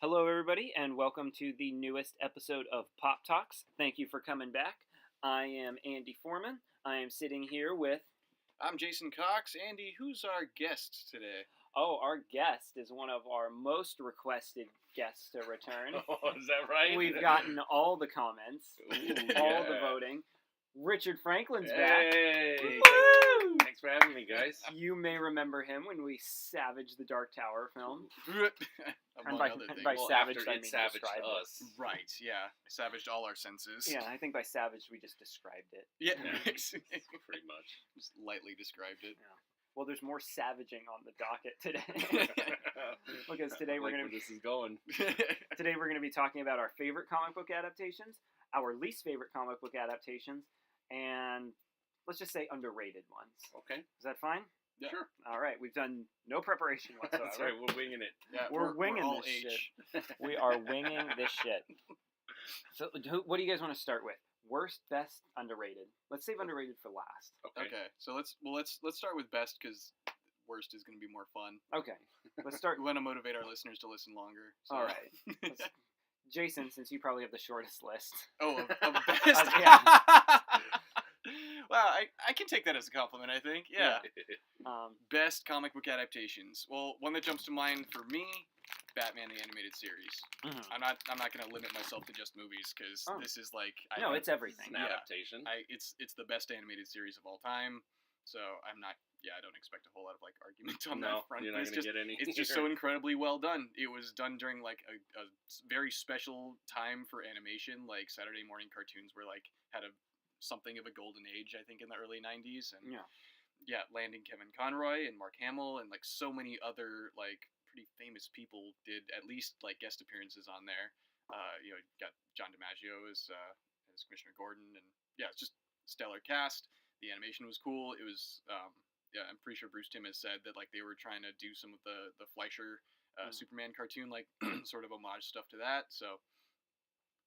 Hello, everybody, and welcome to the newest episode of Pop Talks. Thank you for coming back. I am Andy Foreman. I am sitting here with... I'm Jason Cox. Andy, who's our guest today? Oh, our guest is one of our most requested guests to return. Oh, is that right? We've gotten all the comments, all the voting. Richard Franklin's back. Hey! Woo! Thanks for having me, guys. You may remember him when we savaged the Dark Tower film. Among other things. By savaged, I it mean savaged described us. Right, yeah. Savaged all our senses. Yeah, I think by savaged we just described it. Yeah, Pretty much. Just lightly described it. Yeah. Well, there's more savaging on the docket today. Because today we're like going where this is going. Today we're going to be talking about our favorite comic book adaptations, our least favorite comic book adaptations, and let's just say underrated ones. Okay. Is that fine? Yeah. Sure. All right. We've done no preparation whatsoever. That's right. We're winging it. Yeah, We're winging all this H. shit. We are winging this shit. So, what do you guys want to start with? Worst, best, underrated. Let's save underrated for last. Okay, so let's start with best because worst is going to be more fun. Okay. Let's start. We want to motivate our listeners to listen longer. So. All right. Jason, since you probably have the shortest list. Oh, of best. Yeah. Wow, I can take that as a compliment, I think. Yeah. Yeah. Best comic book adaptations. Well, one that jumps to mind for me, Batman the Animated Series. Mhm. I'm not going to limit myself to just movies because this is like No, it's everything. It's an adaptation. It's the best animated series of all time. So I don't expect a whole lot of like argument on that front. You're not going to get any. It's just so incredibly well done. It was done during like a very special time for animation. Like Saturday morning cartoons were like had something of a golden age, I think, in the early 90s. And landing Kevin Conroy and Mark Hamill and like so many other like pretty famous people did at least like guest appearances on there. You got John DiMaggio as Commissioner Gordon, and it's just stellar cast. The animation was cool. It was I'm pretty sure Bruce Timm has said that like they were trying to do some of the Fleischer Superman cartoon like sort of homage stuff to that. So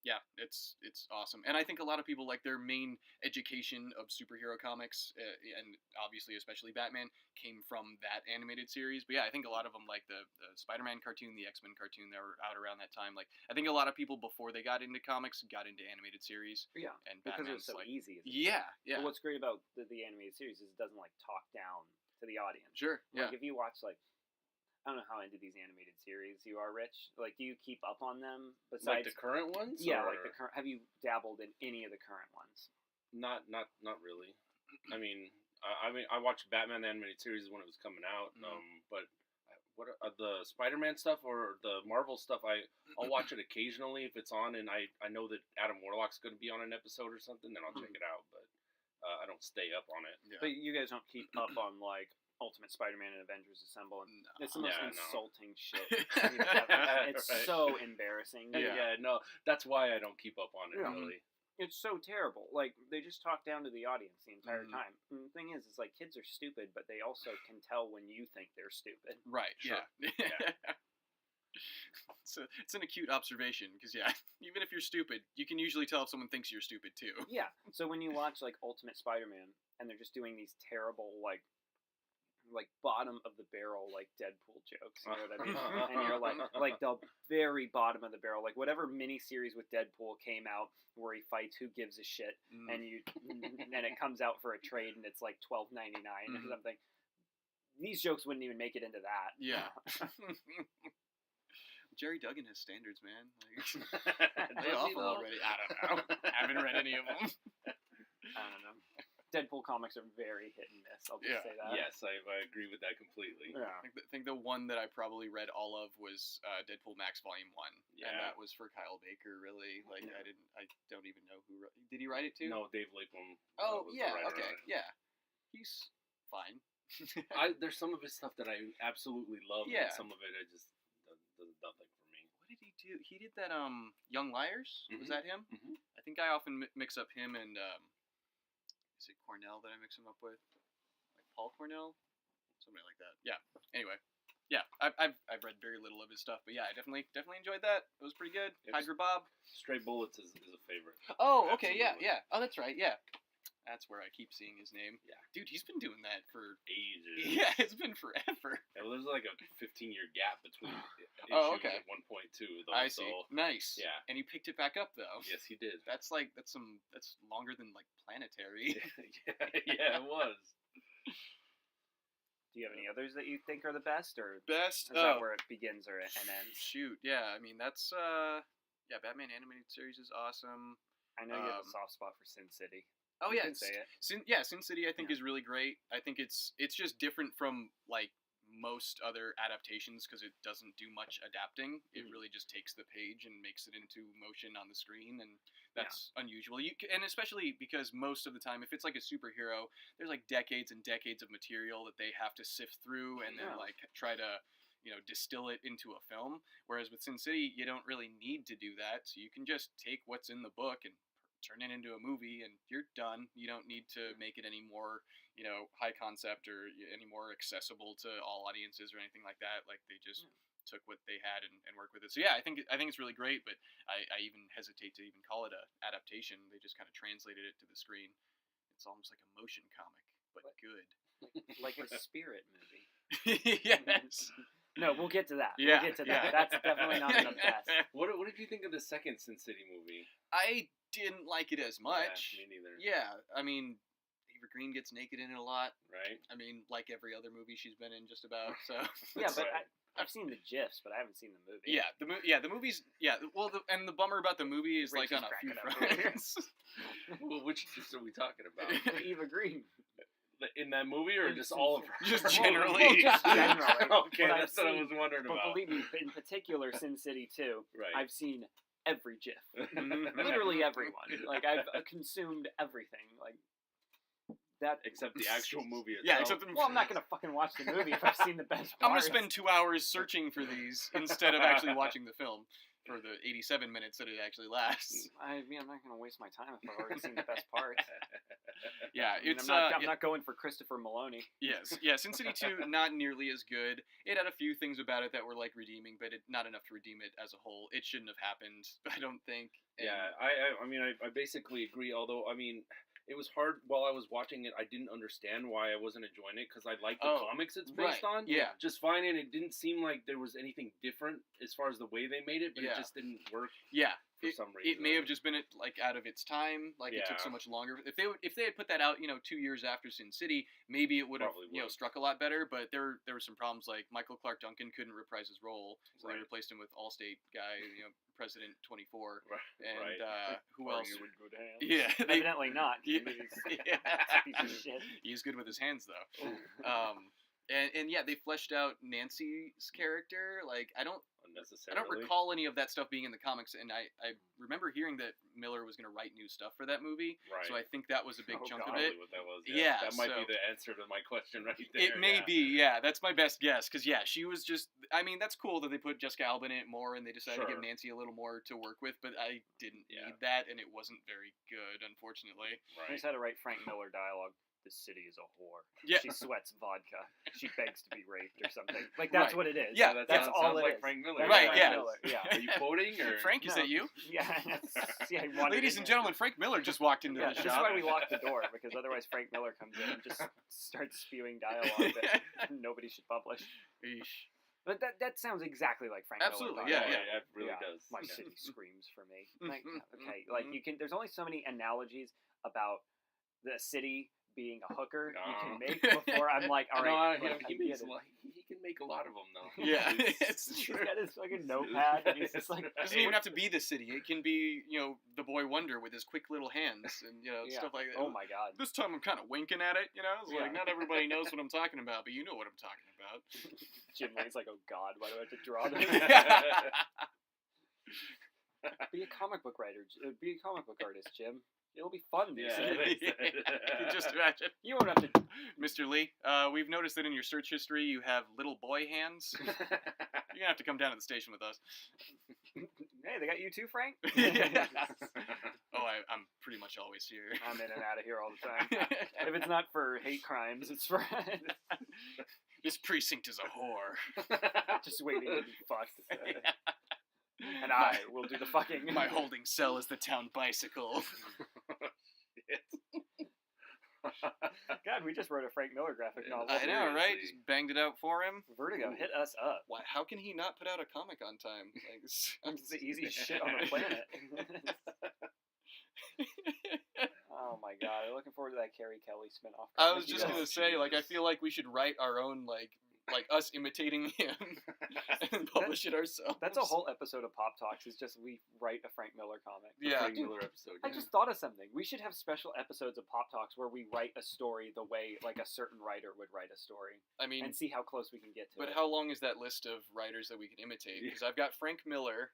yeah, it's awesome. And I think a lot of people, like, their main education of superhero comics, and obviously especially Batman, came from that animated series. But yeah, I think a lot of them, like the Spider-Man cartoon, the X-Men cartoon that were out around that time, like, I think a lot of people before they got into comics got into animated series. Yeah, and because Batman's it was so like, easy. Yeah. But what's great about the animated series is it doesn't, like, talk down to the audience. Sure, yeah. Like, if you watch, like, I don't know how into these animated series you are, Rich. Like, do you keep up on them? Besides, like the current ones? Yeah, or? like the current. Have you dabbled in any of the current ones? Not really. I mean, I watched Batman the Animated Series when it was coming out. But what the Spider-Man stuff or the Marvel stuff? I'll watch it occasionally if it's on, and I know that Adam Warlock's going to be on an episode or something. Then I'll check it out. But I don't stay up on it. Yeah. But you guys don't keep up on like Ultimate Spider-Man and Avengers Assemble. And it's the most insulting shit. It's so embarrassing. Yeah, no, that's why I don't keep up on it, really. It's so terrible. Like, they just talk down to the audience the entire time. And the thing is, it's like, kids are stupid, but they also can tell when you think they're stupid. Right, sure. Yeah. It's an acute observation, because, even if you're stupid, you can usually tell if someone thinks you're stupid, too. Yeah, so when you watch, like, Ultimate Spider-Man, and they're just doing these terrible, like bottom of the barrel, like Deadpool jokes, you know what I mean? And you're like the very bottom of the barrel, like whatever miniseries with Deadpool came out where he fights Who Gives a Shit, and it comes out for a trade and it's like $12.99 or something. These jokes wouldn't even make it into that. Yeah. Jerry Duggan has standards, man. Like, they're awful already. I don't know. I haven't read any of them. I don't know. Deadpool comics are very hit and miss. I'll just say that. Yes, I agree with that completely. Yeah. I think the one that I probably read all of was Deadpool Max Volume 1. Yeah. And that was for Kyle Baker, really. Like, I don't even know who wrote. Did he write it too? No, Dave Lapham. Oh, yeah, okay, yeah. He's fine. There's some of his stuff that I absolutely love, and some of it I just does nothing for me. What did he do? He did that Young Liars. Was that him? I think I often mix up him and is it Cornell that I mix him up with? Like Paul Cornell? Somebody like that. Yeah. Anyway. Yeah. I've read very little of his stuff, but yeah, I definitely enjoyed that. It was pretty good. Hydra Bob. Stray Bullets is a favorite. Oh, okay, yeah. Oh, that's right, yeah. That's where I keep seeing his name. Yeah. Dude, he's been doing that for ages. Yeah, it's been forever. Yeah, well, there's like a 15-year gap between issues okay. at one point too, though. I see. So, nice. yeah. And he picked it back up though. Yes, he did. That's longer than like Planetary. Yeah, it was. Do you have any others that you think are the best, or Best? is that where it begins or and ends? Shoot, yeah. I mean, that's Batman animated series is awesome. I know you have a soft spot for Sin City. Oh You yeah, can say it. Sin City I think is really great. I think it's just different from like most other adaptations because it doesn't do much adapting. It really just takes the page and makes it into motion on the screen, and that's unusual. And especially because most of the time, if it's like a superhero, there's like decades and decades of material that they have to sift through and then like try to distill it into a film. Whereas with Sin City, you don't really need to do that, so you can just take what's in the book and turn it into a movie and you're done. You don't need to make it any more, high concept or any more accessible to all audiences or anything like that. Like they just took what they had and worked with it. So yeah, I think it's really great, but I even hesitate to even call it a adaptation. They just kind of translated it to the screen. It's almost like a motion comic, but good. Like a Spirit movie. Yes. No, we'll get to that. Yeah, We'll get to that. That's definitely not in the best. What did you think of the second Sin City movie? I didn't like it as much. Yeah, me neither. Yeah, I mean, Eva Green gets naked in it a lot. Right. I mean, like every other movie she's been in, just about. So. Yeah, but I've seen the GIFs, but I haven't seen the movie. Yeah, the movies. Yeah, well, and the bummer about the movie is Rich like is on a few cracking up fronts. Well, which GIFs are we talking about? Eva Green. In that movie, or just all of her? Just generally. Just generally. Okay, But that's what I was wondering But about. believe me, in particular, Sin City 2, Right. I've seen every GIF. Literally everyone. Like, I've consumed everything. Like, that. Except the actual movie itself. Yeah, except Well, I'm not going to fucking watch the movie if I've seen the best I'm parts. gonna spend 2 hours searching for these instead of actually watching the film for the 87 minutes that it actually lasts. I'm not going to waste my time if I've already seen the best parts. Yeah, I mean, it's I'm not going for Christopher Maloney. Yes, yeah. Sin City 2 not nearly as good. It had a few things about it that were like redeeming, but not enough to redeem it as a whole. It shouldn't have happened, I don't think. Yeah, I mean, I basically agree. Although, I mean, it was hard while I was watching it. I didn't understand why I wasn't enjoying it because I like the comics it's based on. Yeah, just fine, and it didn't seem like there was anything different as far as the way they made it, but it just didn't work. Yeah. For some reason. It may have just been like out of its time. Like it took so much longer. If they had put that out, 2 years after Sin City, maybe it would have struck a lot better. But there were some problems. Like Michael Clark Duncan couldn't reprise his role, so they replaced him with Allstate guy, President 24, and who else? Yeah, evidently not. Yeah. Piece of shit. He's good with his hands though. And yeah, they fleshed out Nancy's character. Like I don't recall any of that stuff being in the comics, and I remember hearing that Miller was going to write new stuff for that movie. Right. So I think that was a big chunk of it. What that was. Yeah, that might be the answer to my question right there. It may be. Yeah, that's my best guess. Because she was just. I mean, that's cool that they put Jessica Alba in it more, and they decided to give Nancy a little more to work with. But I didn't need that, and it wasn't very good, unfortunately. Right. I just had to write Frank Miller dialogue. This city is a whore. Yeah. She sweats vodka. She begs to be raped or something. Like, that's what it is. Yeah, that's all it like is. Frank Miller. Right, Miller. Yeah. Are you quoting? Or? Frank, is that you? Yeah. Ladies and gentlemen, Frank Miller just walked into the shop. This is why we locked the door, because otherwise Frank Miller comes in and just starts spewing dialogue that nobody should publish. Eesh. But that sounds exactly like Frank Absolutely, Miller. Absolutely, yeah, it really does. My city screams for me. Like, okay, like there's only so many analogies about the city being a hooker you can make before I'm like, all right. He can make a lot of them though. Yeah, it's true. He's got his fucking notepad. And he's just like, it doesn't even have to be the city. It can be, the boy wonder with his quick little hands and stuff like that. Oh my god. This time I'm kind of winking at it. It's like not everybody knows what I'm talking about, but you know what I'm talking about. Jim Lane's like, oh god, why do I have to draw this? Be a comic book writer. Be a comic book artist, Jim. It'll be fun. You just imagine. You won't have to. Mr. Lee, we've noticed that in your search history you have little boy hands. You're gonna have to come down to the station with us. Hey, they got you too, Frank? Oh, I'm pretty much always here. I'm in and out of here all the time. If it's not for hate crimes, it's for... This precinct is a whore. Just waiting to be fucked. And I will do the fucking... My holding cell is the town bicycle. God, God, we just wrote a Frank Miller graphic novel. I know, right? Just banged it out for him. Vertigo, hit us up. Why? How can he not put out a comic on time? Like, it's the easiest shit on the planet. Oh my God, I'm looking forward to that Carrie Kelly spinoff. I was just gonna say, like, I feel like we should write our own, like us imitating him and publish it ourselves. That's a whole episode of Pop Talks. Is just we write a Frank Miller comic. Yeah, Frank Miller episode. I just thought of something. We should have special episodes of Pop Talks where we write a story the way like a certain writer would write a story. I mean, and see how close we can get to it. But how long is that list of writers that we could imitate? Because I've got Frank Miller,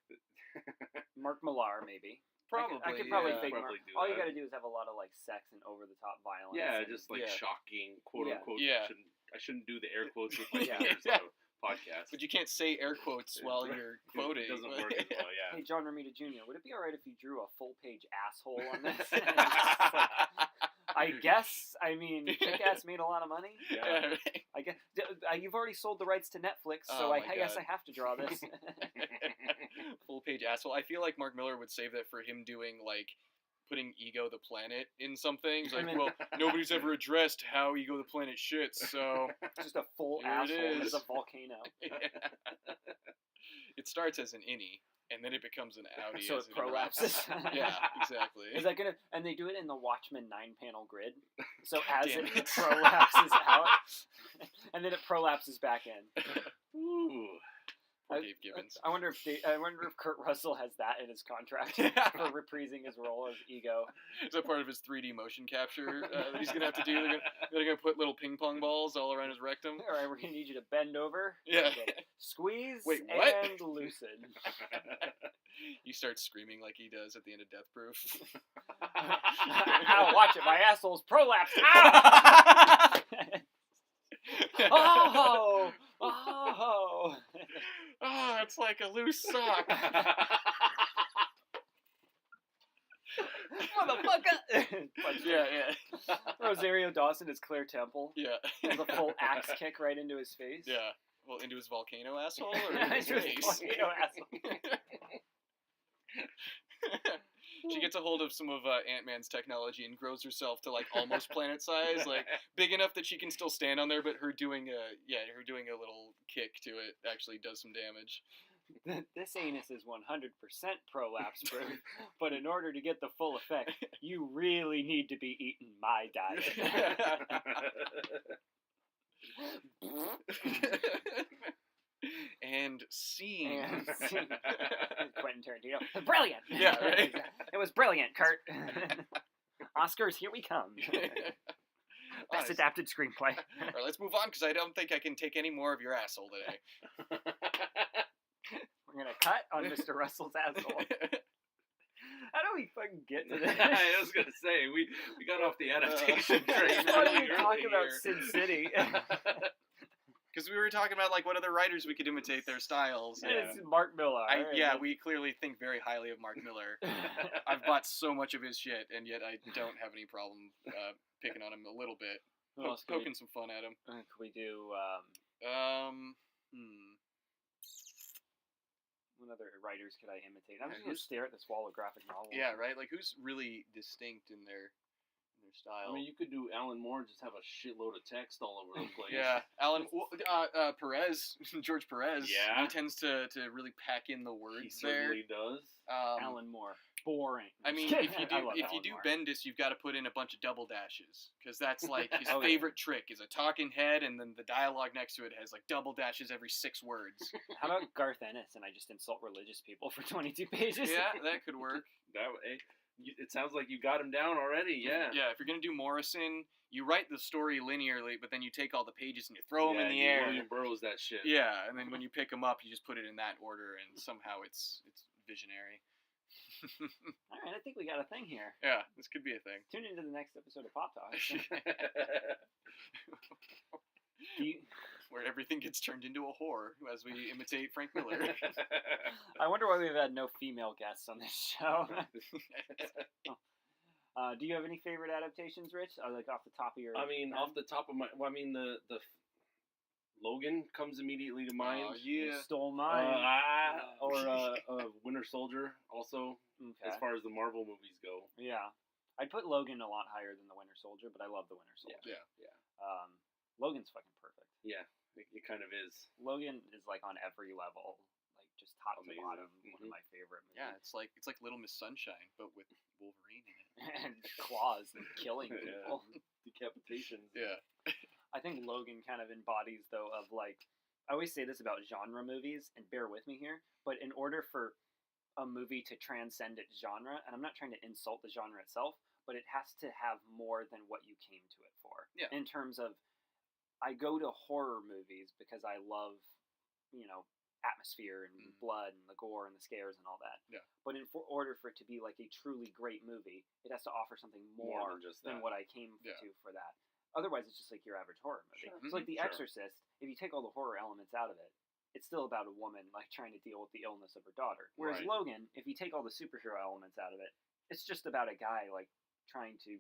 Mark Millar, maybe. Probably. I could probably fake probably Mark. All you got to do is have a lot of like sex and over the top violence. Yeah, just like shocking, quote unquote. Yeah. I shouldn't do the air quotes with my Yeah. fingers on a podcast. But you can't say air quotes while you're quoting. It doesn't work as well, yeah. Hey, John Romita Jr., would it be alright if you drew a full-page asshole on this? I guess. I mean, Kick-Ass made a lot of money. Yeah. I guess you've already sold the rights to Netflix, so I guess I have to draw this. Full page asshole. I feel like Mark Miller would save that for him doing like putting Ego the Planet in something. He's like, well, nobody's ever addressed how Ego the Planet shits, so just a full here asshole it is. as a volcano. It starts as an innie, and then it becomes an outie. So as it prolapses. Yeah, exactly. Is that gonna? And they do it in the Watchmen 9-panel grid. So God as damn it it. prolapses out, and then it prolapses back in. Ooh. Poor Dave Gibbons. I wonder if Kurt Russell has that in his contract for reprising his role as Ego. Is that part of his 3D motion capture that he's gonna have to do? They're gonna put little ping pong balls all around his rectum. All right, we're gonna need you to bend over. Yeah. Squeeze. Wait, what? And loosen. You start screaming like he does at the end of Death Proof. Ow! Watch it, my asshole's prolapsed. Ow! Oh! Oh! Oh, it's like a loose sock. Motherfucker! Yeah. Rosario Dawson is Claire Temple. Yeah. With a full axe kick right into his face. Yeah. Well, into his volcano asshole or in his Into his face? volcano asshole. She gets a hold of some of Ant-Man's technology and grows herself to like almost planet size, like big enough that she can still stand on there, but her doing a little kick to it actually does some damage. This anus is 100% prolapse proof, but in order to get the full effect, you really need to be eating my diet. And scene. Quentin Tarantino. Brilliant! Yeah, right? It was brilliant, Kurt. Oscars, here we come. Best adapted screenplay. All right, let's move on, because I don't think I can take any more of your asshole today. We're going to cut on Mr. Russell's asshole. How do we fucking get to this? I was gonna say we got off the adaptation train. Why really don't we talk early about here. Sin City? Because we were talking about like what other writers we could imitate their styles. It's Mark Miller. We clearly think very highly of Mark Miller. I've bought so much of his shit, and yet I don't have any problem picking on him a little bit, poking some fun at him. Could we do? What other writers could I imitate? I'm just gonna stare at this wall of graphic novels. Yeah, right. Like who's really distinct in their style? I mean, you could do Alan Moore, just have a shitload of text all over the place. Yeah, Perez, George Perez. Yeah, he tends to really pack in the words. He certainly does. Alan Moore, boring. I mean, if you do Bendis, you've got to put in a bunch of double dashes, because that's like his favorite trick is a talking head, and then the dialogue next to it has like double dashes every 6 words. How about Garth Ennis and I just insult religious people for 22 pages? Yeah, that could work. It sounds like you got him down already. Yeah. Yeah, if you're gonna do Morrison, you write the story linearly, but then you take all the pages and you throw them in the air. William Burroughs that shit. Yeah, and then when you pick them up, you just put it in that order, and somehow it's visionary. All right, I think we got a thing here. Yeah, this could be a thing. Tune into the next episode of Pop Talk. Where everything gets turned into a whore as we imitate Frank Miller. I wonder why we've had no female guests on this show. Do you have any favorite adaptations, Rich? Or like off the top of your I mean, head? off the top of my... Well, I mean, the Logan comes immediately to mind. Oh, yeah. You stole mine. Or Winter Soldier also, as far as the Marvel movies go. Yeah. I'd put Logan a lot higher than the Winter Soldier, but I love the Winter Soldier. Yeah. Logan's fucking perfect. Yeah, it kind of is. Logan is like on every level, like just top Amazing. to bottom. One of my favorite movies. Yeah, it's like Little Miss Sunshine, but with Wolverine in it. And claws and killing people. Decapitations. Yeah. I think Logan kind of embodies, though, of like, I always say this about genre movies, and bear with me here, but in order for a movie to transcend its genre, and I'm not trying to insult the genre itself, but it has to have more than what you came to it for. Yeah. In terms of, I go to horror movies because I love, atmosphere and blood and the gore and the scares and all that. Yeah. But order for it to be like a truly great movie, it has to offer something more than just than that. what I came to for that. Otherwise, it's just like your average horror movie. Sure. It's like The Sure. Exorcist. If you take all the horror elements out of it, it's still about a woman like trying to deal with the illness of her daughter. Whereas Right. Logan, if you take all the superhero elements out of it, it's just about a guy like trying to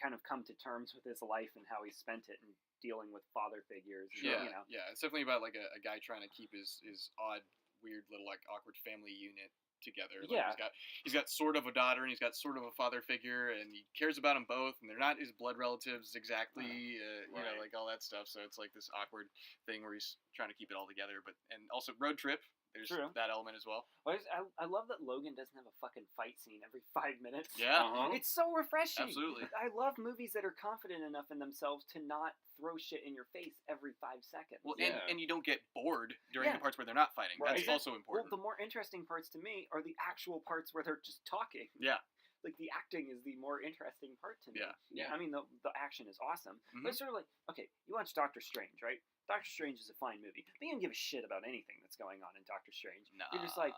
kind of come to terms with his life and how he spent it and dealing with father figures. And, Yeah, it's definitely about like a guy trying to keep his odd, weird little like awkward family unit together. Like, Yeah. he's got sort of a daughter and he's got sort of a father figure, and he cares about them both, and they're not his blood relatives exactly. You know, Right. like all that stuff. So it's like this awkward thing where he's trying to keep it all together. And also road trip. There's True. that element as well. I love that Logan doesn't have a fucking fight scene every 5 minutes. Yeah. Uh-huh. It's so refreshing. Absolutely. I love movies that are confident enough in themselves to not throw shit in your face every 5 seconds. Well, Yeah. and you don't get bored during Yeah. the parts where they're not fighting. Right. That's Exactly. also important. Well, the more interesting parts to me are the actual parts where they're just talking. Yeah. Like, the acting is the more interesting part to me. Yeah. I mean, the action is awesome. Mhm. But it's sort of like, okay, you watch Doctor Strange, right? Doctor Strange is a fine movie. But you don't give a shit about anything that's going on in Doctor Strange. Nah. You're just like,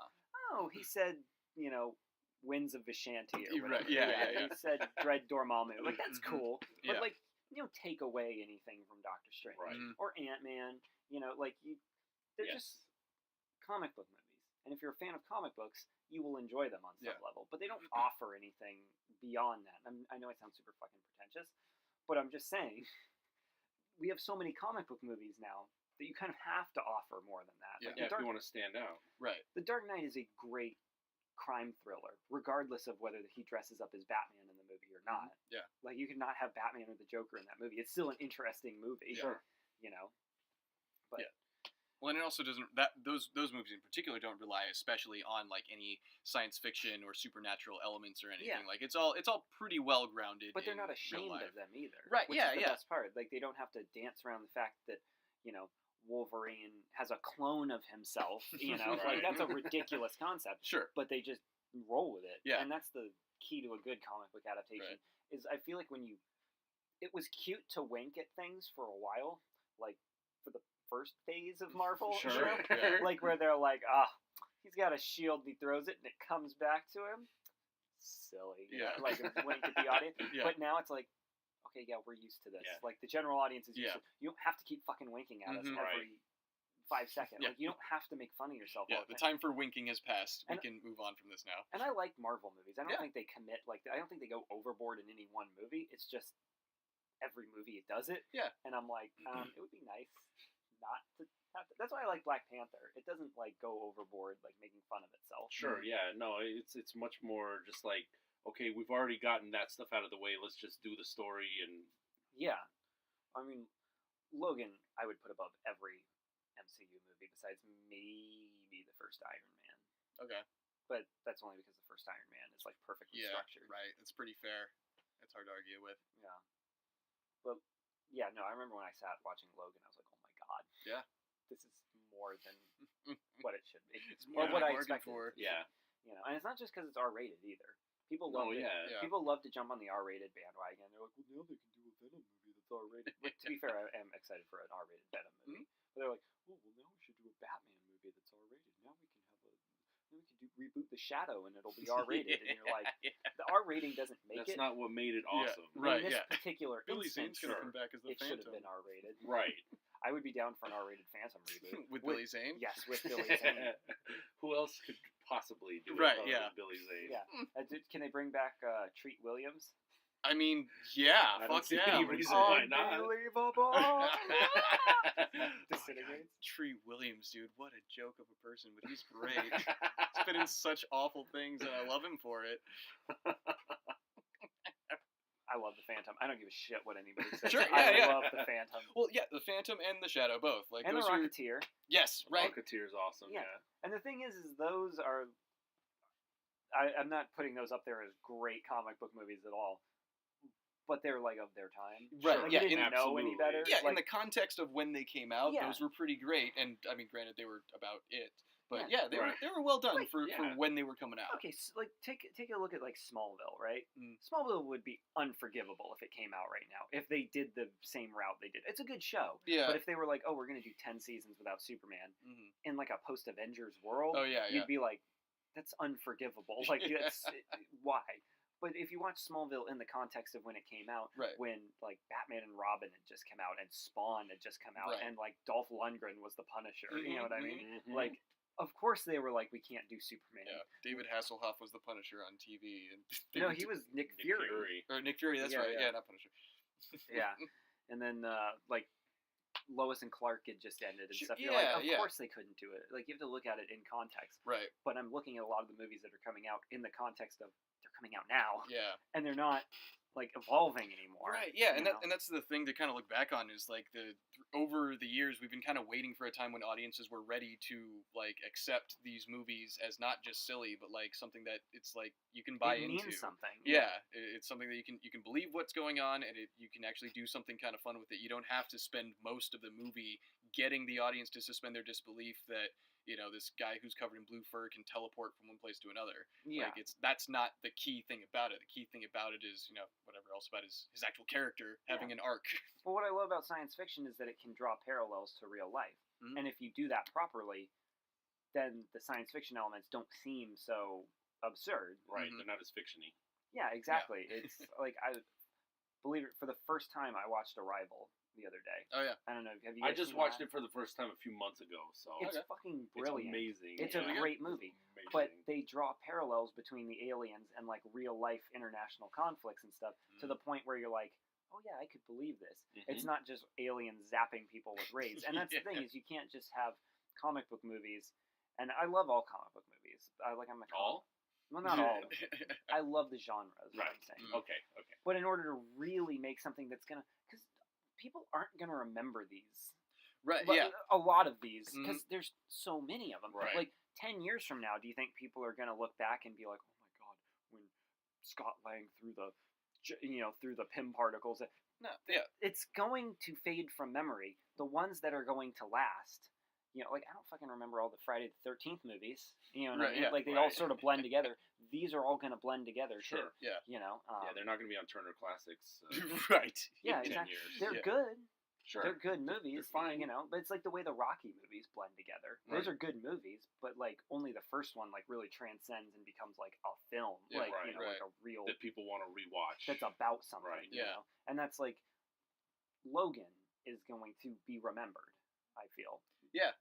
oh, he said, Winds of Vishanti or You're whatever. right. Yeah. He said Dread Dormammu. Like, that's Mhm. cool. But, Yeah. like, take away anything from Doctor Strange. Right. Mhm. Or Ant-Man. They're Yes. just comic book movies. And if you're a fan of comic books, you will enjoy them on some Yeah. level. But they don't offer anything beyond that. I know I sound super fucking pretentious, but I'm just saying, we have so many comic book movies now that you kind of have to offer more than that. Yeah. Like, Yeah, if you want to stand out. Right. The Dark Knight is a great crime thriller, regardless of whether he dresses up as Batman in the movie or not. Yeah. Like, you could not have Batman or the Joker in that movie. It's still an interesting movie. Yeah. Sure. But Yeah. Well, and it also doesn't those movies in particular don't rely especially on like any science fiction or supernatural elements or anything. Yeah. Like it's all pretty well grounded. But they're in not real ashamed life. of them either. Right, Which yeah, is the yeah. best part. Like, they don't have to dance around the fact that, Wolverine has a clone of himself, Like, Right. that's a ridiculous concept. Sure. But they just roll with it. Yeah. And that's the key to a good comic book adaptation. Right. Is I feel like it was cute to wink at things for a while, like for the first phase of Marvel. Sure. Yeah. Like, where they're like, he's got a shield, he throws it, and it comes back to him. Silly. Yeah. Like a wink at the audience. Yeah. But now it's like, okay, yeah, we're used to this. Yeah. Like, the general audience is used Yeah. to You don't have to keep fucking winking at us Mhm. every 5 seconds. Yeah. Like, you don't have to make fun of yourself Yeah. all The the time. time for winking has passed. We And- can move on from this now. And I like Marvel movies. I don't Yeah. think they commit, I don't think they go overboard in any one movie. It's just every movie it does it. Yeah. And I'm like, it would be nice not to have to. That's why I like Black Panther. It doesn't, go overboard, making fun of itself. Sure, yeah. No, it's much more just like, okay, we've already gotten that stuff out of the way. Let's just do the story and... Yeah. I mean, Logan, I would put above every MCU movie besides maybe the first Iron Man. Okay. But that's only because the first Iron Man is, perfectly Yeah. structured. Right. It's pretty fair. It's hard to argue with. Yeah. But, yeah, no, I remember when I sat watching Logan, I was like, oh my god. Yeah. This is more than what it should be. It's more Or than what I bargained expected. for. Yeah. And it's not just because it's R-rated either. People love Oh, it. yeah. Yeah. People love to jump on the R-rated bandwagon. They're like, well, now they can do a Venom movie that's R-rated. But to be fair, I am excited for an R-rated Venom movie. But they're like, oh, well, now we should do a Batman movie that's R-rated. Now we can reboot The Shadow and it'll be R-rated. And you're like, the R rating doesn't make That's it. not what made it awesome. Right. In this Yeah. particular Billy instance, Zane's gonna come back as the it should Phantom. have been R-rated. Right. I would be down for an R-rated Phantom reboot. With Billy Zane. Yes, with Billy Zane. Who else could possibly do Right, it other yeah. than Billy Zane? Yeah. Can they bring back Treat Williams? I mean, yeah. I don't Fuck see yeah. any reason why not. Unbelievable. Disintegrates. Tree Williams, dude, what a joke of a person, but he's great. He's been in such awful things, and I love him for it. I love the Phantom. I don't give a shit what anybody says. Sure, I love the Phantom. Well, yeah, the Phantom and the Shadow both. Like, and the those Rocketeer. Yes, right. Rocketeer's awesome. Yeah. And the thing is those are. I'm not putting those up there as great comic book movies at all, but they're like of their time. Right. Like, yeah. you didn't know any better. Yeah. Like, in the context of when they came out, those were pretty great. And I mean, granted, they were about it. But they were well done for when they were coming out. Okay, so like take a look at like Smallville, right? Smallville would be unforgivable if it came out right now. If they did the same route they did, it's a good show. Yeah. But if they were like, oh, we're gonna do 10 seasons without Superman in like a post Avengers world, you'd be like, that's unforgivable. Like that's why. But if you watch Smallville in the context of when it came out, when like Batman and Robin had just come out and Spawn had just come out, and like Dolph Lundgren was the Punisher, you know what I mean? Like. Of course they were like, we can't do Superman. Yeah, David Hasselhoff was the Punisher on TV. And no, he was Nick Fury. Or Nick Fury, that's right. Yeah, not Punisher. Yeah. And then, like, Lois and Clark had just ended and stuff. You're like, of course they couldn't do it. Like, you have to look at it in context. Right. But I'm looking at a lot of the movies that are coming out in the context of they're coming out now. Yeah. And they're not, like, evolving anymore. Right, yeah, and that's the thing to kind of look back on is, like, over the years, we've been kind of waiting for a time when audiences were ready to, like, accept these movies as not just silly, but, like, something that it's, like, you can buy into. It means something. Yeah, it's something that you can believe what's going on, and you can actually do something kind of fun with it. You don't have to spend most of the movie getting the audience to suspend their disbelief that, you know, this guy who's covered in blue fur can teleport from one place to another. Yeah. Like, that's not the key thing about it. The key thing about it is, you know, whatever else about his actual character having an arc. Well, what I love about science fiction is that it can draw parallels to real life. And if you do that properly, then the science fiction elements don't seem so absurd. Right, they're not as fiction-y. Yeah, exactly. Yeah. It's like, I believe it, for the first time I watched Arrival the other day. Oh yeah. I don't know. Have you guys I just watched it for the first time a few months ago. So it's fucking brilliant. It's amazing. It's a great movie. But they draw parallels between the aliens and like real life international conflicts and stuff to the point where you're like, oh yeah, I could believe this. It's not just aliens zapping people with rays. And that's the thing is you can't just have comic book movies. And I love all comic book movies. I'm a all. Well, not all. I love the genre. Is what I'm saying. Okay. But in order to really make something that's gonna, because people aren't gonna remember these. Right. But yeah. A lot of these, because there's so many of them. Right. Like 10 years from now, do you think people are gonna look back and be like, oh my god, when Scott Lang threw the Pym particles? No. Yeah. It's going to fade from memory. The ones that are going to last. You know, like, I don't fucking remember all the Friday the 13th movies. You know what I mean? Like, they all sort of blend together. These are all going to blend together, too. Yeah. You know? They're not going to be on Turner Classics. Right. Yeah, in 10 exactly. years. They're good. Sure. They're good movies. They're fine. You know? But it's like the way the Rocky movies blend together. Right. Those are good movies, but, like, only the first one, like, really transcends and becomes, like, a film. Yeah, like, you know, like a real... that people want to rewatch. That's about something, Right. you know? And that's, like, Logan is going to be remembered, I feel. Yeah.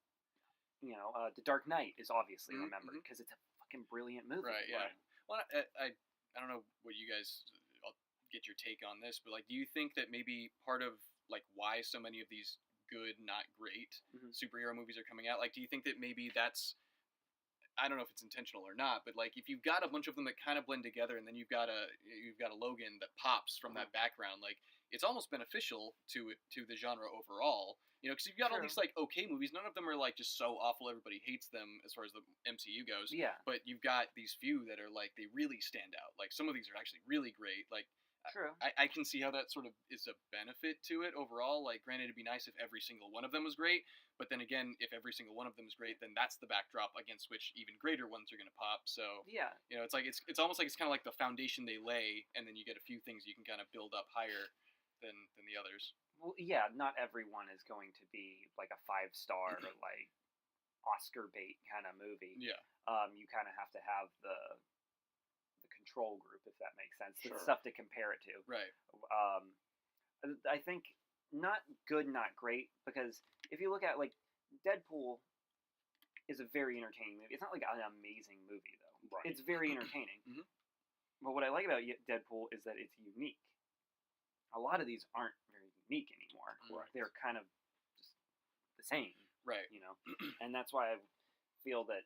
You know, The Dark Knight is obviously remembered because it's a fucking brilliant movie. Right, yeah. Well, I don't know what you guys, I'll get your take on this, but, like, do you think that maybe part of, like, why so many of these good, not great superhero movies are coming out, like, do you think that maybe that's, I don't know if it's intentional or not, but, like, if you've got a bunch of them that kind of blend together and then you've got a Logan that pops from that background, like, it's almost beneficial to the genre overall. You know, because you've got all these, like, okay movies. None of them are, like, just so awful everybody hates them as far as the MCU goes. Yeah. But you've got these few that are, like, they really stand out. Like, some of these are actually really great. Like, True. I can see how that sort of is a benefit to it overall. Like, granted, it'd be nice if every single one of them was great. But then again, if every single one of them is great, then that's the backdrop against which even greater ones are going to pop. So, yeah. You know, it's like, it's almost like it's kind of like the foundation they lay, and then you get a few things you can kind of build up higher than the others. Well, yeah, not everyone is going to be like a 5-star like Oscar bait kind of movie. Yeah. You kind of have to have the control group, if that makes sense. Sure. The stuff to compare it to. Right. I think not good, not great, because if you look at like Deadpool is a very entertaining movie. It's not like an amazing movie though. Right. It's very entertaining. But what I like about Deadpool is that it's unique. A lot of these aren't very unique anymore. Right. They're kind of just the same. Right. You know? And that's why I feel that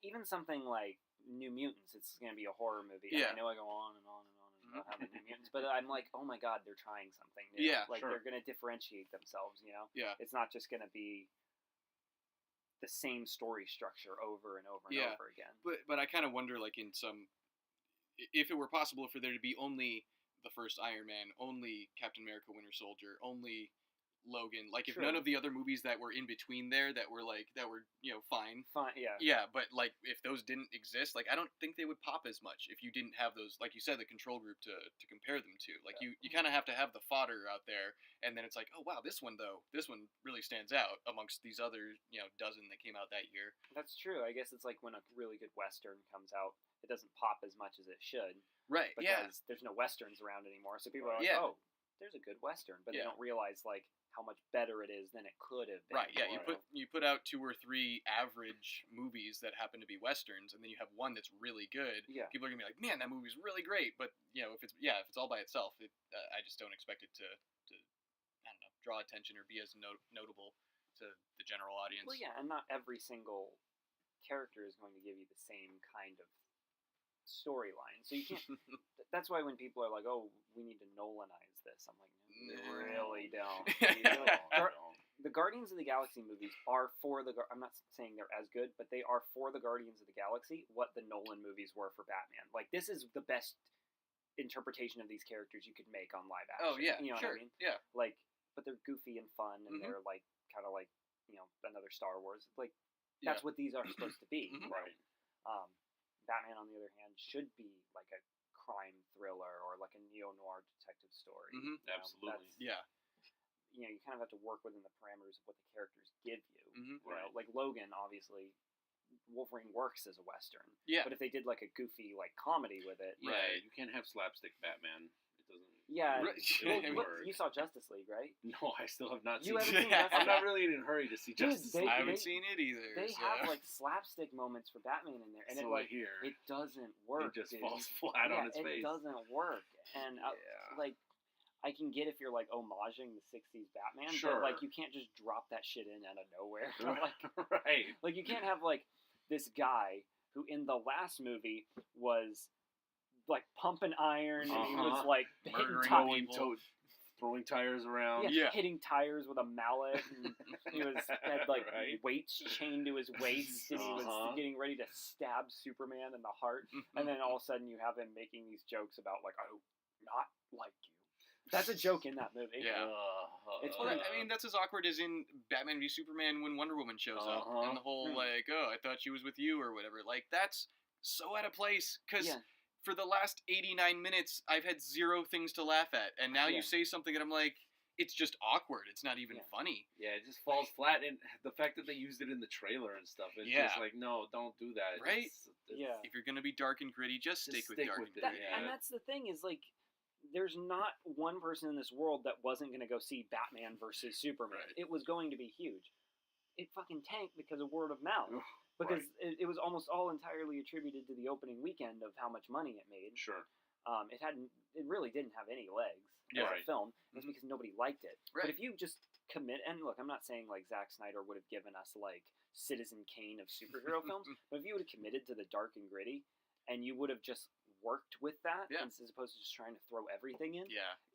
even something like New Mutants, it's going to be a horror movie. Yeah. And I know I go on and on and on and They'll have the New Mutants, but I'm like, oh my god, they're trying something new. Yeah, like they're gonna differentiate themselves. Yeah. It's not just gonna be the same story structure over and over and over again. But I kind of wonder, like, if it were possible for there to be only the first Iron Man, only Captain America Winter Soldier, only Logan, like if none of the other movies that were in between there that were fine, yeah, but like if those didn't exist, like I don't think they would pop as much if you didn't have those, like you said, the control group to compare them to. Like you kind of have to have the fodder out there, and then it's like, oh wow, this one really stands out amongst these other dozen that came out that year. That's true. I guess it's like when a really good Western comes out, it doesn't pop as much as it should, right? Because there's no Westerns around anymore, so people are like, oh, there's a good Western, but they don't realize like how much better it is than it could have been. Right, yeah. You put out 2 or 3 average movies that happen to be Westerns, and then you have one that's really good. Yeah. People are gonna be like, man, that movie's really great. But if it's all by itself, I just don't expect it to I don't know, draw attention or be as notable to the general audience. Well, yeah, and not every single character is going to give you the same kind of storyline. So you can't. That's why when people are like, oh, we need to Nolanize this, I'm like, really don't. The Guardians of the Galaxy movies are for I'm not saying they're as good, but they are for the Guardians of the Galaxy what the Nolan movies were for Batman. Like, this is the best interpretation of these characters you could make on live action. Oh, yeah, you know sure. what I mean? Yeah. Like, but they're goofy and fun, and they're like kind of like another Star Wars. Like, that's what these are supposed to be. Right. Batman, on the other hand, should be like a crime thriller or like a neo-noir detective story. Absolutely. You kind of have to work within the parameters of what the characters give you. Right. Like Logan, obviously, Wolverine works as a Western. Yeah. But if they did like a goofy like comedy with it, right? You can't have slapstick Batman. It doesn't. Yeah. Work. You saw Justice League, right? No, I still have not You seen haven't seen Justice I'm not really in a hurry to see Justice League. I haven't seen it either. They have like slapstick moments for Batman in there, and it doesn't work. It just falls flat on its face. It doesn't work, and like I can get if you're like homaging the '60s Batman, but like you can't just drop that shit in out of nowhere. Right. Like you can't have like this guy who in the last movie was like pumping iron and he was like throwing tires around. Hitting tires with a mallet. And he had like weights chained to his waist, and he was getting ready to stab Superman in the heart. And then all of a sudden, you have him making these jokes about like, "I do not like you." That's a joke in that movie. Yeah. I mean, that's as awkward as in Batman v Superman when Wonder Woman shows up, and the whole like, "Oh, I thought she was with you" or whatever. Like that's so out of place because. Yeah. For the last 89 minutes, I've had 0 things to laugh at, and now you say something, and I'm like, it's just awkward. It's not even funny. Yeah, it just falls flat, and the fact that they used it in the trailer and stuff, it's just like, no, don't do that. Right? If you're gonna be dark and gritty, just stick with dark and gritty. And that's the thing is like, there's not one person in this world that wasn't gonna go see Batman versus Superman. Right. It was going to be huge. It fucking tanked because of word of mouth. Because it was almost all entirely attributed to the opening weekend of how much money it made. Sure. It really didn't have any legs as a film. It's because nobody liked it. Right. But if you just commit, and look, I'm not saying like Zack Snyder would have given us like Citizen Kane of superhero films, but if you would have committed to the dark and gritty, and you would have just worked with that as opposed to just trying to throw everything in,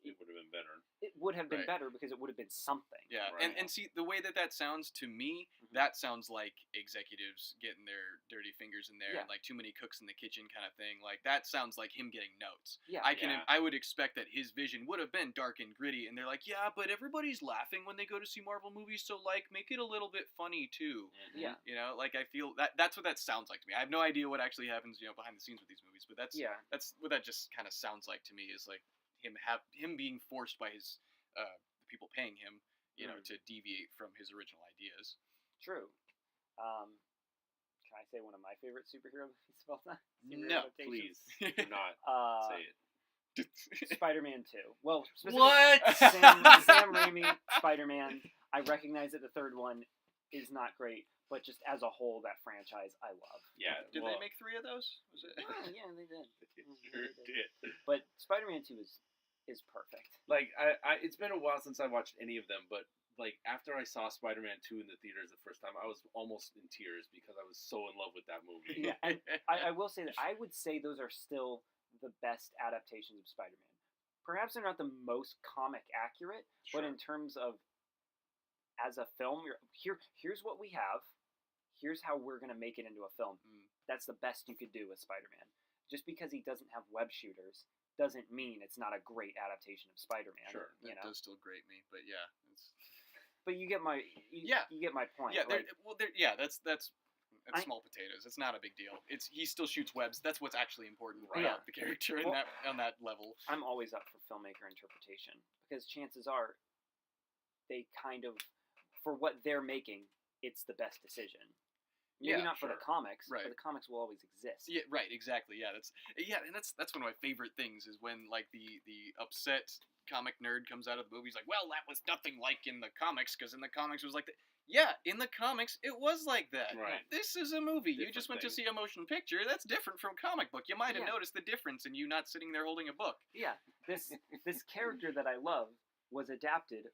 it would have been better. It would have been better because it would have been something. Yeah, and see, the way that sounds to me, that sounds like executives getting their dirty fingers in there and like too many cooks in the kitchen kind of thing. Like that sounds like him getting notes. Yeah, I would expect that his vision would have been dark and gritty, and they're like, yeah, but everybody's laughing when they go to see Marvel movies, so like make it a little bit funny too. Yeah, like I feel that's what that sounds like to me. I have no idea what actually happens, behind the scenes with these movies, but that's what that just kind of sounds like to me, is like him being forced by his the people paying him, to deviate from his original ideas. True. Can I say one of my favorite superhero movies of all time? No, please do not say it. Spider-Man 2. Well, what? Sam Raimi, Spider-Man. I recognize that the third one is not great, but just as a whole, that franchise I love. Yeah. Did they make 3 of those? Was it? Yeah, they did. Sure did. But Spider-Man 2 is perfect. Like it's been a while since I watched any of them, but like after I saw Spider-Man 2 in the theaters the first time, I was almost in tears because I was so in love with that movie. Yeah, and I will say that I would say those are still the best adaptations of Spider-Man. Perhaps they're not the most comic accurate, but in terms of as a film, here's what we have. Here's how we're going to make it into a film. That's the best you could do with Spider-Man. Just because he doesn't have web shooters doesn't mean it's not a great adaptation of Spider-Man. Sure, that does still grate me, but yeah. But you get my you get my point. Yeah, that's small potatoes. It's not a big deal. He still shoots webs. That's what's actually important about the character on that level. I'm always up for filmmaker interpretation because chances are they kind of, for what they're making, it's the best decision. Maybe not for the comics, but the comics will always exist. Yeah, right, exactly. Yeah, and that's one of my favorite things is when like the upset comic nerd comes out of the movie. He's like, well, that was nothing like in the comics because in the comics it was like that. Yeah, in the comics it was like that. Right. This is a movie. You just went to see a motion picture. That's different from comic book. You might have noticed the difference in you not sitting there holding a book. Yeah, this character that I love was adapted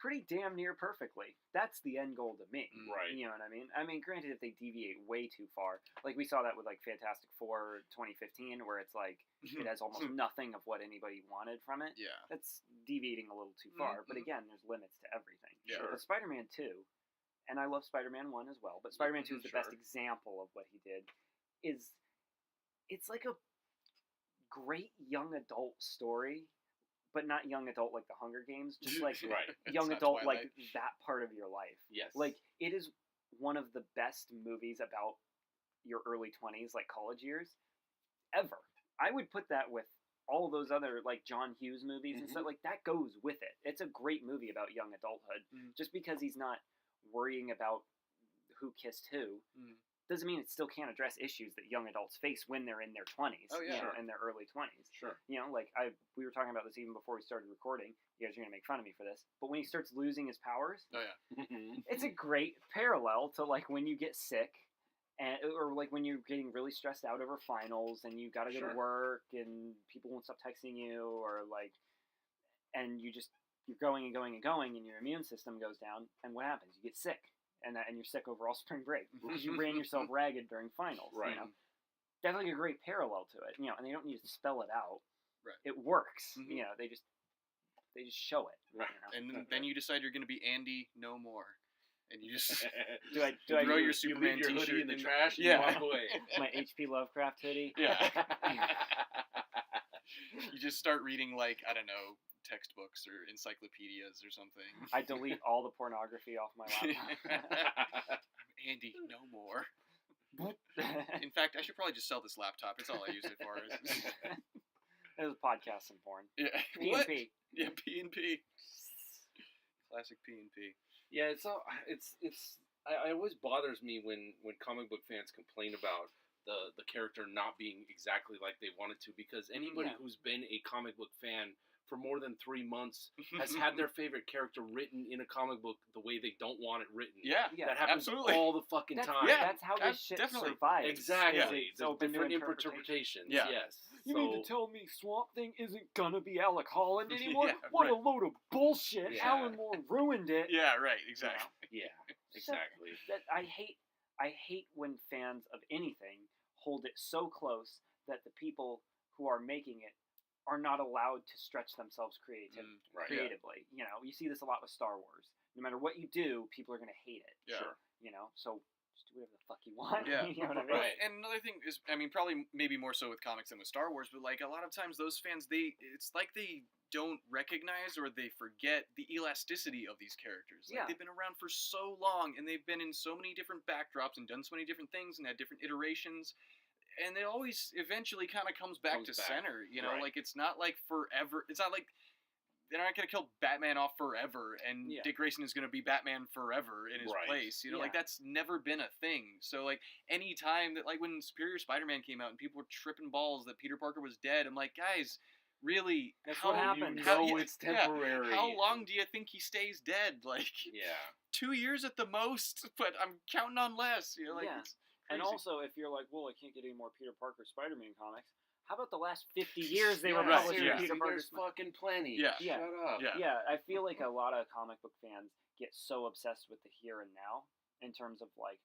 pretty damn near perfectly. That's the end goal to me. Right. You know what I mean? I mean, granted, if they deviate way too far, like we saw that with like Fantastic Four 2015, where it's like it has almost nothing of what anybody wanted from it. Yeah. That's deviating a little too far. But again, there's limits to everything. Yeah. But Spider-Man 2, and I love Spider-Man 1 as well, but Spider-Man 2 is the best example of what he did. It's like a great young adult story. But not young adult like the Hunger Games, just like young adult Twilight. like that part of your life. Yes. Like, it is one of the best movies about your early 20s, like college years, ever. I would put that with all those other, like, John Hughes movies and stuff. Like, that goes with it. It's a great movie about young adulthood. Just because he's not worrying about who kissed who doesn't mean it still can't address issues that young adults face when they're in their 20s, in their early 20s. Sure. You know, like, we were talking about this even before we started recording. You guys are going to make fun of me for this. But when he starts losing his powers, it's a great parallel to, like, when you get sick, or, like, when you're getting really stressed out over finals, and you got to go to work, and people won't stop texting you, or, like, and you're going and going and going, and your immune system goes down, and what happens? You get sick. And you're sick over all spring break because you ran yourself ragged during finals. Right. You know? That's like a great parallel to it. You know, and they don't need to spell it out. Right. It works. You know, they just show it. Right. You know? And then you decide you're going to be Andy no more. And you just do I throw your Superman your t-shirt hoodie in the trash and you walk away. My H.P. Lovecraft hoodie. Yeah. You just start reading, like, I don't know, textbooks or encyclopedias or something. I delete all the pornography off my laptop. I'm Andy, no more. In fact, I should probably just sell this laptop. It's all I use it for. It was podcasts and porn. Yeah. P&P. Yeah, P&P. Classic P&P. Yeah, it always bothers me when comic book fans complain about the character not being exactly like they wanted to, because anybody who's been a comic book fan for more than 3 months has had their favorite character written in a comic book the way they don't want it written. Yeah, that happens absolutely. all the fucking time. Yeah, that's how this shit survives. Exactly. It's open different to interpretations. Yeah. Yes. You mean to tell me Swamp Thing isn't gonna be Alec Holland anymore? Yeah, what a load of bullshit! Yeah. Alan Moore ruined it. Yeah, right. Exactly. Yeah, exactly. So, I hate when fans of anything hold it so close that the people who are making it are not allowed to stretch themselves creatively. You know, you see this a lot with Star Wars. No matter what you do, people are going to hate it. Yeah. Sure. You know, so just do whatever the fuck you want. Yeah. You know what I mean? Right. And another thing is, I mean, probably maybe more so with comics than with Star Wars, but like a lot of times those fans, it's like they don't recognize or they forget the elasticity of these characters. Like they've been around for so long and they've been in so many different backdrops and done so many different things and had different iterations. And it always eventually kind of comes back to center, you know, like it's not like forever. It's not like they're not going to kill Batman off forever and Dick Grayson is going to be Batman forever in his place. You know, like that's never been a thing. So like any time that like when Superior Spider-Man came out and people were tripping balls that Peter Parker was dead, I'm like, guys, really? That's what happened. It's temporary. How long do you think he stays dead? Like 2 years at the most, but I'm counting on less. You know, like it's and also, if you're like, well, I can't get any more Peter Parker Spider-Man comics, how about the last 50 years they were publishing Peter Parker? There's fucking plenty. Yeah. Shut up. Yeah, I feel like a lot of comic book fans get so obsessed with the here and now in terms of like,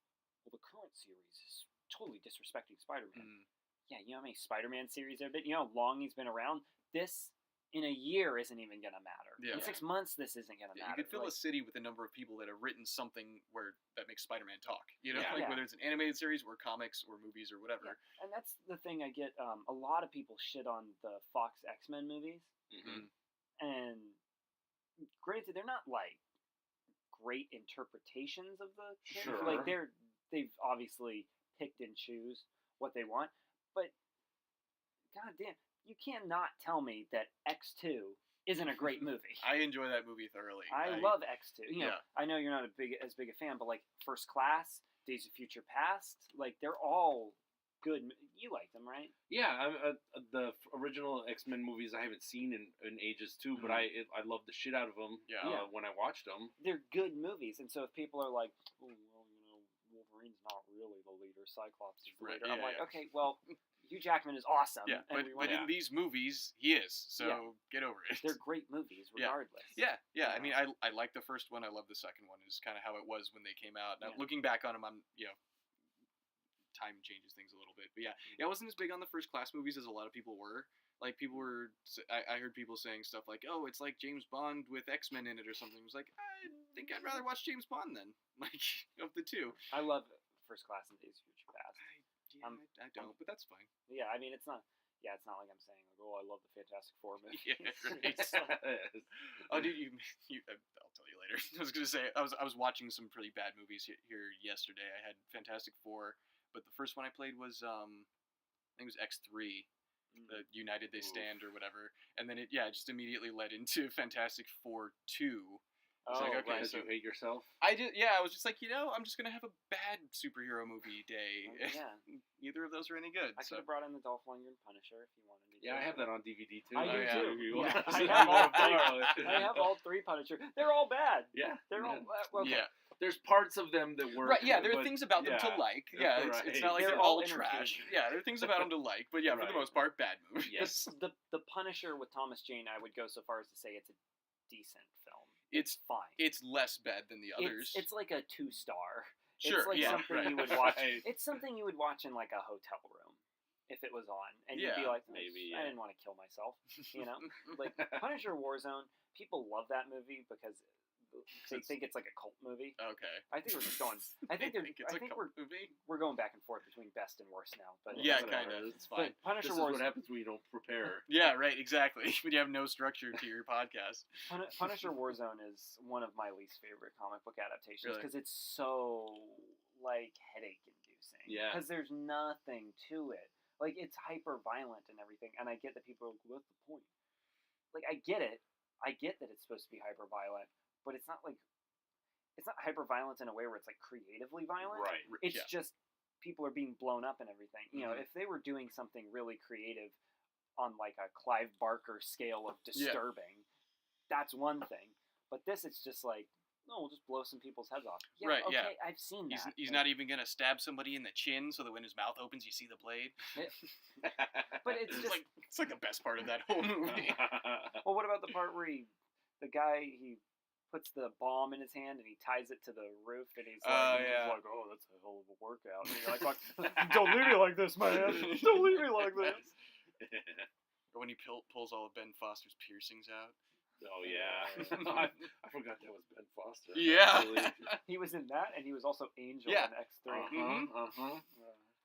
well, the current series is totally disrespecting Spider-Man. Yeah, you know how many Spider-Man series there have been? You know how long he's been around? This, in a year, isn't even going to matter. Yeah. In 6 months, this isn't going to matter. You could fill a city with a number of people that have written something that makes Spider-Man talk. You know, whether it's an animated series or comics or movies or whatever. Yeah. And that's the thing I get. A lot of people shit on the Fox X-Men movies. Mm-hmm. And granted, they're not like great interpretations of the character. Sure. Like they've obviously picked and choose what they want, but goddamn, you cannot tell me that X2 isn't a great movie. I enjoy that movie thoroughly. I love X2. You know, I know you're not as big a fan, but like First Class, Days of Future Past, like they're all good. You like them, right? Yeah, the original X-Men movies I haven't seen in ages too, but I love the shit out of them. When I watched them, they're good movies. And so if people are like, oh, well, you know, Wolverine's not really the leader, Cyclops is the leader. I'm like, okay, well, Hugh Jackman is awesome. Yeah, but in these movies, he is. So get over it. They're great movies, regardless. Yeah. I mean, I like the first one. I love the second one. Is kind of how it was when they came out. Now, looking back on them, I'm time changes things a little bit, but I wasn't as big on the First Class movies as a lot of people were. Like people were, I heard people saying stuff like, "Oh, it's like James Bond with X-Men in it" or something. It was like, I think I'd rather watch James Bond then, like of the two. I love First Class and Days of Future Past. I don't, but that's fine. Yeah, I mean, it's not like I'm saying like, oh, I love the Fantastic Four movie. Yeah, right. Oh, dude, I'll tell you later. I was gonna say I was watching some pretty bad movies here yesterday. I had Fantastic Four. But the first one I played was, I think it was X3, the United They Stand or whatever. And then it just immediately led into Fantastic Four 2. Oh, like, okay, so you hate yourself? I was just like, I'm just going to have a bad superhero movie day. Yeah. Neither of those are any good. I could have brought in the Dolph Lundgren Punisher if you wanted me to. Yeah, I have that on DVD too. I do too. Yeah. I have all 3 Punisher. They're all bad. Yeah. They're all okay. Yeah. There's parts of them that work. Right, yeah, there are things about them to like. Yeah, it's not like they're all trash. Yeah, there are things about them to like, but for the most part, bad movies. Yes. The Punisher with Thomas Jane, I would go so far as to say it's a decent film. It's fine. It's less bad than the others. It's like a 2-star. Sure, it's like something right. you would watch. It's something you would watch in like a hotel room if it was on, and you'd be like, maybe I didn't want to kill myself. You know, like Punisher Warzone. People love that movie because they think it's like a cult movie. Okay. I think we're just going. I think we're going back and forth between best and worst now. But kind of. It's fine. But Punisher this is what happens when you don't prepare. Yeah, right. Exactly. When you have no structure to your podcast. Punisher Warzone is one of my least favorite comic book adaptations because it's so like headache inducing. Yeah. Because there's nothing to it. Like it's hyper violent and everything, and I get that people are like, "What's the point?" Like I get it. I get that it's supposed to be hyper violent. But it's not hyper violence in a way where it's like creatively violent. Right. It's just people are being blown up and everything. You know, if they were doing something really creative on like a Clive Barker scale of disturbing, that's one thing. But this, it's just like, no, we'll just blow some people's heads off. Yeah, right. Okay, I've seen that. He's not even gonna stab somebody in the chin so that when his mouth opens, you see the blade. But it's just it's like the best part of that whole movie. Well, what about the part where he puts the bomb in his hand and he ties it to the roof and he's like, oh, that's a hell of a workout. And you're like, don't leave me like this, man. Don't leave me like this. Or when he pulls all of Ben Foster's piercings out. Oh, yeah. I forgot that was Ben Foster. Yeah. He was in that, and he was also Angel in X3.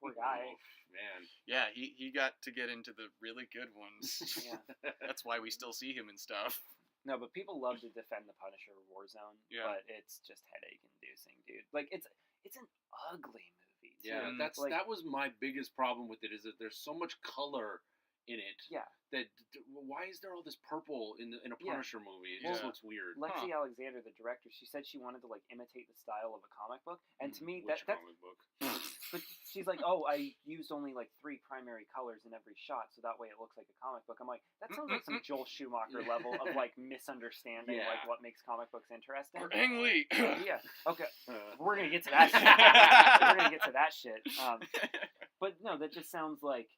Poor guy. Oh, man. Yeah, he got to get into the really good ones. Yeah. That's why we still see him and stuff. No, but people love to defend the Punisher Warzone, but it's just headache-inducing, dude. Like, it's an ugly movie, too. Yeah, that was my biggest problem with it, is that there's so much color in it. Yeah. That why is there all this purple in a Punisher movie? It just looks weird. Lexi Alexander, the director, she said she wanted to like imitate the style of a comic book, and to me Which comic book? But she's like, oh, I used only like 3 primary colors in every shot, so that way it looks like a comic book. I'm like, that sounds like some Joel Schumacher level of like misunderstanding like what makes comic books interesting. Or Ang Lee. Yeah. Okay. We're gonna get to that shit. We're gonna get to that shit. But no, that just sounds like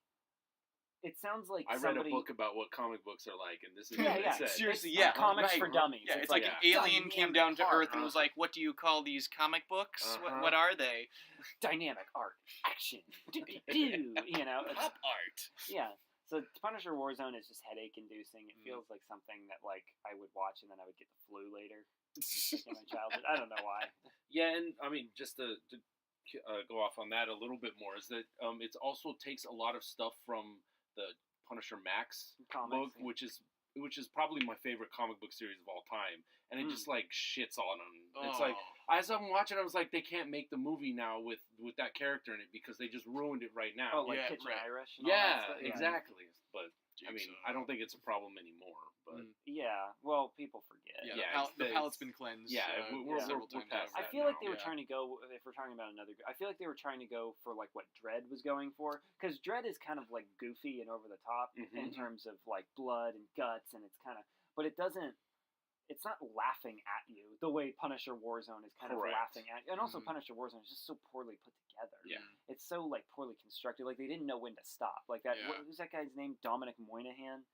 It sounds like I read somebody... a book about what comic books are like, and this is Yeah, what yeah. it said. Seriously, It's yeah. comics right. for dummies. Yeah, it's like yeah. an alien came down to Earth and was art. like, "What do you call these comic books? Uh-huh. What are they?" Dynamic art, action, you know. Pop art. Yeah. So Punisher Warzone is just headache-inducing. It feels like something that like I would watch and then I would get the flu later. Like in my childhood, I don't know why. Yeah, and I mean, just to go off on that a little bit more, is that it also takes a lot of stuff from the Punisher Max Comics, book, yeah. which is probably my favorite comic book series of all time, and it just like shits on them. It's like, Oh. as I'm watching, I was like, they can't make the movie now with that character in it because they just ruined it right now. Oh, like Yeah, Kitchen right. Irish. And all that Yeah, stuff? exactly. But I mean, Jigsaw. I don't think it's a problem anymore. But Yeah. Well, people forget. Yeah, Yeah, the it's- palate's been cleansed. yeah, we're several past times that. I feel like they were Yeah. trying to go. If we're talking about another, I feel like they were trying to go for like what Dredd was going for, because Dredd is kind of like goofy and over the top in terms of like blood and guts, and it's kind of, but it doesn't. It's not laughing at you the way Punisher Warzone is kind Correct. of laughing at you, and also Mhm. Punisher Warzone is just so poorly put together. Yeah. It's so like poorly constructed. Like they didn't know when to stop. Like that. Yeah. What was that guy's name? Dominic Moynihan,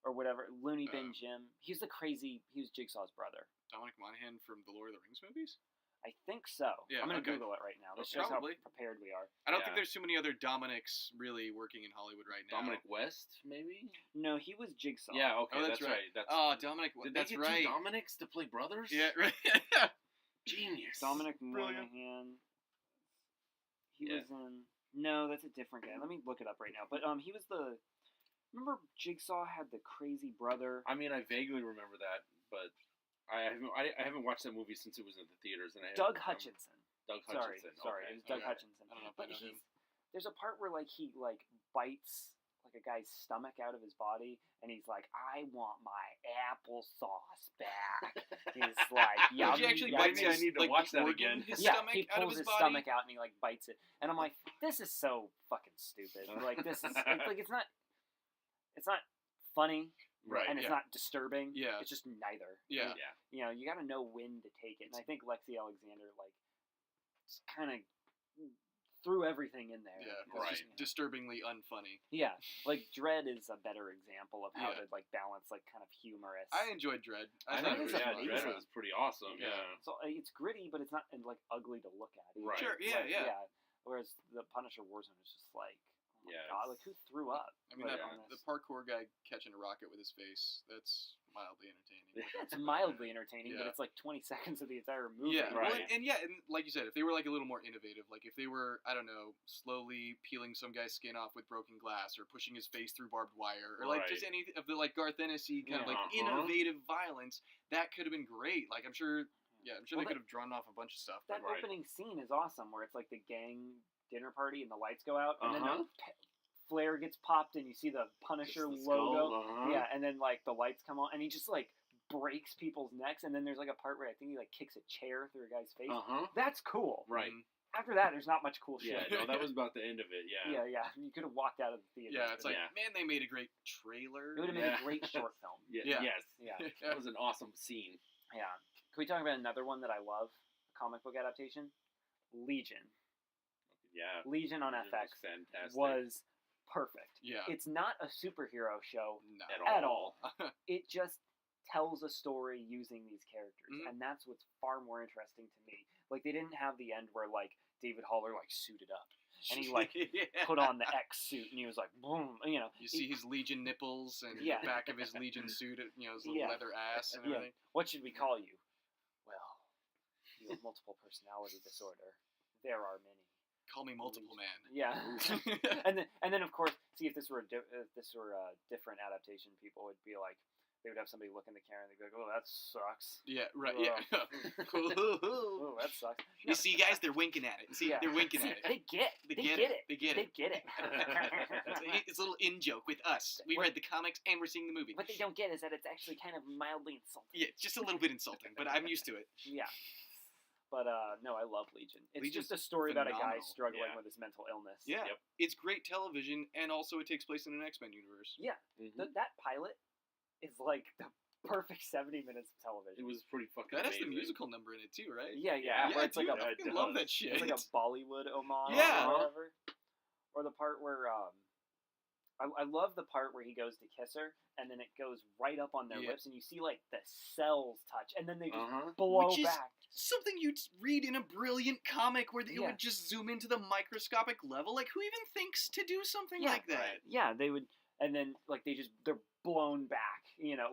or whatever. Looney Bin Uh, Jim. He was Jigsaw's brother. Dominic Monaghan from the Lord of the Rings movies? I think so. Yeah, I'm gonna okay. Google it right now. This Okay. shows Probably. how prepared we are. I don't Yeah. think there's too many other Dominics really working in Hollywood right now. Dominic West, maybe. No, he was Jigsaw. Yeah, okay, Oh, that's that's right. That's Oh, Dominic. did That's they get right. two Dominics to play brothers? Yeah, right. Genius. Dominic Brilliant. Moynihan. He Yeah. was in. No, that's a different guy. Let me look it up right now. But he was the. Remember Jigsaw had the crazy brother. I mean, I vaguely remember that, but I haven't watched that movie since it was in the theaters. And I Doug haven't- Hutchinson. Doug Sorry, Hutchinson. sorry, okay. it was Doug Okay. Hutchinson. I don't know if But I know him. there's a part where like he like bites like a guy's stomach out of his body, and he's like, "I want my applesauce back." He's like, Did "Yummy, he actually yummy." bite Maybe I his, need to like, watch the that organ, again. his Yeah, stomach he out of pulls his his body? stomach out and he like bites it, and I'm like, "This is so fucking stupid." Like this is it's not funny, Right. and it's yeah. not disturbing. Yeah. It's just neither. Yeah. Yeah. You know, you got to know when to take it, and I think Lexi Alexander like kind of threw everything in there. Yeah, It's it's Right. just disturbingly unfunny. Yeah, like Dredd is a better example of how Yeah. to like balance like kind of humorous. I enjoyed Dredd. I thought think it it's was yeah, fun. Dredd was pretty awesome. Yeah. Yeah. So it's gritty, but it's not like ugly to look at. either. Right. Sure, yeah, Like, yeah. Whereas the Punisher Warzone is just like, oh my Yeah, god, like who threw up? I mean, Like, that, on the this? parkour guy catching a rocket with his face, that's mildly entertaining. It's mildly entertaining, but Yeah. it's like 20 seconds of the entire movie. Yeah, Right. well, and yeah, and like you said, if they were like a little more innovative, like if they were, I don't know, slowly peeling some guy's skin off with broken glass, or pushing his face through barbed wire, or like just Right. any of the like Garth Ennis-y kind of like Uh-huh. innovative violence, that could have been great. Like I'm sure Well, they could have drawn off a bunch of stuff. That But Right. opening scene is awesome, where it's like the gang dinner party and the lights go out, and then Uh-huh. the flare gets popped, and you see the Punisher Just the skull, logo. uh-huh. Yeah, and then like the lights come on, and he just like breaks people's necks, and then there's like a part where I think he like kicks a chair through a guy's face. Uh-huh. That's cool. Right. After that, there's not much cool shit. Yeah, no, that was about the end of it, yeah. Yeah. You could have walked out of the theater. yeah, it's like, Yeah. man, they made a great trailer. It would have made Yeah. a great short film. Yeah. Yes. Yeah. That was an awesome scene. Yeah. Can we talk about another one that I love? A comic book adaptation? Legion. Yeah. Legion on It was FX fantastic. was perfect. Yeah. It's not a superhero show. Not At all. It just tells a story using these characters, Mhm. and that's what's far more interesting to me. Like they didn't have the end where like David Haller like suited up and he like Yeah. put on the X suit and he was like boom, you know. You see his Legion nipples and Yeah. the back of his Legion suit, you know, his little Yeah. leather ass and Yeah. everything. What should we call you? Well, you have multiple personality disorder. There are many. Call me multiple man. Yeah. and then of course, see if this were a different adaptation, people would be like, they would have somebody look in the camera and they'd be like, "Oh, that sucks. Yeah, right. Yeah. Oh, that sucks." You see, guys, they're winking at it. See, Yeah. they're winking See, at it. They get They it. get They it. get it. They get They it. get it. It's a little in joke with us. We read the comics and we're seeing the movie. What they don't get is that it's actually kind of mildly insulting. Yeah, it's just a little bit insulting, but I'm used to it. Yeah. But no, I love Legion. It's Legion's just a story about a guy phenomenal. struggling Yeah. with his mental illness. Yeah, Yep. it's great television, and also it takes place in an X-Men universe. Yeah. Mhm. That pilot is like the perfect 70 minutes of television. It was pretty fucking That has the amazing. musical number in it too, right? Yeah, Yeah, where it's dude, like I it fucking love does. that shit. it's like a Bollywood homage Yeah. or whatever. Or the part where I love the part where he goes to kiss her, and then it goes right up on their lips, and you see like the cells touch, and then they just blow Which is back. Something you'd read in a brilliant comic where it would just zoom into the microscopic level. Like, who even thinks to do something like that? Right. Yeah, they would, and then like they're blown back,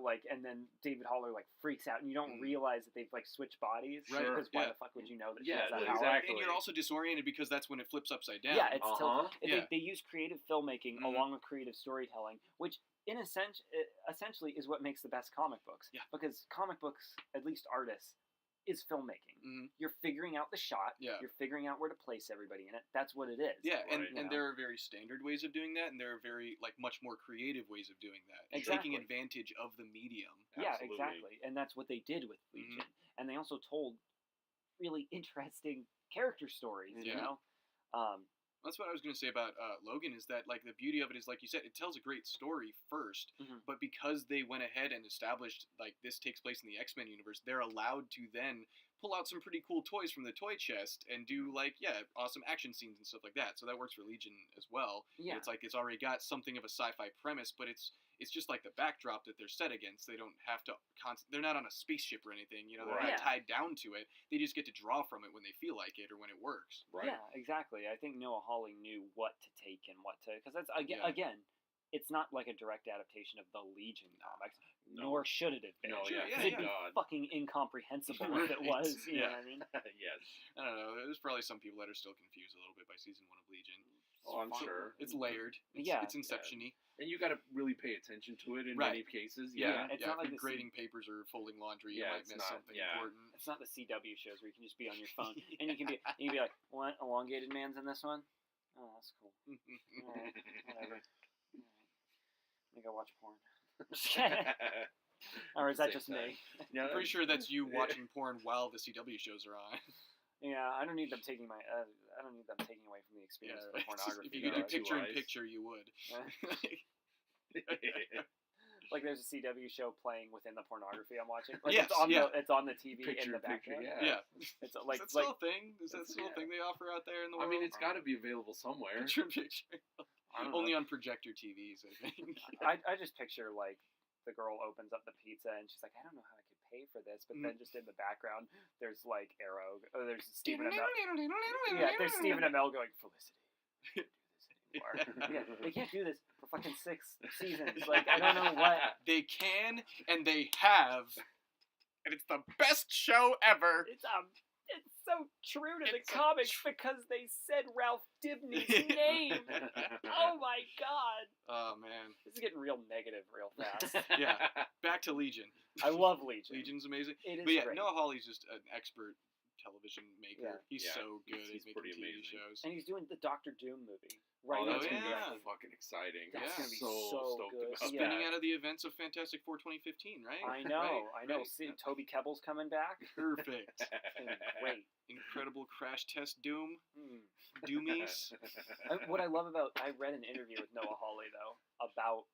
like, and then David Haller like freaks out, and you don't realize that they've like switched bodies, right? Because why the fuck would you know that? Yeah, she has that exactly. And you're also disoriented because that's when it flips upside down. Yeah, it's they use creative filmmaking along with creative storytelling, which in a sense, essentially is what makes the best comic books. Yeah. Because comic books, at least artists, is filmmaking. You're figuring out the shot. Yeah. You're figuring out where to place everybody in it. That's what it is. Yeah, and there are very standard ways of doing that, and there are very much more creative ways of doing that. And taking advantage of the medium. Yeah, exactly. And that's what they did with Legion. And they also told really interesting character stories, you know? That's what I was going to say about Logan, is that like the beauty of it is, like you said, it tells a great story first, but because they went ahead and established like this takes place in the X-Men universe, they're allowed to then pull out some pretty cool toys from the toy chest and do awesome action scenes and stuff like that. So that works for Legion as well. Yeah. It's like it's already got something of a sci-fi premise, but it's just like the backdrop that they're set against. They don't have to they're not on a spaceship or anything, they're not tied down to it. They just get to draw from it when they feel like it or when it works. Right. Yeah, exactly. I think Noah Hawley knew what to take and what to, because that's again, it's not like a direct adaptation of the Legion comics, nor should it have been. No, it'd be fucking incomprehensible if it was. You know what I mean? Yes. I don't know. There's probably some people that are still confused a little bit by season 1 of Legion. Oh, I'm sure. It's layered. It's Inception-y. And you got to really pay attention to it in many cases. It's not like if grading papers or folding laundry, you might miss something important. It's not the CW shows where you can just be on your phone and you can be like, what? Elongated Man's in this one? Oh, that's cool. Alright, whatever. I think I watch porn. Or is that just me? I'm pretty sure that's you watching porn while the CW shows are on. Yeah, I don't need them taking away from the experience of the pornography. If you could do picture-in-picture, you would. Like there's a CW show playing within the pornography I'm watching. Like it's on the TV in the background. It's like is that still a thing? Is that still a thing they offer out there in the world? I mean, it's got to be available somewhere. Picture-in-picture. Only on projector TVs, I think. I just picture like the girl opens up the pizza and she's like, I don't know how I could pay for this, but then just in the background there's like Arrow, there's Stephen Amell. There's Stephen Amell going, Felicity. They can't do this for fucking 6 seasons. Like, I don't know what. They can, and they have, and it's the best show ever. It's so true to the comics because they said Ralph Dibny's name. Oh my god. Oh man. This is getting real negative real fast. Yeah. Back to Legion. I love Legion. Legion's amazing. It is great. great. Noah Hawley's just an expert television maker. Yeah. He's so good at making TV shows. And he's doing the Doctor Doom movie. Right. That's gonna be fucking exciting. That's gonna be so stoked good. about Spinning out of the events of Fantastic Four 2015, right? I know. See, Toby Kebbell's coming back. Perfect. Great. Incredible crash test Doom. Doomies. What I love about, I read an interview with Noah Hawley though about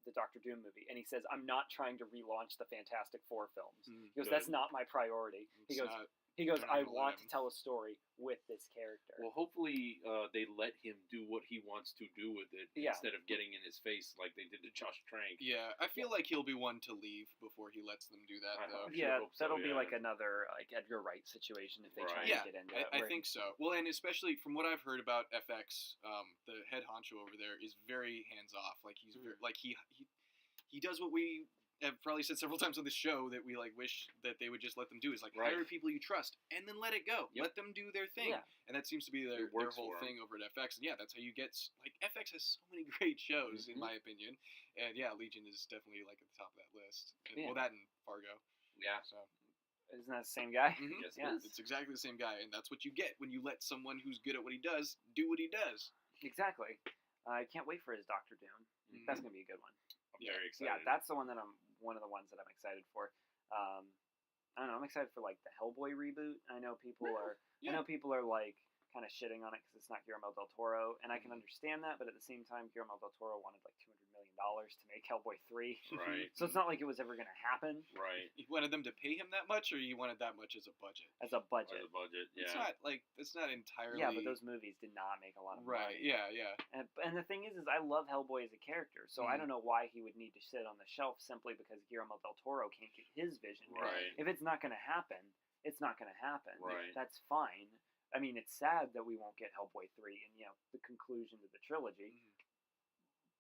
the Doctor Doom movie, and he says, I'm not trying to relaunch the Fantastic Four films. He goes, that's not my priority. He goes, I want to tell a story with this character. Well, hopefully they let him do what he wants to do with it instead of getting in his face like they did to Josh Trank. Yeah, I feel like he'll be one to leave before he lets them do that, though. That'll be like another Edgar Wright situation if they try to get into it. I think so. Well, and especially from what I've heard about FX, the head honcho over there is very hands-off. Like, he's very, like he does what we have probably said several times on the show that we like wish that they would just let them do, is like hire people you trust and then let it go. Let them do their thing. And that seems to be their whole thing over at FX. And that's how you get, like, FX has so many great shows in my opinion. And Legion is definitely like at the top of that list. And, well, that and Fargo. Yeah. So isn't that the same guy? Yes, it's exactly the same guy, and that's what you get when you let someone who's good at what he does do what he does. Exactly. I can't wait for his Doctor Doom. That's gonna be a good one. I'm very excited. Yeah, that's the one that one of the ones that I'm excited for. I don't know. I'm excited for like the Hellboy reboot. I know people are. I know people are like kind of shitting on it because it's not Guillermo del Toro, and I can understand that, but at the same time, Guillermo del Toro wanted like $200 million to make Hellboy 3. Right. So it's not like it was ever going to happen. Right. You wanted them to pay him that much, or you wanted that much as a budget? As a budget. As a budget, yeah. It's not entirely. Yeah, but those movies did not make a lot of money. Right. Yeah. Yeah. And the thing is I love Hellboy as a character, so I don't know why he would need to sit on the shelf simply because Guillermo del Toro can't get his vision. Right. If it's not going to happen, it's not going to happen. Right. That's fine. I mean, it's sad that we won't get Hellboy 3 and, the conclusion to the trilogy.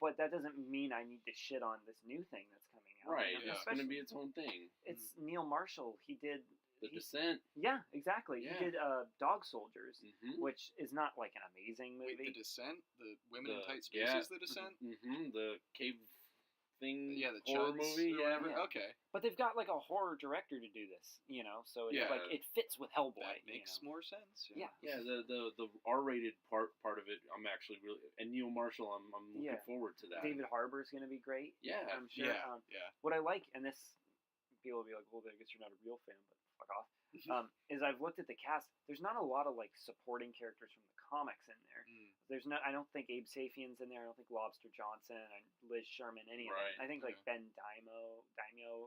But that doesn't mean I need to shit on this new thing that's coming out. Right. It's going to be its own thing. It's Neil Marshall. He did... The Descent. Yeah, exactly. Yeah. He did Dog Soldiers, which is not like an amazing movie. Wait, The Descent? The Women in Tight Spaces, The Descent? The cave thing, the horror Chuds movie. or whatever. Yeah. Okay. But they've got like a horror director to do this, so it's like it fits with Hellboy. That makes more sense. Yeah. Yeah, the R-rated part of it, I'm actually really, and Neil Marshall, I'm looking forward to that. David Harbour's going to be great. Yeah, I'm sure. Yeah. What I like, and this people will be like, well, I guess you're not a real fan, but fuck off. Is I've looked at the cast. There's not a lot of like supporting characters from the comics in there. There's no. I don't think Abe Sapien's in there. I don't think Lobster Johnson and Liz Sherman, any of them. I think like Ben Daimio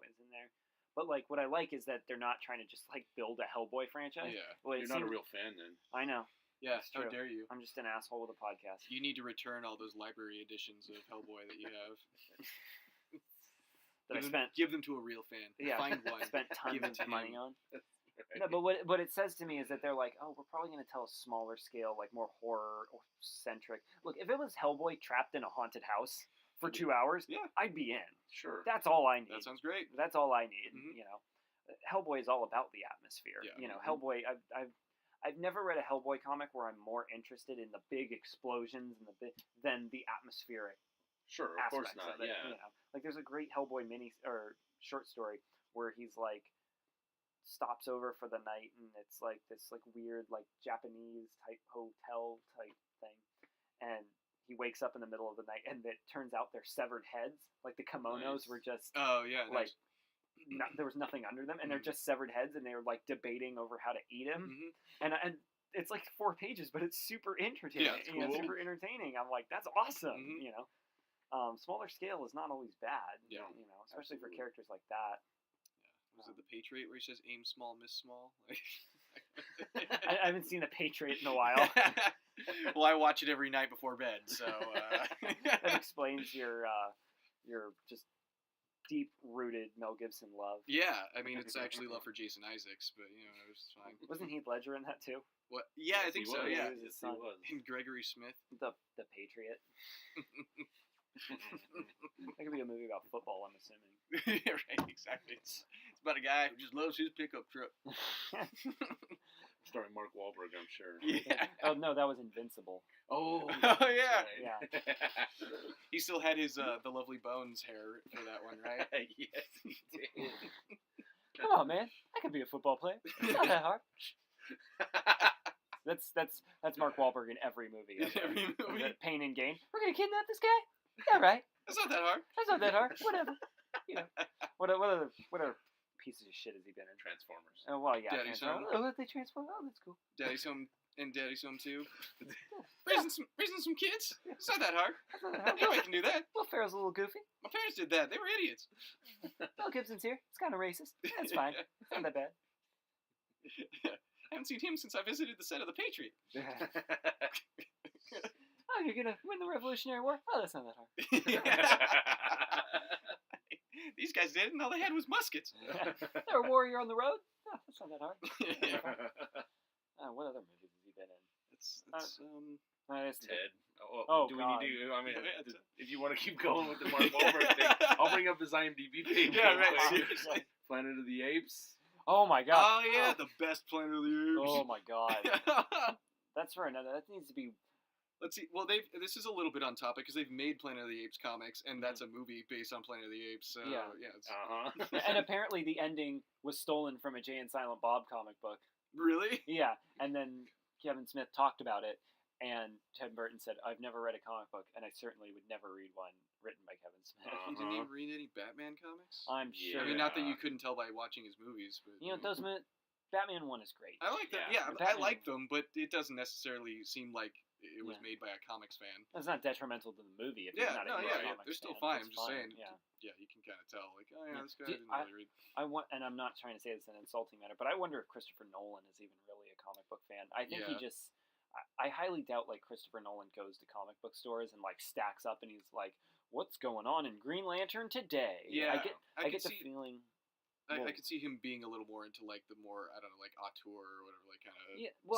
is in there. But like what I like is that they're not trying to just like build a Hellboy franchise. Yeah. Well, you're not a real fan then. I know. Yeah. How dare you? I'm just an asshole with a podcast. You need to return all those library editions of Hellboy that you have. Give them to a real fan. Yeah. Find one. Spent tons of money on. Right. No, but what it says to me is that they're like, oh, we're probably going to tell a smaller scale, like more horror or centric. Look, if it was Hellboy trapped in a haunted house for 2 hours, I'd be in. Sure. That's all I need. That sounds great. That's all I need. Hellboy is all about the atmosphere. Yeah. Hellboy. I've never read a Hellboy comic where I'm more interested in the big explosions and than the atmospheric. Sure, of course not. Of it, like there's a great Hellboy short story where he's like stops over for the night and it's like this like weird like Japanese type hotel type thing, and he wakes up in the middle of the night and it turns out they're severed heads, like the kimonos were just like there was nothing under them and they're just severed heads and they were like debating over how to eat him, and it's like 4 pages but it's super entertaining. It's cool. Super entertaining. I'm like, that's awesome. Smaller scale is not always bad. Especially for characters like that. Was it The Patriot where he says aim small, miss small? I haven't seen The Patriot in a while. Well, I watch it every night before bed, so that explains your just deep-rooted Mel Gibson love. Yeah, I mean it's actually love for Jason Isaacs, but it was fine. Wasn't Heath Ledger in that too? What? Yeah, I think so. Yeah, he was. And Gregory Smith. The Patriot. That could be a movie about football, I'm assuming. Yeah, right, exactly. It's about a guy who just loves his pickup truck. Starring Mark Wahlberg, I'm sure. Yeah. Oh no, that was Invincible. Oh yeah. Yeah. He still had his the Lovely Bones hair for that one, right? Yes, he did. Come on, man. I could be a football player. It's not that hard. That's Mark Wahlberg in every movie. Every movie. Pain and Gain. We're gonna kidnap this guy. Yeah, right. That's not that hard. That's not that hard. Whatever. What other pieces of shit has he been in? Transformers. Oh well, yeah. Daddy's Home. Oh, they transform. Oh, that's cool. Daddy's Home and Daddy's Home 2. Raising some kids. It's not that hard. Anybody can do that. Will Ferrell's a little goofy. My parents did that. They were idiots. Mel Gibson's here. It's kind of racist. That's fine. It's not that bad. I haven't seen him since I visited the set of The Patriot. Oh, you're gonna win the Revolutionary War? Oh, that's not that hard. These guys did it, and all they had was muskets. They're a warrior on the road? Oh, that's not that hard. What other movies has he been in? It's Ted. Oh, do God. we need to? I mean, if you want to keep going with the Mark Wahlberg thing, I'll bring up his IMDb page. Yeah, right. Seriously. Planet of the Apes. Oh my God. Oh yeah, the best Planet of the Apes. Oh my God. That's for another. That needs to be. Let's see. Well, this is a little bit on topic because they've made Planet of the Apes comics, and that's a movie based on Planet of the Apes. So, yeah. It's... And apparently, the ending was stolen from a Jay and Silent Bob comic book. Really? Yeah. And then Kevin Smith talked about it, and Tim Burton said, "I've never read a comic book, and I certainly would never read one written by Kevin Smith." Didn't you read any Batman comics? I'm sure. I mean, not that you couldn't tell by watching his movies, but those Batman 1 is great. I like them. Yeah, I like them, but it doesn't necessarily seem like it was made by a comics fan. It's not detrimental to the movie if you're not a comics fan. They're still fine. I'm just saying. Yeah, you can kind of tell. Like, oh yeah, this guy didn't really read. And I'm not trying to say it's an insulting matter, but I wonder if Christopher Nolan is even really a comic book fan. I think he just. I highly doubt like Christopher Nolan goes to comic book stores and like stacks up and he's like, "What's going on in Green Lantern today?" Yeah, I get the feeling. I could see him being a little more into like the more, I don't know, like auteur or whatever, like kind of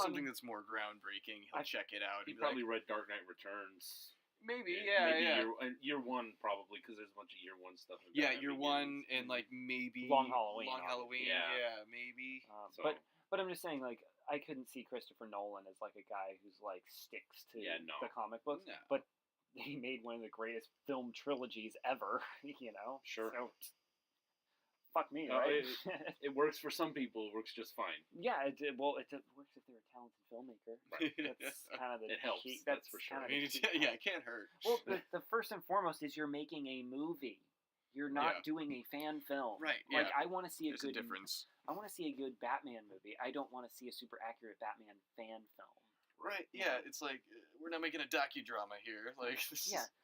something that's more groundbreaking. He'll check it out. He probably read Dark Knight Returns. Maybe. Year one probably, because there's a bunch of year one stuff. Year one and like maybe Long Halloween. Yeah, maybe. But I'm just saying, like, I couldn't see Christopher Nolan as like a guy who's like sticks to the comic books. No. But he made one of the greatest film trilogies ever. You know. Sure. So, fuck me, right? It works for some people. It works just fine. Yeah, it works if they're a talented filmmaker. Right. That's kind of the it helps. key. That's for sure. It can't hurt. Well, the first and foremost is you're making a movie. You're not doing a fan film. Right. Like I want to see There's a difference. I want to see a good Batman movie. I don't want to see a super accurate Batman fan film. Right, yeah, it's like, we're not making a docudrama here, like...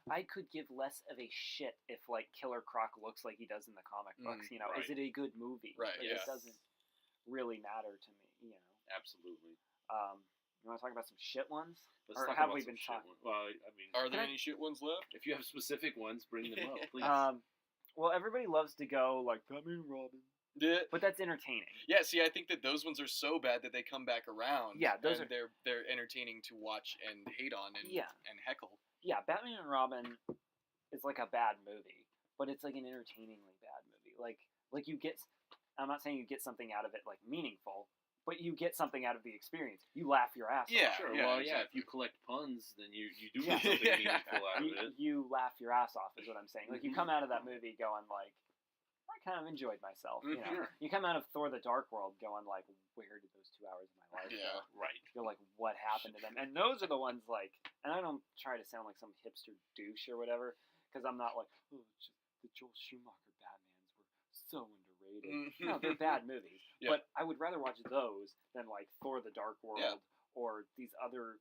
I could give less of a shit if, like, Killer Croc looks like he does in the comic books, you know? Right. Is it a good movie? Right, It doesn't really matter to me, you know? Absolutely. You want to talk about some shit ones? Let's or talk have about we been talking? Well, I mean... Are there any shit ones left? If you have specific ones, bring them up, please. Well, everybody loves to go, like, Batman and Robin. Yeah. But that's entertaining. Yeah, see, I think that those ones are so bad that they come back around. Yeah, they're entertaining to watch and hate on and heckle. Yeah, Batman and Robin is like a bad movie, but it's like an entertainingly bad movie. Like you get, I'm not saying you get something out of it like meaningful, but you get something out of the experience. You laugh your ass off. Yeah, sure. Well, exactly. If you collect puns, then you do get something meaningful out of it. You laugh your ass off is what I'm saying. Like you come out of that movie going like, I kind of enjoyed myself. You know, you come out of Thor: The Dark World going like, where did those 2 hours of my life go? Right. You're like, what happened to them? And those are the ones like, and I don't try to sound like some hipster douche or whatever, because I'm not like, oh, the Joel Schumacher Batmans were so underrated. No, they're bad movies. But I would rather watch those than like Thor: The Dark World or these other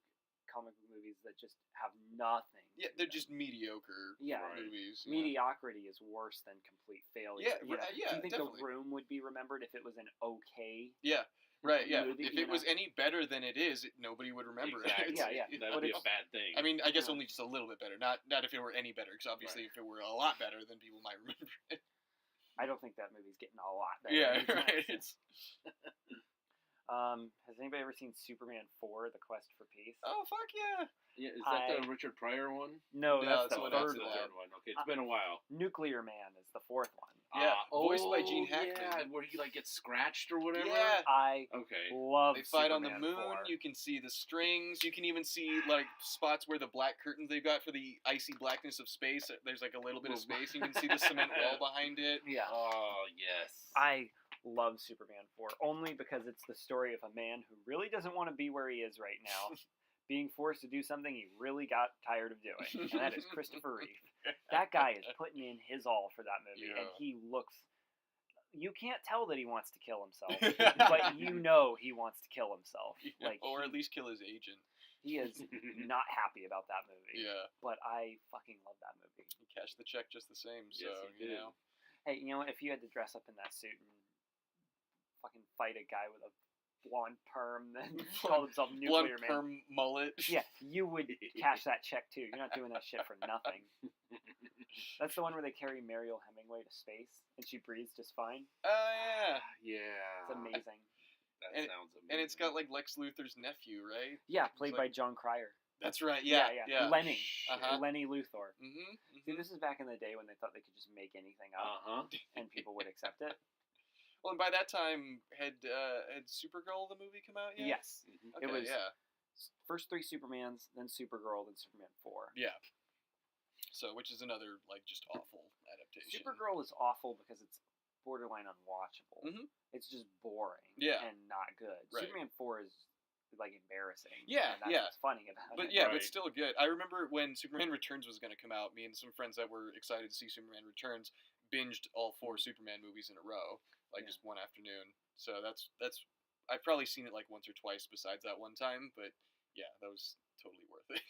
comic book movies that just have nothing. Yeah, they're just mediocre movies. Mediocrity is worse than complete failure. Yeah, Do you think definitely. The Room would be remembered if it was an okay? Yeah, right. Yeah, movie, if it was any better than it is, nobody would remember it. That would be a bad thing. I mean, I guess only just a little bit better. Not if it were any better, because obviously if it were a lot better, then people might remember it. I don't think that movie's getting a lot better. Yeah, right. Has anybody ever seen Superman 4: The Quest for Peace? Oh, fuck yeah! Yeah, is that the Richard Pryor one? No, that's the third one. Okay, it's been a while. Nuclear Man is the fourth one. Yeah, voiced by Gene Hackman. Yeah, where he like gets scratched or whatever. Yeah, I love. They fight Superman on the moon. 4. You can see the strings. You can even see like spots where the black curtains they've got for the icy blackness of space. There's like a little bit of space. You can see the cement wall behind it. Yeah. Oh yes. I love Superman 4 only because it's the story of a man who really doesn't want to be where he is right now. Being forced to do something he really got tired of doing, and that is Christopher Reeve. That guy is putting in his all for that movie, and he looks... You can't tell that he wants to kill himself, but you know he wants to kill himself. Or at least kill his agent. He is not happy about that movie. Yeah. But I fucking love that movie. He cashed the check just the same, so, yes, you know. Hey, you know what? If you had to dress up in that suit and fucking fight a guy with a blonde perm that called himself Nuclear Man. Blonde perm mullet. Yeah, you would cash that check too. You're not doing that shit for nothing. That's the one where they carry Mariel Hemingway to space and she breathes just fine. Yeah. Yeah. It's amazing. That sounds amazing. And it's got like Lex Luthor's nephew, right? Yeah, played by John Cryer. That's right. Yeah. Lenny. Lenny Luthor. Mm-hmm. See, this is back in the day when they thought they could just make anything up and people would accept it. Well, and by that time, had Supergirl the movie come out yet? Yes. Okay, it was first 3 Supermans, then Supergirl, then Superman 4. Yeah. So, which is another, like, just awful adaptation. Supergirl is awful because it's borderline unwatchable. Mm-hmm. It's just boring and not good. Right. Superman 4 is, like, embarrassing. Yeah, and that's what's funny about it. But still good. I remember when Superman Returns was going to come out, me and some friends that were excited to see Superman Returns binged all 4 Superman movies in a row. Like just one afternoon. So that's I've probably seen it like once or twice besides that one time, but yeah, that was totally worth it.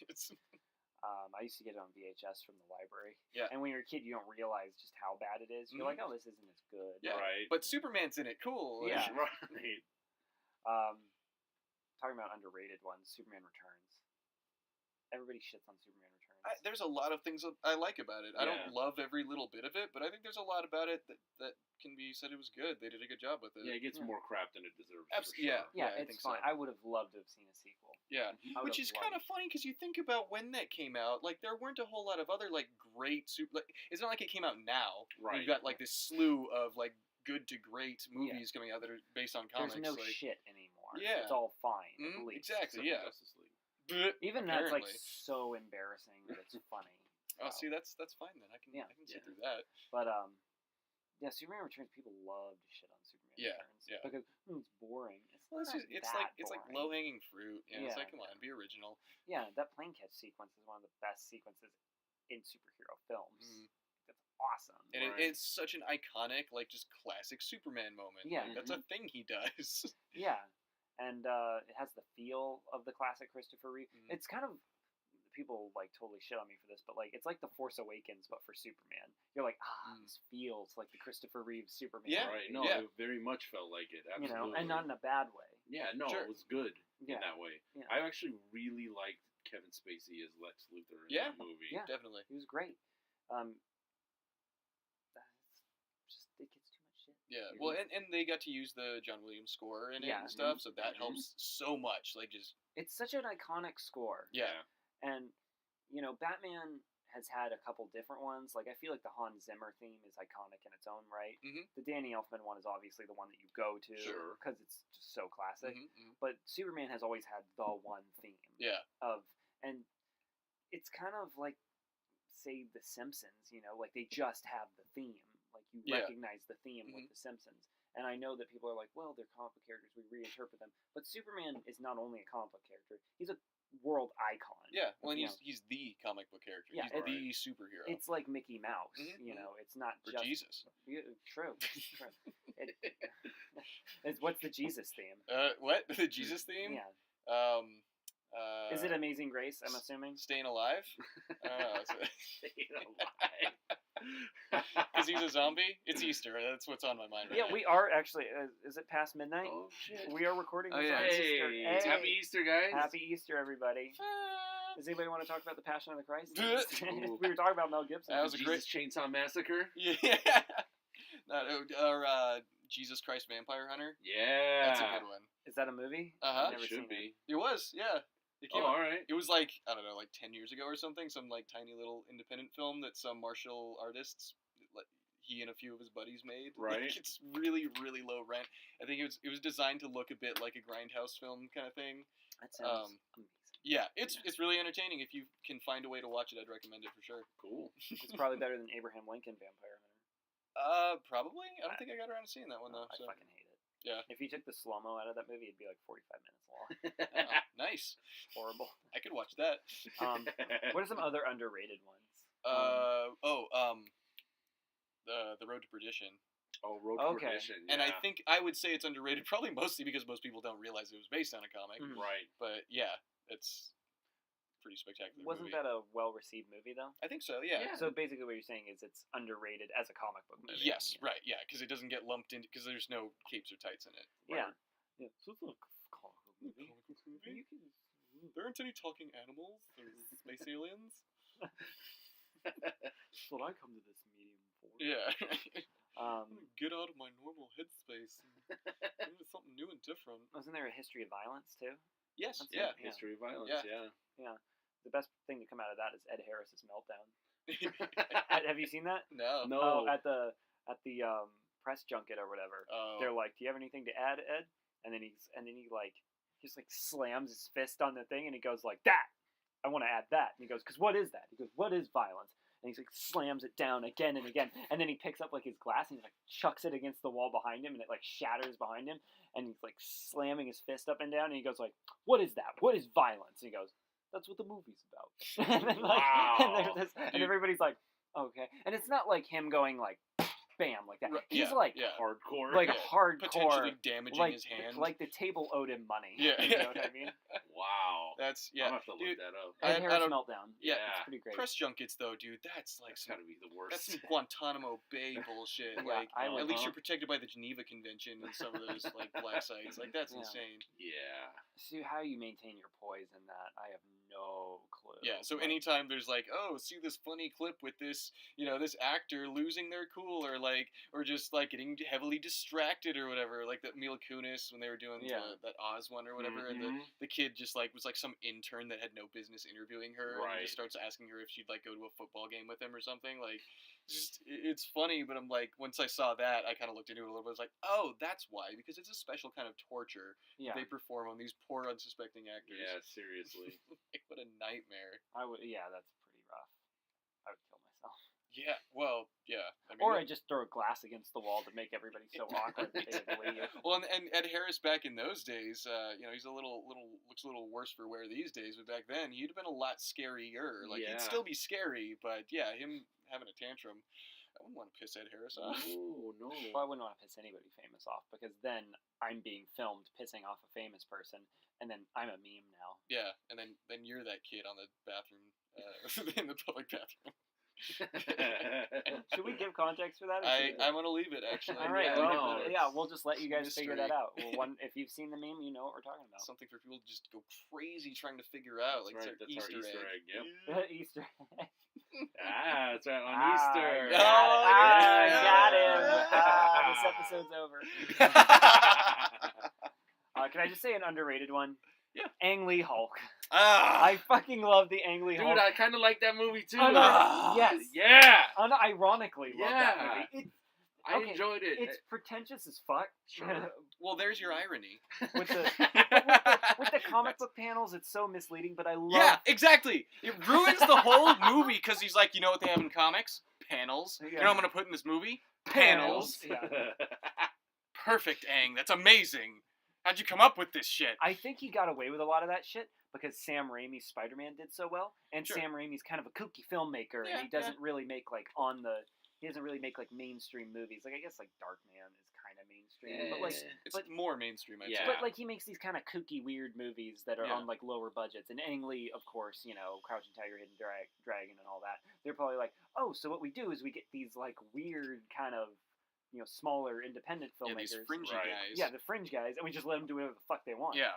I used to get it on VHS from the library. Yeah. And when you're a kid, you don't realize just how bad it is. You're like, oh, this isn't as good. Yeah. Right. But Superman's in it. Cool. Yeah. Right. Talking about underrated ones, Superman Returns. Everybody shits on Superman Returns. There's a lot of things I like about it. I Yeah. don't love every little bit of it, but I think there's a lot about it that can be said it was good. They did a good job with it. Yeah, it gets more crap than it deserves. For Yeah. sure. Yeah, I it's think fine. so. I would have loved to have seen a sequel. Yeah, I which would've is kind of loved- funny because you think about when that came out. Like, there weren't a whole lot of other like great super. Like, it's not like it came out now. Right. You've got like this slew of like good to great movies coming out that are based on comics. There's no like, shit anymore. Yeah. It's all fine, at Mhm, least. exactly. Except for Yeah. Justice League. Even that's like Apparently. so embarrassing that it's funny. Oh, So, see, that's fine then. I can Yeah. sit Yeah. through that. But yeah, Superman Returns. People love to shit on Superman Yeah, Returns yeah. because it's boring. Well, It's not it's that like boring. low hanging fruit. You know, it's Yeah. like, come on, be original. Yeah, that plane catch sequence is one of the best sequences in superhero films. Mhm. That's awesome. And Right. it's such an iconic, like, just classic Superman moment. Yeah. Like, that's a thing he does. Yeah, and it has the feel of the classic Christopher Reeve. Mhm. It's kind of people like totally shit on me for this, but like it's like the Force Awakens but for Superman. You're like, this feels like the Christopher Reeve Superman. Yeah. Right. No, Yeah. it very much felt like it. You Absolutely. know, and not in a bad way. Yeah, no, Sure. it was good Yeah. in that way. Yeah. I actually really liked Kevin Spacey as Lex Luthor in Yeah. that movie. Yeah. Definitely. He was great. That's just it gets too much shit. Yeah. Mhm. Well, and they got to use the John Williams score in it Yeah. and stuff, so that Mhm. helps so much. Like, just It's such an iconic score. yeah. And, you know, Batman has had a couple different ones. Like, I feel like the Hans Zimmer theme is iconic in its own right. Mhm. The Danny Elfman one is obviously the one that you go to Sure. because it's just so classic. Mhm. But Superman has always had the one theme Yeah. and it's kind of like, say, The Simpsons, you know, like they just have the theme. Like, you Yeah. recognize the theme with Mhm. The Simpsons. And I know that people are like, well, they're comic book characters, we reinterpret them. But Superman is not only a comic book character, he's a world icon. Yeah. Well, and You he's the comic book character. Yeah, He's it- the superhero. It's like Mickey Mouse, Mhm, you mhm. know. It's not Or just Jesus. Yeah, true. True. What's the Jesus theme? What? The Jesus theme? Yeah. Is Is it Amazing Grace? I'm assuming. Staying Alive? I don't know. Alive. Because he's a zombie? It's Easter. That's what's on my mind right Yeah, now. we are actually. Is it past midnight? Oh shit. We are recording Oh, this yeah. on Easter. Hey, Hey, Happy Easter, guys. Happy Easter, everybody. Does anybody want to talk about the Passion of the Christ? Ooh. We were talking about Mel Gibson. That was a Jesus Chainsaw Massacre. Yeah. Or Jesus Christ Vampire Hunter. Yeah. That's a good one. Is that a movie? Uh-huh. I've It never should seen be. It was, yeah. It Oh, came out. all right. It was like, I don't know, like 10 years ago or something. Some like tiny little independent film that some martial artists, like he and a few of his buddies made. Right. Like, it's really, really low rent. I think it was designed to look a bit like a Grindhouse film kind of thing. That sounds amazing. Yeah, it's really entertaining. If you can find a way to watch it, I'd recommend it for sure. Cool. It's probably better than Abraham Lincoln Vampire Hunter. Probably. I don't think I got around to seeing that one though. I So. fucking hate it. Yeah. If you took the slow-mo out of that movie, it'd be like 45 minutes long. Oh, nice. Horrible. I could watch that. What are some other underrated ones? The Road to Perdition. Oh, Road Okay. to Perdition. And I yeah. think I would say it's underrated, probably mostly because most people don't realize it was based on a comic. Mhm. Right. But yeah, it's a pretty spectacular. Wasn't movie. that a well-received movie, though? I think so. Yeah. Yeah. So basically what you're saying is it's underrated as a comic book movie. Yes. Right. Yeah. Because it doesn't get lumped into because there's no capes or tights in it. Yeah. Yeah. So it's a comic book movie. Comic book movie? You can... There aren't any talking animals. There's space aliens. That's what I come to this medium for. Yeah. Get out of my normal headspace and into something new and different. Wasn't there a history of violence, too? Yes. That's Yeah. it. Yeah. History of Violence. Yeah. Yeah. The best thing to come out of that is Ed Harris's Meltdown. Have you seen that? No. No. Oh, at the press junket or whatever. Oh. They're like, "Do you have anything to add, Ed?" And then he just like slams his fist on the thing and he goes like, "That! I want to add that." And he goes, "'Cause what is that?" He goes, "What is violence?" And he's like slams it down again and again. And then he picks up like his glass and he like chucks it against the wall behind him and it like shatters behind him. And he's like slamming his fist up and down and he goes like, "What is that? What is violence?" And he goes, "That's what the movie's about." And then, like, Wow. and everybody's like, "Okay." And it's not like him going like bam, like that. Right, He's hardcore. like Yeah. hardcore, Potentially damaging like, his hand. Like the table owed him money. Yeah. You know what I mean? Wow. That's I'll have to look that up. Ed Harris don't- Meltdown. Yeah. It's pretty great. Press junkets, though, dude, that's like That's gotta be the worst. That's some Guantanamo Bay bullshit. Yeah, Like, I would- at least you're protected by the Geneva Convention and some of those like black sites. Like, that's Yeah. insane. Yeah. See how you maintain your poise in that? I have no clue. Yeah. So Like, anytime there's like, oh, see this funny clip with this, this actor losing their cool, or just like getting heavily distracted or whatever, like that Mila Kunis when they were doing that Oz one or whatever, and the kid just like was like some intern that had no business interviewing her, and he just starts asking her if she'd like go to a football game with him or something. Like, just it's funny, but I'm like, once I saw that, I kind of looked into it a little bit. I was like, oh, that's why, because it's a special kind of torture they perform on these poor unsuspecting actors. Yeah, seriously. Like, what a nightmare. Yeah, that's pretty rough. I would kill myself. Yeah, well, yeah. I mean, Or I just throw a glass against the wall to make everybody so awkward that they would leave. Well, and Ed Harris back in those days, he's looks a little worse for wear these days, but back then he'd have been a lot scarier. Like, he'd still be scary, but yeah, him having a tantrum, I wouldn't want to piss Ed Harris off. Oh, no. Well, I wouldn't want to piss anybody famous off, because then I'm being filmed pissing off a famous person, and then I'm a meme now. Yeah, and then you're that kid on the bathroom, in the public bathroom. Should we give context for that? I'm gonna leave it, actually. All right. Yeah, We'll just let you guys figure that mystery. out. Well, if you've seen the meme, you know what we're talking about. Something for people to just go crazy trying to figure out. That's like, right. it's That's Easter our egg. Easter egg. Yep. Easter egg. That's right. On Easter. Got him. This episode's over. Can I just say an underrated one? Yeah. Ang Lee Hulk. Ah. I fucking love the Ang Lee Hulk. Dude, I kind of like that movie too. Yes. Yeah. Unironically love that movie. I enjoyed it. It's pretentious as fuck. Sure. Well, there's your irony. with the comic book panels, it's so misleading, but I love... Yeah, exactly. It ruins the whole movie because he's like, you know what they have in comics? Panels. Yeah. You know what I'm going to put in this movie? Panels. Yeah. Perfect, Aang. That's amazing. How'd you come up with this shit? I think he got away with a lot of that shit because Sam Raimi's Spider-Man did so well, and Sure. Sam Raimi's kind of a kooky filmmaker, and he doesn't really make he doesn't really make like mainstream movies. Like I guess like Darkman is kind of mainstream, but like it's more mainstream, I'd say. but like he makes these kind of kooky weird movies that are on like lower budgets. And Ang Lee, of course, Crouching Tiger, Hidden Dragon, and all that. They're probably like, oh, so what we do is we get these like weird kind of smaller independent filmmakers. Yeah, these fringy guys. Yeah, the fringe guys, and we just let them do whatever the fuck they want. Yeah.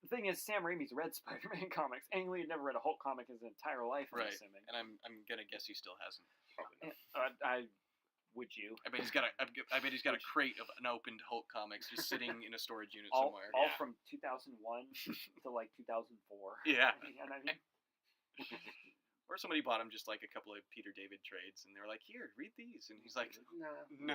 The thing is, Sam Raimi's read Spider-Man comics. Ang Lee had never read a Hulk comic his entire life, I'm assuming. And I'm gonna guess he still hasn't. Would you? I bet he's got a crate of unopened Hulk comics just sitting in a storage unit all somewhere. from 2001 to like 2004. Yeah. You know what I mean? Or somebody bought him just like a couple of Peter David trades, and they were like, "Here, read these," and he's like, "No."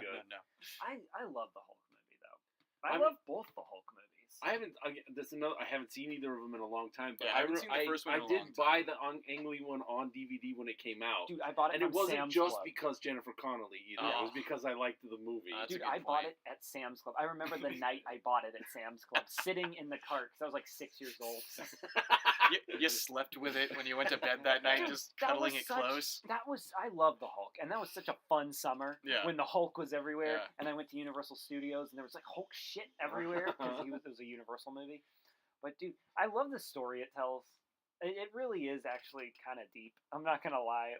I love the Hulk movie though. I love both the Hulk movies. I haven't seen either of them in a long time. But I haven't seen the first one in a long time. buy the Ang Lee one on DVD when it came out. Dude, I bought it and it wasn't Sam's just Club. because Jennifer Connelly either. It was because I liked the movie. Dude, I bought it at Sam's Club. I remember the night I bought it at Sam's Club, sitting in the cart because I was like 6 years old. You slept with it when you went to bed that night, just cuddling it close. I love the Hulk, and that was such a fun summer when the Hulk was everywhere, and I went to Universal Studios, and there was like Hulk shit everywhere because it was a Universal movie. But dude, I love the story it tells. It really is actually kind of deep. I'm not gonna lie.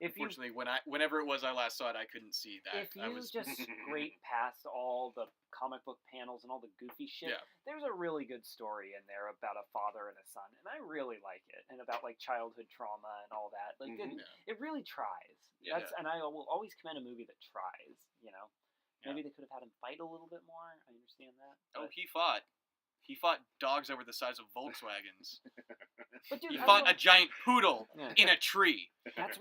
Unfortunately, whenever it was I last saw it, I couldn't see that. If you just scrape past all the comic book panels and all the goofy shit, there's a really good story in there about a father and a son, and I really like it, and about like childhood trauma and all that. Like it really tries. And I will always commend a movie that tries. Maybe they could have had him fight a little bit more. I understand that. Oh, he fought. He fought dogs that were the size of Volkswagens. But dude, he fought a giant poodle in a tree. That's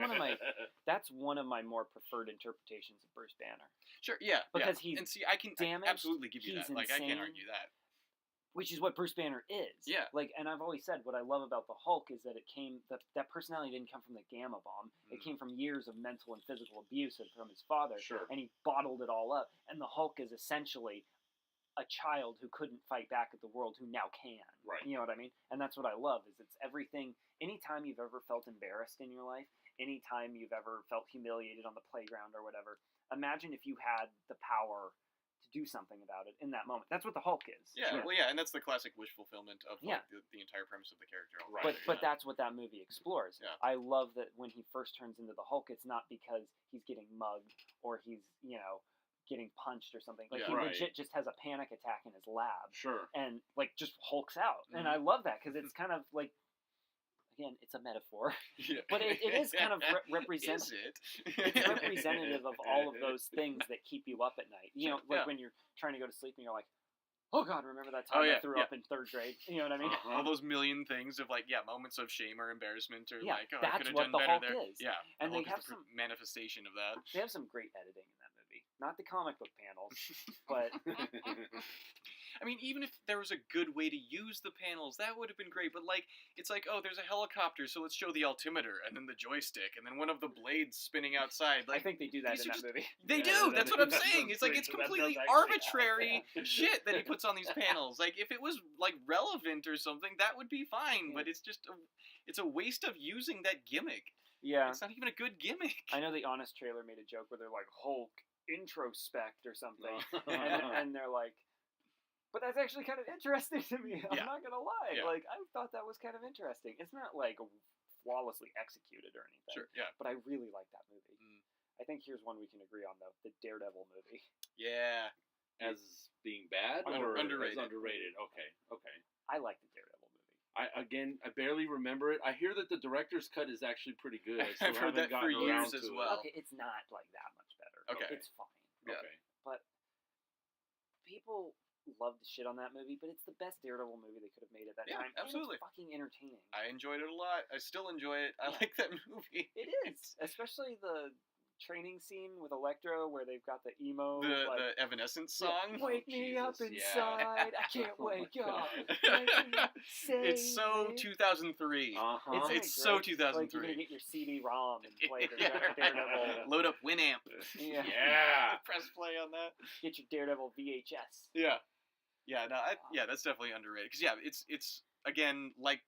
one of my more preferred interpretations of Bruce Banner. Sure, yeah. Because he's I can absolutely give you that. Like, I can't argue that. Which is what Bruce Banner is. Yeah. Like, and I've always said what I love about the Hulk is that that personality didn't come from the Gamma Bomb. It came from years of mental and physical abuse from his father. Sure. And he bottled it all up. And the Hulk is essentially a child who couldn't fight back at the world who now can. Right. You know what I mean? And that's what I love is it's everything. Anytime you've ever felt embarrassed in your life, any time you've ever felt humiliated on the playground or whatever, imagine if you had the power to do something about it in that moment. That's what the Hulk is. Yeah, well, yeah, and that's the classic wish fulfillment of like, the entire premise of the character. Right. But that's what that movie explores. Yeah. I love that when he first turns into the Hulk, it's not because he's getting mugged or he's, getting punched or something. Like, he legit just has a panic attack in his lab. Sure. And, like, just hulks out. And I love that because it's kind of like, again, it's a metaphor. Yeah. But it is kind of representative. Is it? It's representative of all of those things that keep you up at night. When you're trying to go to sleep and you're like, oh God, remember that time I threw up in 3rd grade? You know what I mean? All those million things of moments of shame or embarrassment or I could that's have what done the better Hulk there. is. Yeah. And the they Hulk have is the manifestation of that. They have some great editing in that movie. Not the comic book panels, but I mean, even if there was a good way to use the panels, that would have been great. But it's like, oh, there's a helicopter, so let's show the altimeter and then the joystick and then one of the blades spinning outside. I think they do that in that movie. They do. That's what I'm saying. It's like it's completely arbitrary shit that he puts on these panels. Like if it was relevant or something, that would be fine. But it's just it's a waste of using that gimmick. Yeah, it's not even a good gimmick. I know the Honest trailer made a joke where they're like Hulk introspect or something, and they're like, but that's actually kind of interesting to me. I'm not gonna lie. Yeah. Like I thought that was kind of interesting. It's not like flawlessly executed or anything. Sure. Yeah. But I really like that movie. I think here's one we can agree on though: the Daredevil movie. Yeah. As being bad or underrated? As underrated? Okay. I like the Daredevil movie. I barely remember it. I hear that the director's cut is actually pretty good. I've heard that for years as well. Okay, it's not like that much better. Okay. It's fine. Yeah. Okay. But people love to shit on that movie, but it's the best Daredevil movie they could have made at that time. Absolutely. And it's fucking entertaining. I enjoyed it a lot. I still enjoy it. I like that movie. It is. Especially the training scene with Electro where they've got the emo the Evanescence song. Wake me up inside. I can't wake up. It's so 2003. It's so 2003. Like you're gonna get your CD-ROM and play the Daredevil. Load up Winamp. Yeah. Press play on that. Get your Daredevil VHS. Yeah. That's definitely underrated. Because it's again, like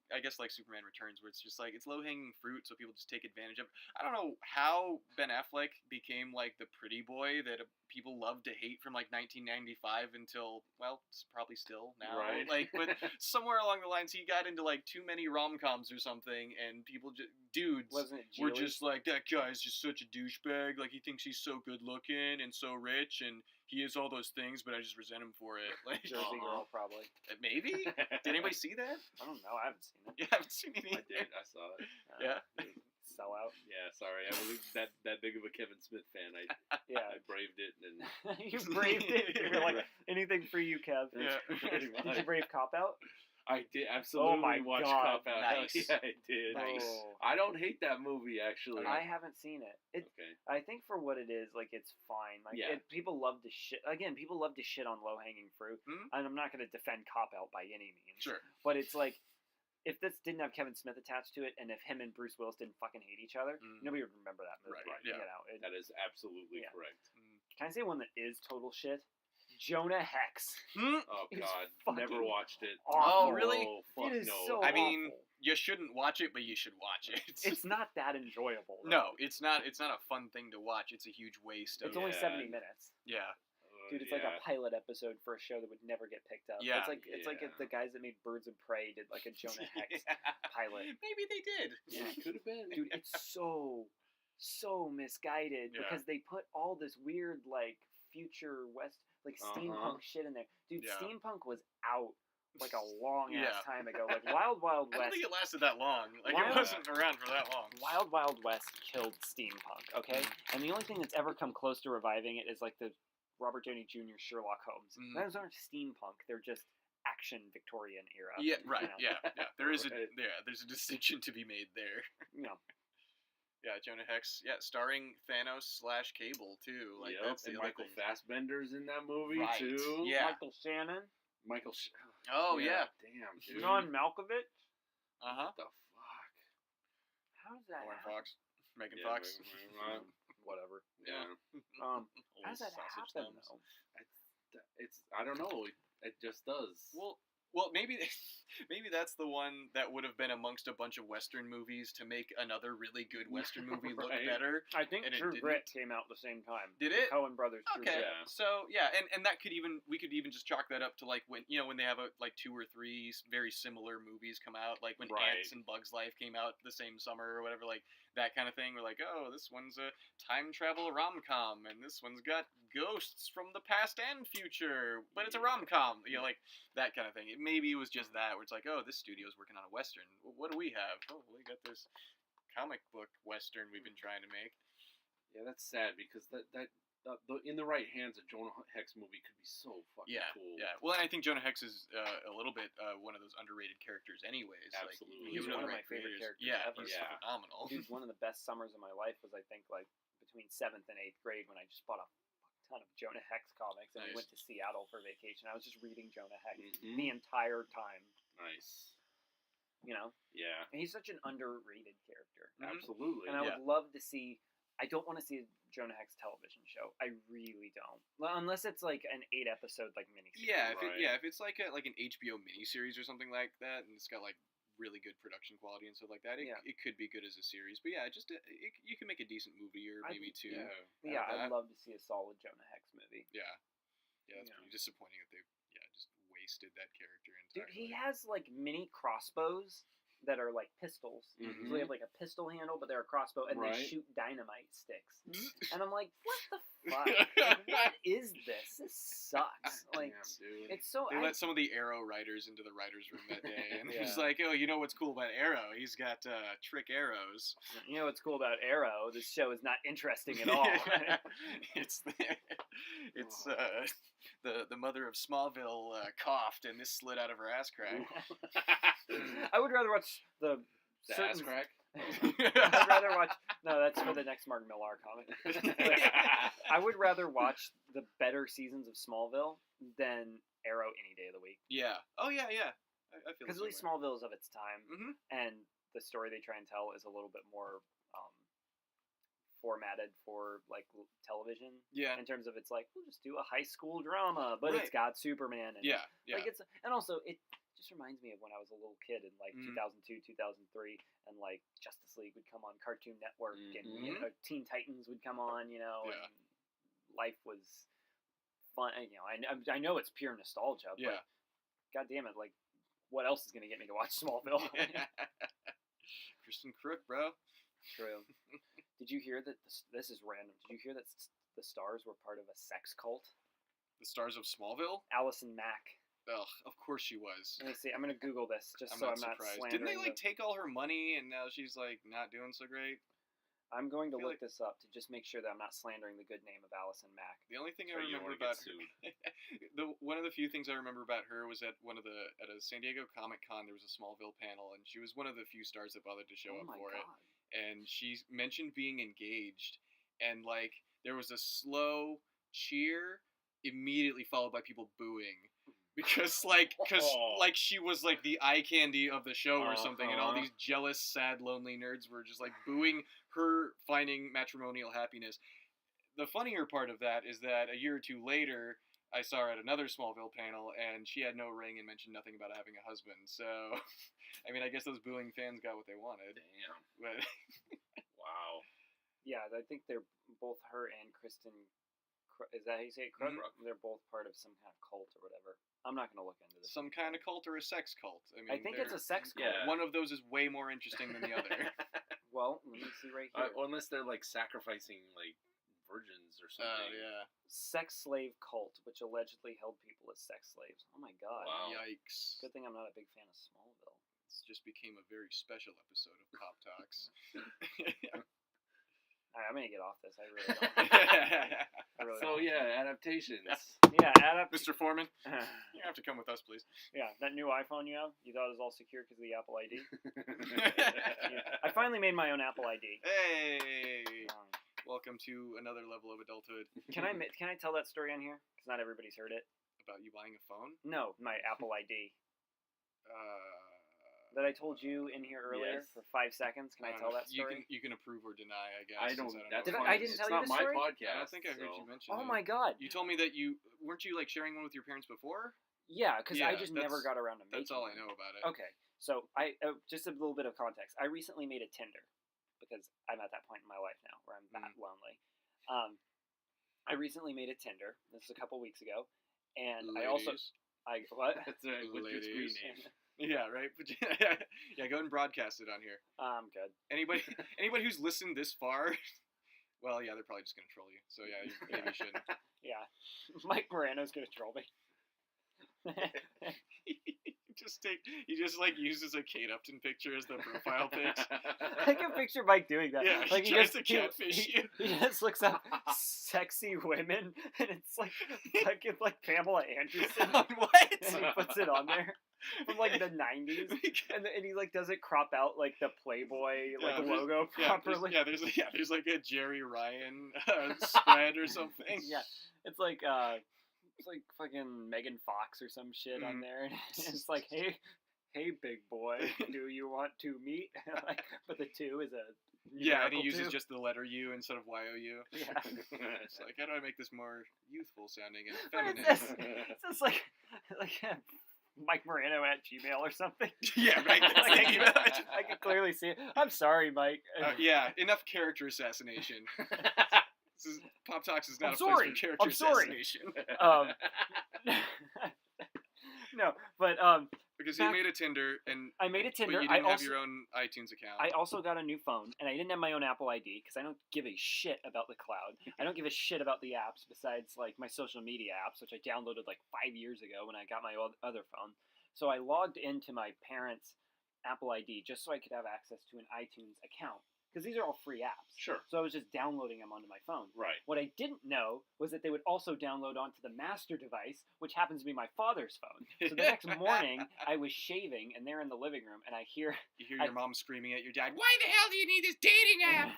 Superman Returns, where it's just like it's low-hanging fruit, so people just take advantage of it. I don't know how Ben Affleck became like the pretty boy that people loved to hate from like 1995 until, well, it's probably still now. Right. But somewhere along the lines, he got into like too many rom-coms or something, and people were just like, that guy's just such a douchebag. Like he thinks he's so good-looking and so rich, and he is all those things, but I just resent him for it. Like Jersey Girl, probably. Maybe? Did anybody see that? I don't know. I haven't seen it. You haven't seen it either? I did. I saw it. Yeah. Sell out. Yeah, sorry. I wasn't that big of a Kevin Smith fan. I braved it. And You braved it? You're like, anything for you, Kev. Yeah. Did you brave Cop Out? I did absolutely watch Cop Out. Nice. Yeah, I did. Nice. I don't hate that movie, actually. I haven't seen it. Okay. I think for what it is, like, it's fine. Like, people love to shit. Again, people love to shit on low-hanging fruit. Mm-hmm. And I'm not going to defend Cop Out by any means. Sure. But it's like, if this didn't have Kevin Smith attached to it, and if him and Bruce Willis didn't fucking hate each other, nobody would remember that movie. Right. Yeah. That is absolutely correct. Can I say one that is total shit? Jonah Hex. Oh God, never watched it. Awful. Oh really? Oh, fuck it is no. so I mean, awful. you shouldn't watch it, but you should watch it. It's not that enjoyable. Though. No, it's not. It's not a fun thing to watch. It's a huge waste. It's only 70 minutes. Yeah. Dude, it's like a pilot episode for a show that would never get picked up. Yeah. It's like if the guys that made Birds of Prey did like a Jonah Hex pilot. Maybe they did. Yeah, could have been. Dude, it's so misguided because they put all this weird like future West like steampunk shit in there. Dude, steampunk was out like a long ass time ago. Like Wild Wild West. I don't think it lasted that long. Like it wasn't around for that long. Wild Wild West killed steampunk, okay? And the only thing that's ever come close to reviving it is like the Robert Downey Jr. Sherlock Holmes. Those aren't steampunk. They're just action Victorian era. Yeah, right. You know? Yeah. There's a distinction to be made there. No. Yeah, Jonah Hex. Yeah, starring Thanos/Cable too. Like that's the and other Michael thing. Fassbender's in that movie Right. too. Yeah. Michael Shannon. Oh yeah. Damn, dude. John Malkovich. What the fuck? How does that Lauren happen? Fox. Megan Fox. Whatever. Yeah. How does that happen though? It's I don't know. It just does. Well, maybe Maybe that's the one that would have been amongst a bunch of Western movies to make another really good Western movie look better. I think and True Grit came out the same time. Did it? Coen Brothers. True Okay, Grit. so yeah, and that we could even just chalk that up to like when they have like 2 or 3 very similar movies come out, like when Ants and Bugs Life came out the same summer or whatever, like that kind of thing. We're like, oh, this one's a time travel rom-com, and this one's got ghosts from the past and future, but it's a rom-com, like that kind of thing. Maybe it was just that, where it's like, oh, this studio's working on a Western. What do we have? Oh, we got this comic book Western we've been trying to make. Yeah, that's sad because in the right hands, a Jonah Hex movie could be so fucking cool. Yeah. Well, and I think Jonah Hex is a little bit one of those underrated characters, anyways. Absolutely, he's one of my favorite characters. Yeah, ever. he's phenomenal. Dude, one of the best summers of my life was, I think, like between 7th and 8th grade when I just bought a ton of Jonah Hex comics and we went to Seattle for vacation. I was just reading Jonah Hex the entire time. Nice. You know? Yeah. And he's such an underrated character. Absolutely. And I would love to see. I don't want to see a Jonah Hex television show. I really don't. Well, unless it's like an 8-episode like miniseries. Yeah, if it's like an HBO miniseries or something like that, and it's got like really good production quality and stuff like that, it could be good as a series. But yeah, just you can make a decent movie or maybe 2. Yeah, I'd love to see a solid Jonah Hex movie. Yeah, that's pretty disappointing that they just wasted that character entirely. Dude, he has like mini crossbows that are like pistols. Mm-hmm. So they have like a pistol handle, but they're a crossbow, and they shoot dynamite sticks. And I'm like, what the fuck? Like, what is this? This sucks. Like, damn, dude. It's so. They let some of the Arrow writers into the writers' room that day, and he's Yeah. like, "Oh, you know what's cool about Arrow? He's got trick arrows." You know what's cool about Arrow? This show is not interesting at all. It's the mother of Smallville coughed, and this slid out of her ass crack. I would rather watch the ass crack. I'd rather watch. No, that's for the next Mark Millar comic. I would rather watch the better seasons of Smallville than Arrow any day of the week. Yeah. Oh yeah. I feel because at least Smallville is of its time, and the story they try and tell is a little bit more formatted for like television. Yeah. In terms of it's like we'll just do a high school drama, but it's got Superman and like it's and also it just reminds me of when I was a little kid in like 2002, 2003, and like Justice League would come on Cartoon Network and Teen Titans would come on, and life was fun. And, I know it's pure nostalgia, but God damn it, like what else is gonna get me to watch Smallville? Kristen Crook, bro. True. Did you hear that? This is random. Did you hear that the stars were part of a sex cult? The stars of Smallville? Allison Mack. Ugh, of course she was. Let me see. I'm gonna Google this just I'm so not I'm surprised. not Didn't slandering. they take all her money and now she's like not doing so great? I'm going to look this up to just make sure that I'm not slandering the good name of Allison Mack. The only thing I remember about her, one of the few things I remember about her was at a San Diego Comic Con there was a Smallville panel and she was one of the few stars that bothered to show up for it. And she mentioned being engaged, and like there was a slow cheer immediately followed by people booing because she was like the eye candy of the show or something, and all these jealous, sad, lonely nerds were just like booing her finding matrimonial happiness. The funnier part of that is that a year or two later, I saw her at another Smallville panel, and she had no ring and mentioned nothing about having a husband. So, I mean, I guess those booing fans got what they wanted. Damn. But wow. Yeah, I think they're both her and Kristen. Is that how you say it? Crook? They're both part of some kind of cult or whatever. I'm not going to look into this. Some kind of cult or a sex cult. I think it's a sex cult. Yeah. One of those is way more interesting than the other. Well, let me see right here. Unless they're like sacrificing like virgins or something. Sex slave cult, which allegedly held people as sex slaves. Oh my god. Wow. Yikes. Good thing I'm not a big fan of Smallville. This just became a very special episode of Pop Talks. Alright, I'm gonna get off this. I really don't. Adaptations. Mr. Foreman, you have to come with us, please. Yeah, that new iPhone you have, you thought it was all secure because of the Apple ID? I finally made my own Apple ID. Hey! Welcome to another level of adulthood. Can I tell that story on here? Because not everybody's heard it. About you buying a phone? No, my Apple ID. That I told you in here earlier for 5 seconds. Can I tell that story? You can approve or deny, I guess. I don't. I didn't tell you the story. It's not my podcast. I don't think I heard you mention it. Oh my god! You told me that weren't you like sharing one with your parents before? Yeah, because I just that's- never got around to making That's all I them. know about it. Okay, so I just a little bit of context. I recently made a Tinder because I'm at that point in my life now where I'm that lonely. I recently made a Tinder. This was a couple weeks ago, and Ladies. what? That's right. What's your screen Ladies. name? Yeah, right. But yeah, go ahead and broadcast it on here. I'm good. Anybody who's listened this far, well, yeah, they're probably just gonna troll you. So yeah, you maybe shouldn't. Yeah, Mike Morano's gonna troll me. He just like uses a Kate Upton picture as the profile pic. I can picture Mike doing that. Yeah, like he tries to catfish you. He just looks up sexy women, and it's like fucking like Pamela Anderson. What? And he puts it on there from like the 90s, and he like doesn't crop out like the Playboy logo properly. There's like a Jerry Ryan spread or something. Yeah, it's like fucking Megan Fox or some shit on there. And it's like, hey, big boy, do you want to meet? Like, but the 2 is a and he uses just the letter U instead of YOU. Yeah. It's like, how do I make this more youthful sounding and What feminine? is this? It's just like Mike Morano at Gmail or something. Yeah, right. That's Like, the email. I can clearly see it. I'm sorry, Mike. Yeah, enough character assassination. Pop Talks is not I'm a sorry. place for character I'm sorry. assassination. No, but Because you made a Tinder and I made a Tinder. But you didn't have your own iTunes account. I also got a new phone, and I didn't have my own Apple ID because I don't give a shit about the cloud. I don't give a shit about the apps besides like my social media apps, which I downloaded like 5 years ago when I got my other phone. So I logged into my parents' Apple ID just so I could have access to an iTunes account because these are all free apps. Sure. So I was just downloading them onto my phone. Right. What I didn't know was that they would also download onto the master device, which happens to be my father's phone. So the next morning, I was shaving, and they're in the living room, and I hear... You hear your mom screaming at your dad, why the hell do you need this dating app?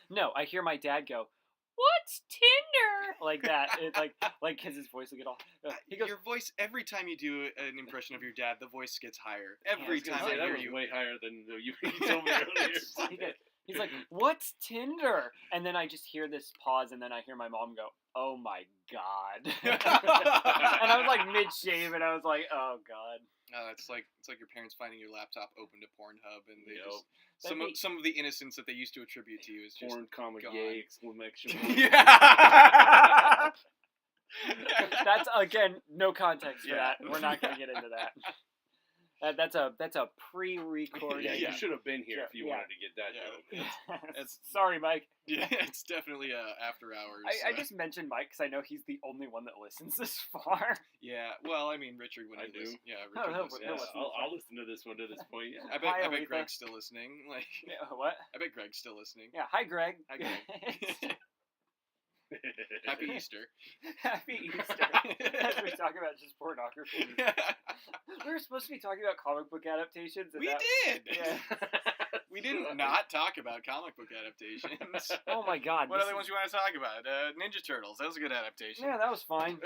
No, I hear my dad go, "What's Tinder?" Like that. It, like because his voice will get all... he goes, your voice, every time you do an impression of your dad, the voice gets higher. Every time I that hear was you. way higher than you told me earlier. He's like, "What's Tinder?" And then I just hear this pause, and then I hear my mom go, "Oh my god!" And I was like mid-shave, and I was like, "Oh god." It's like your parents finding your laptop open to Pornhub, and they just That'd some of the innocence that they used to attribute to you is just porn, comma, gone. gay, exclamation. Yeah. That's again no context for Yeah. that. We're not gonna get into that. That's a pre-recorded. Yeah, you should have been here if you Yeah. wanted to get that joke. It's- Sorry, Mike. Yeah, it's definitely after hours. I just mentioned Mike because I know he's the only one that listens this far. Yeah, well, I mean, Richard I wouldn't do. listen. Yeah, No, Richard no, listens. no, Yeah, listen. I'll listen to this one to this point. Yeah. I Hi, bet Aretha. Greg's still listening. Like, Yeah, what? I bet Greg's still listening. Yeah. Hi, Greg. Hi, Greg. Happy Easter. Happy Easter. As we talk about just pornography. We were supposed to be talking about comic book adaptations. And We that, did. Yeah. We didn't not talk about comic book adaptations. Oh my god. What this other is- ones you want to talk about? Ninja Turtles. That was a good adaptation. Yeah, that was fine.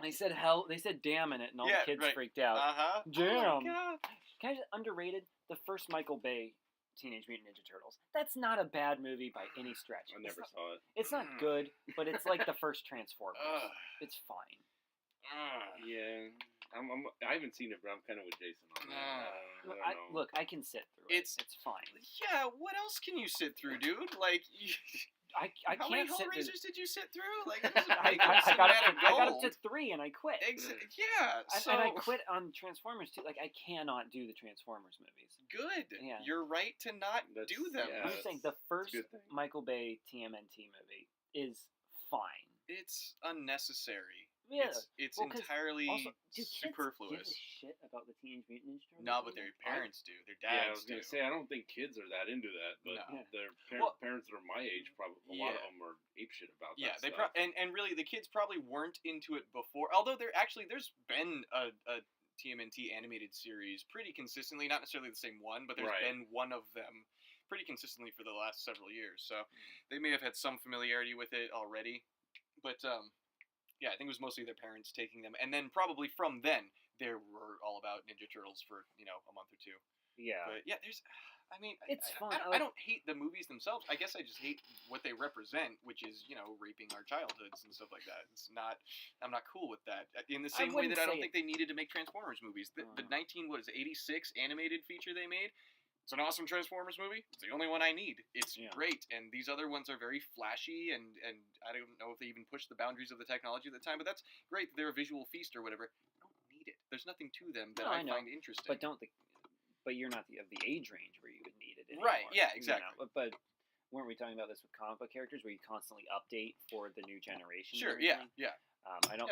They said hell. They said damn in it, and all Yeah, the kids right. freaked out. Uh-huh. Damn. Oh my God. Can I just underrated the first Michael Bay Teenage Mutant Ninja Turtles? That's not a bad movie by any stretch. I never saw it. It's not good, but it's like the first Transformers. Ugh. It's fine. Yeah, I haven't seen it, but I'm kind of with Jason on that. I don't know. Look, I can sit through it. It's- It's fine. Yeah, what else can you sit through, dude? Like, I how many can't sit through. Hellraisers did you sit through? Like, this is I like got cinematic up. I got up gold. to 3 and I quit. Yeah, so And I quit on Transformers too. Like I cannot do the Transformers movies. good. Yeah. You're right to not That's- do them. yeah. I'm just saying the first good thing. Michael Bay TMNT movie is fine. It's unnecessary. Yeah. It's Well, 'cause entirely Also, do kids give a superfluous. shit about the Teenage Mutant Ninja Turtles? No, but their parents do. Their Yeah, I dads was gonna do. say I don't think kids are that into that, but No. their Well- parents that are my age, probably a lot of Yeah. them are apeshit about Yeah, that they stuff. and really the kids probably weren't into it before. Although there's been a TMNT animated series pretty consistently, not necessarily the same one, but there's Right. been one of them pretty consistently for the last several years. So they may have had some familiarity with it already. But yeah, I think it was mostly their parents taking them, and then probably from then they were all about Ninja Turtles for a month or two. Yeah. But yeah, I mean, it's fun. I don't hate the movies themselves. I guess I just hate what they represent, which is, raping our childhoods and stuff like that. I'm not cool with that. In the same way that I don't think they needed to make Transformers movies. The 86 animated feature they made, it's an awesome Transformers movie. It's the only one I need. It's great. And these other ones are very flashy, and I don't know if they even pushed the boundaries of the technology at the time, but that's great. They're a visual feast or whatever. I don't need it. There's nothing to them that I find interesting. But you're not of the age range where you would need it anymore. Right, yeah, exactly. But weren't we talking about this with comic book characters where you constantly update for the new generation? Sure, yeah.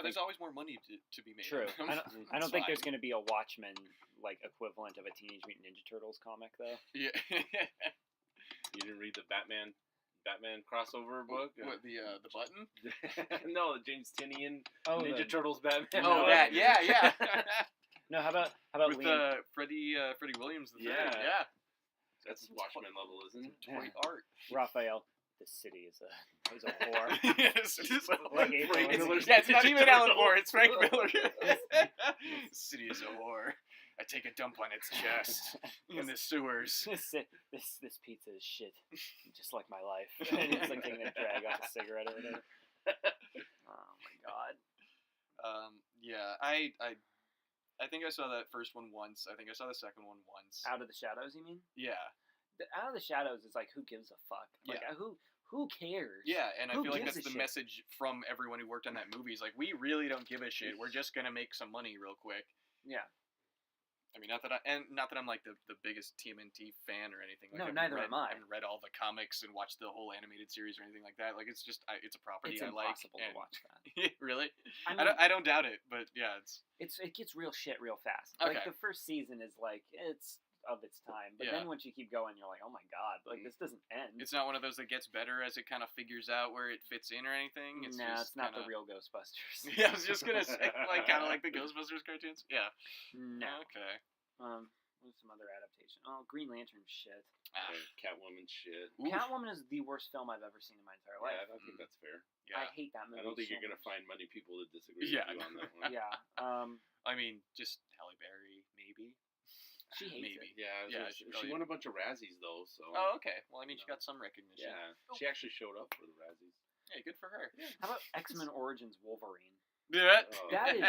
There's always more money to be made. True. I don't think there's going to be a Watchmen equivalent of a Teenage Mutant Ninja Turtles comic though. Yeah. You didn't read the Batman crossover book? What, the button? No, the James Tynion Ninja Turtles Batman. Oh, that, yeah. No, how about with Freddie Williams the third? Yeah. That's Watchmen level, isn't it? Toy art. Raphael, the city is a whore. Yes, it is. It's not even Alan Moore. It's Frank Miller. The city is a whore. I take a dump on its chest in the sewers. This pizza is shit, just like my life. And he's taking a drag off a cigarette or whatever. Oh my god. I think I saw that first one once. I think I saw the second one once. Out of the Shadows, you mean? Yeah. Out of the Shadows is who gives a fuck? Who cares? Yeah, and I feel like that's the message from everyone who worked on that movie. Is we really don't give a shit. We're just gonna make some money real quick. Yeah. I mean, not that I'm the biggest TMNT fan or anything. No, neither am I. I haven't read all the comics and watched the whole animated series or anything like that. It's just it's a property I like. It's impossible to watch that. Really? I don't doubt it, but yeah, it gets real shit real fast. Okay. The first season is it's of its time, but then once you keep going, you're like, oh my god, this doesn't end. It's not one of those that gets better as it kind of figures out where it fits in or anything. It's not the real Ghostbusters. Yeah, I was just gonna say kind of like the Ghostbusters cartoons. Yeah. No. Okay. What's some other adaptation? Oh, Green Lantern shit. Catwoman shit. Oof. Catwoman is the worst film I've ever seen in my entire life. Yeah, I think that's fair. Yeah. I hate that movie. I don't think you're gonna find many people that disagree with you on that one. Yeah. I mean, just Halle Berry, maybe. She hates it. Yeah. She won a bunch of Razzies though. So. Oh, okay. Well, I mean, she got some recognition. Yeah. She actually showed up for the Razzies. Yeah, good for her. Yeah. How about X-Men Origins Wolverine? Yeah. That is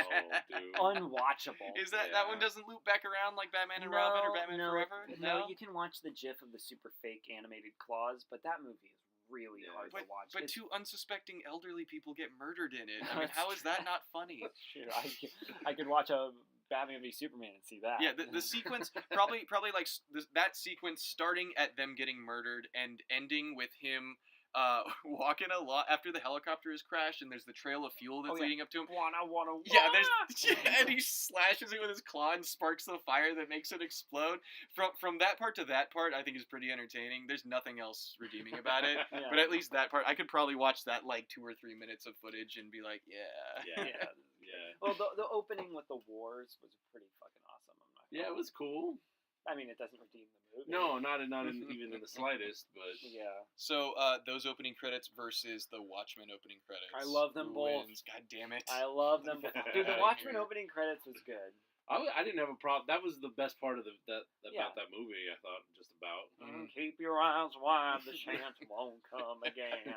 unwatchable. Is that one doesn't loop back around like Batman and Robin or Batman Forever? No, you can watch the GIF of the super fake animated claws, but that movie is really hard to watch. But two unsuspecting elderly people get murdered in it. I mean, how is that not funny? That's true. I could watch a Batman v Superman and see that. Yeah, the sequence probably that sequence starting at them getting murdered and ending with him walking a lot after the helicopter has crashed and there's the trail of fuel that's leading up to him. Yeah, and he slashes it with his claw and sparks the fire that makes it explode. From that part to that part, I think is pretty entertaining. There's nothing else redeeming about it, but at least that part, I could probably watch that 2 or 3 minutes of footage and be like, yeah. Well, the opening with the wars was pretty fucking awesome. Yeah, it was cool. I mean, it doesn't redeem the movie. No, not even in the slightest. But yeah. So those opening credits versus the Watchmen opening credits. I love them both. God damn it! I love them both. Dude, the Watchmen opening credits was good. I didn't have a problem. That was the best part of about that movie. I thought just about. Keep your eyes wide. The chance won't come again.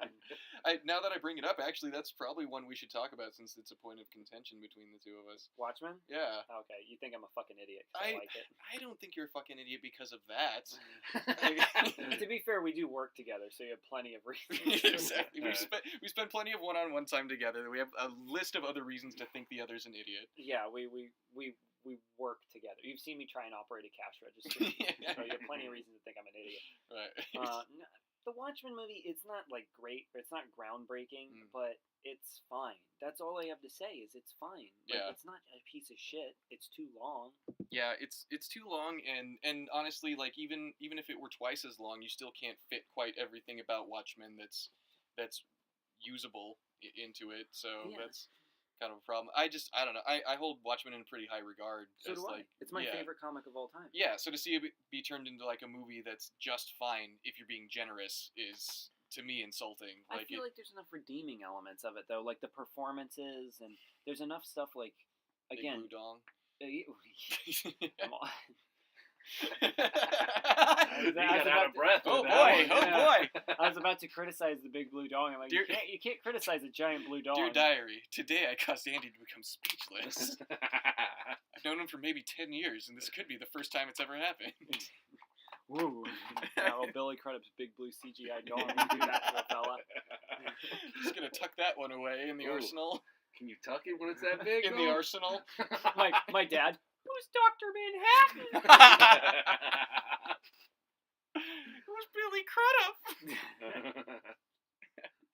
Now that I bring it up, actually, that's probably one we should talk about since it's a point of contention between the two of us. Watchmen? Yeah. Okay, you think I'm a fucking idiot 'cause I like it. I don't think you're a fucking idiot because of that. To be fair, we do work together, so you have plenty of reasons. Exactly. We spend plenty of one-on-one time together. We have a list of other reasons to think the other's an idiot. Yeah, we work together. You've seen me try and operate a cash register, so you have plenty of reasons to think I'm an idiot. Right. The Watchmen movie, it's not great, it's not groundbreaking, but it's fine. That's all I have to say is it's fine. It's not a piece of shit. It's too long. Yeah, it's too long, and honestly, even if it were twice as long, you still can't fit quite everything about Watchmen that's usable into it. So that's kind of a problem. I don't know. I hold Watchmen in pretty high regard. So do I. It's my favorite comic of all time. Yeah, so to see it be turned into a movie that's just fine if you're being generous is, to me, insulting. I feel like there's enough redeeming elements of it, though. Like the performances, and there's enough stuff again... Big blue dong. Come on. You got out of breath. Oh with boy! that Oh one. boy! I was about to criticize the big blue dong. I'm like, you can't criticize a giant blue dong. Dear diary, today I caused Andy to become speechless. I've known him for maybe 10 years, and this could be the first time it's ever happened. Woo! Well, Billy Crudup's big blue CGI dong. Do that to a fella. Just gonna tuck that one away in the arsenal. Can you tuck it when it's that big? In the arsenal. My dad. Who's Dr. Manhattan? Who's Billy Crudup?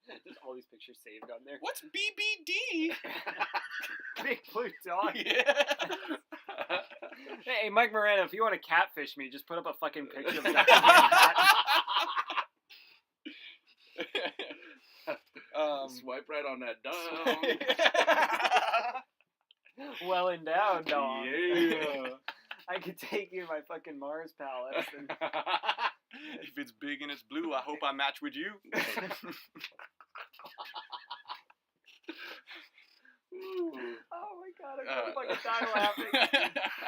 There's all these pictures saved on there. What's BBD? Big blue dog. Yeah. Hey, Mike Moreno, if you want to catfish me, just put up a fucking picture of Dr. Manhattan. Swipe right on that dong. Well endowed, dog. Yeah. I could take you to my fucking Mars palace. And... If it's big and it's blue, I hope I match with you. Oh my god, I'm gonna fucking die laughing.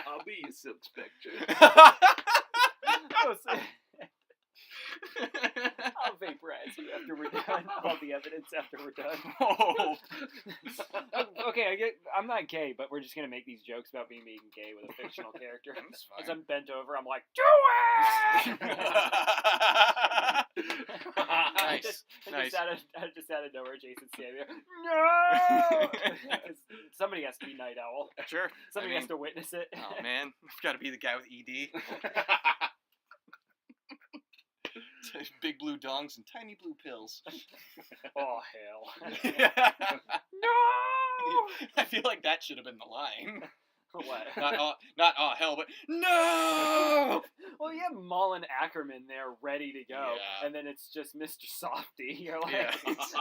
I'll be your silk spectre. I'll vaporize you after we're done. All the evidence after we're done. Oh. Okay, I'm not gay, but we're just gonna make these jokes about me being gay with a fictional character. That's fine. As I'm bent over, I'm like, do it! Nice. Just out of nowhere, Jason Samuel. No! Somebody has to be Night Owl. Sure. Somebody has to witness it. Oh man, we've got to be the guy with ED. Big blue dongs and tiny blue pills. Oh hell. No! I feel like that should have been the line. What? Not hell, but no! Well, you have Mullen Ackerman there ready to go, Yeah. and then it's just Mr. Softy. You're like, Yeah.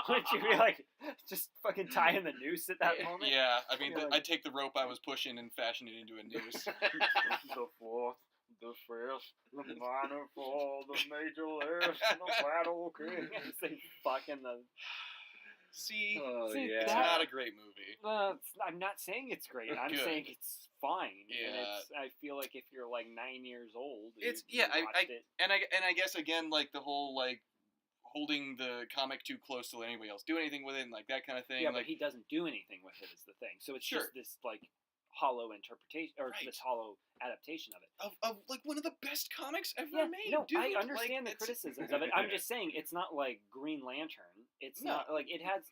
would you be like, just fucking tying the noose at that moment? Yeah, I mean, You're like- I'd take the rope I was pushing and fashion it into a noose. The fourth, the fifth, the minor fall, the major lift, the battle king. Say fucking the. See, See, it's that- not a great movie. I'm not saying it's great. I'm Good. saying it's fine. Yeah. And I feel like if you're like 9 years old, It's you watched it. And I guess again, like the whole like holding the comic too close to let anybody else do anything with it, and like that kind of thing. Yeah, like, but he doesn't do anything with it. Is the thing. So it's Sure. just this like hollow interpretation or Right. this hollow adaptation of it. of like one of the best comics ever Yeah, made. no, dude. I understand Like, the criticisms of it. I'm just saying it's not like Green Lantern. It's No. not like it has.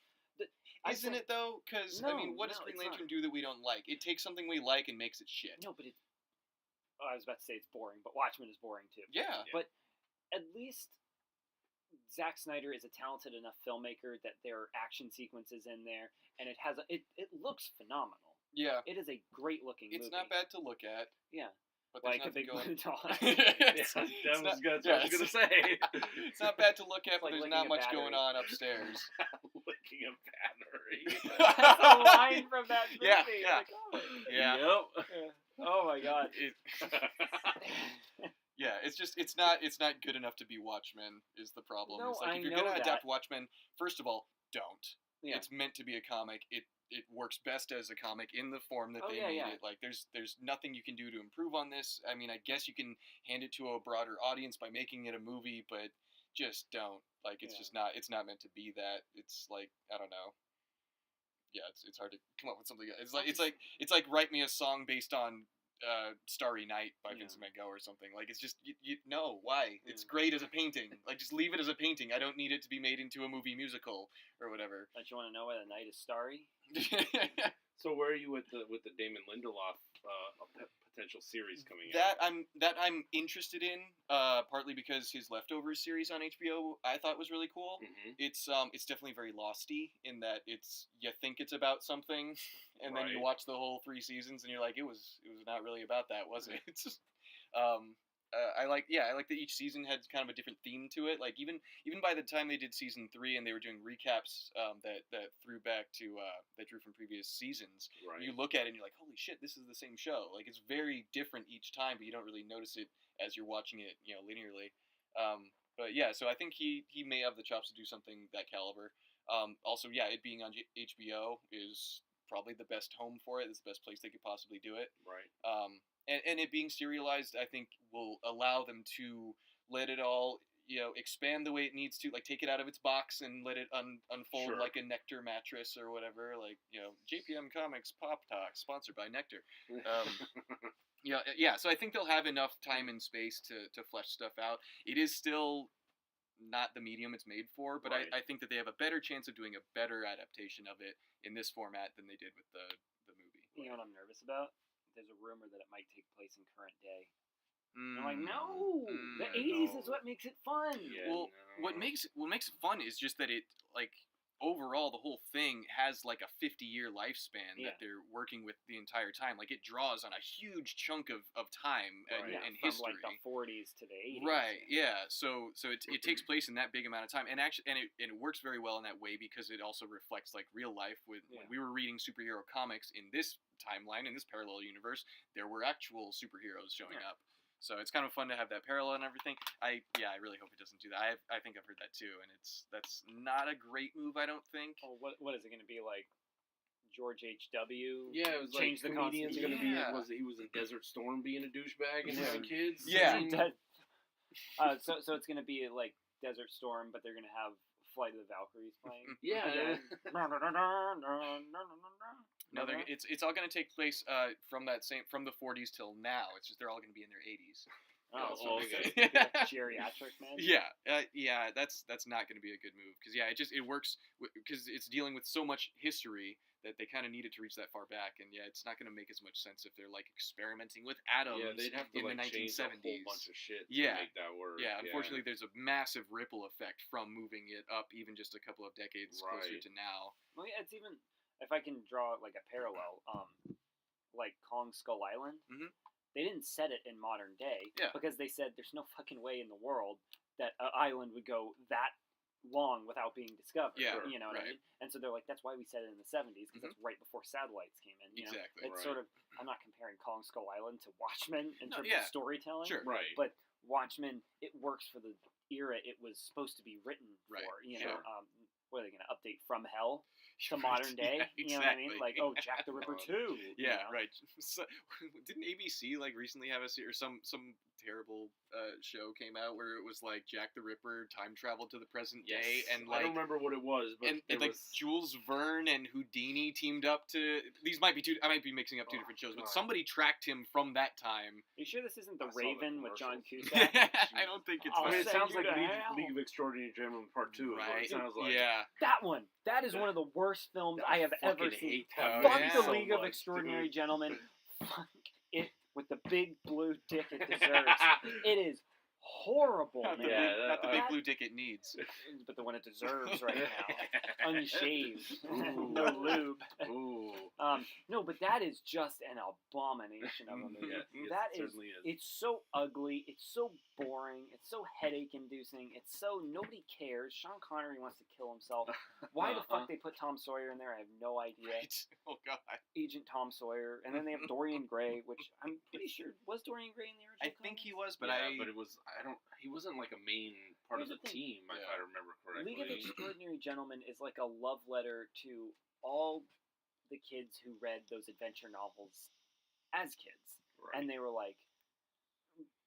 Isn't it though? Because I mean, what does Green Lantern do that we don't like? It takes something we like and makes it shit. No, but it's. Oh, I was about to say it's boring, but Watchmen is boring too. Yeah. But at least Zack Snyder is a talented enough filmmaker that there are action sequences in there, and it has it looks phenomenal. Yeah. It is a great looking movie. It's not bad to look at. Yeah. But there's Like a nothing big going. blue dog. It's That was not- good. yeah, I was gonna say. It's not bad to look at, but like there's licking not a much going battery. on upstairs. Licking a battery. That's a line from that movie. Yeah, in yeah. the comic. Yeah. Yep. Yeah. Oh my god. Yeah, it's not good enough to be Watchmen is the problem. No, It's like I if you're know gonna that. adapt Watchmen, first of all, don't. Yeah. It's meant to be a comic. It works best as a comic in the form that Oh, they yeah, made yeah. it. Like there's nothing you can do to improve on this. I mean, I guess you can hand it to a broader audience by making it a movie, but just don't. Like it's Yeah. just not. It's not meant to be that. It's like I don't know. Yeah, it's hard to come up with something. It's like write me a song based on Starry Night by Yeah. Vincent Van Gogh or something. Like it's just you no, why? It's Yeah. great as a painting. Like just leave it as a painting. I don't need it to be made into a movie musical or whatever. Don't you want to know why the night is starry? So where are you with the Damon Lindelof potential series coming out? that I'm interested in, partly because his Leftovers series on HBO I thought was really cool. Mm-hmm. It's definitely very losty in that you think it's about something, and then you Right. watch the whole 3 seasons and you're like, it was not really about that, was it? I like that each season had kind of a different theme to it. Like even by the time they did season 3 and they were doing recaps that drew from previous seasons, Right. you look at it and you're like, holy shit, this is the same show. Like it's very different each time, but you don't really notice it as you're watching it, linearly. But yeah, so I think he may have the chops to do something that caliber. Also, yeah, it being on HBO is probably the best home for it. It's the best place they could possibly do it. Right. And it being serialized, I think, will allow them to let it all, expand the way it needs to, like take it out of its box and let it unfold like a Nectar mattress or whatever, like, JPM Comics Pop Talk, sponsored by Nectar. So I think they'll have enough time and space to flesh stuff out. It is still not the medium it's made for, but I think that they have a better chance of doing a better adaptation of it in this format than they did with the movie. You know what I'm nervous about? There's a rumor that it might take place in current day. I'm like, no, the 80s is what makes it fun. Yeah, well, what makes it fun is just that it, like, overall the whole thing has like a 50-year lifespan that they're working with the entire time. Like, it draws on a huge chunk of time and history, from like the 40s to the 80s. Right. Yeah. So it takes place in that big amount of time, and actually, it works very well in that way because it also reflects like real life. When we were reading superhero comics in this timeline, in this parallel universe, there were actual superheroes showing up. So it's kind of fun to have that parallel and everything. I really hope it doesn't do that. I think I've heard that too, and that's not a great move, I don't think. Oh, what is it going to be like? George H.W. Yeah, it was change like the comedians are going to be. He was in Desert Storm being a douchebag and having kids. Yeah. So it's going to be like Desert Storm, but they're going to have Flight of the Valkyries playing. Yeah. No, it's all going to take place from the 40s till now. It's just they're all going to be in their 80s. Oh, okay. Geriatric, man. Yeah, that's not going to be a good move because it works because it's dealing with so much history that they kind of needed to reach that far back, and it's not going to make as much sense if they're like experimenting with atoms they'd have to, in the like, 1970s. change a whole bunch of shit to make that work. Yeah, unfortunately, there's a massive ripple effect from moving it up even just a couple of decades closer to now. Well, yeah, it's even, if I can draw like a parallel, like Kong Skull Island. Mm-hmm. They didn't set it in modern day because they said there's no fucking way in the world that an island would go that long without being discovered. You know what I mean? And so they're like, that's why we set it in the 70s because that's right before satellites came in. You know? It's sort of, I'm not comparing Kong Skull Island to Watchmen in terms of storytelling. Sure. But Watchmen, it works for the era it was supposed to be written for. You know, what are they going to update from hell to modern day? You know what I mean? Like, Jack the Ripper 2. Right. So, didn't ABC like recently have or some terrible show came out where it was like Jack the Ripper time traveled to the present day, and like I don't remember what it was, but and like Jules Verne and Houdini teamed up to. These might be I might be mixing up two different shows, but somebody tracked him from that time. Are you sure this isn't The Raven with John Cusack? I don't think it's. I mean, it sounds like League of Extraordinary Gentlemen Part 2. Right. It sounds like. That one. That is one of the worst films I have ever seen. Fuck the League of Extraordinary Gentlemen. Fuck it with the big blue dick it deserves. It is horrible, not the big blue dick it needs. But the one it deserves right now. Unshaved. No lube. Ooh. No, but that is just an abomination of a movie. That is. It's so ugly. It's so boring. It's so headache-inducing. It's so nobody cares. Sean Connery wants to kill himself. Why the fuck they put Tom Sawyer in there? I have no idea. Right. Oh God. Agent Tom Sawyer, and then they have Dorian Gray, which I'm pretty sure was Dorian Gray in the original. I think he was, but but it was. He wasn't like a main part of the team, if I remember correctly. League of Extraordinary Gentlemen is like a love letter to all the kids who read those adventure novels as kids. And they were like,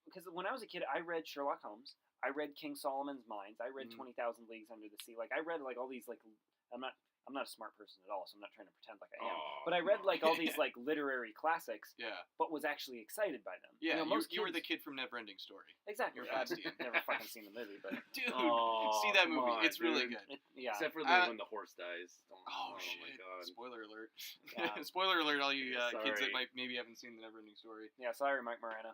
because when I was a kid, I read Sherlock Holmes, I read King Solomon's Mines, I read 20,000 Leagues Under the Sea. Like, I read like all these, like, I'm not a smart person at all, so I'm not trying to pretend like I am. But I read like all these like literary classics, but was actually excited by them. Yeah, you know, you were the kid from Neverending Story. Exactly. You're Bastian. Never fucking seen the movie, but dude, see that movie. It's really good. Except for when the horse dies. Oh shit! My God. Spoiler alert! Spoiler alert! All you kids that maybe haven't seen the Neverending Story. Yeah, sorry, Mike Moreno.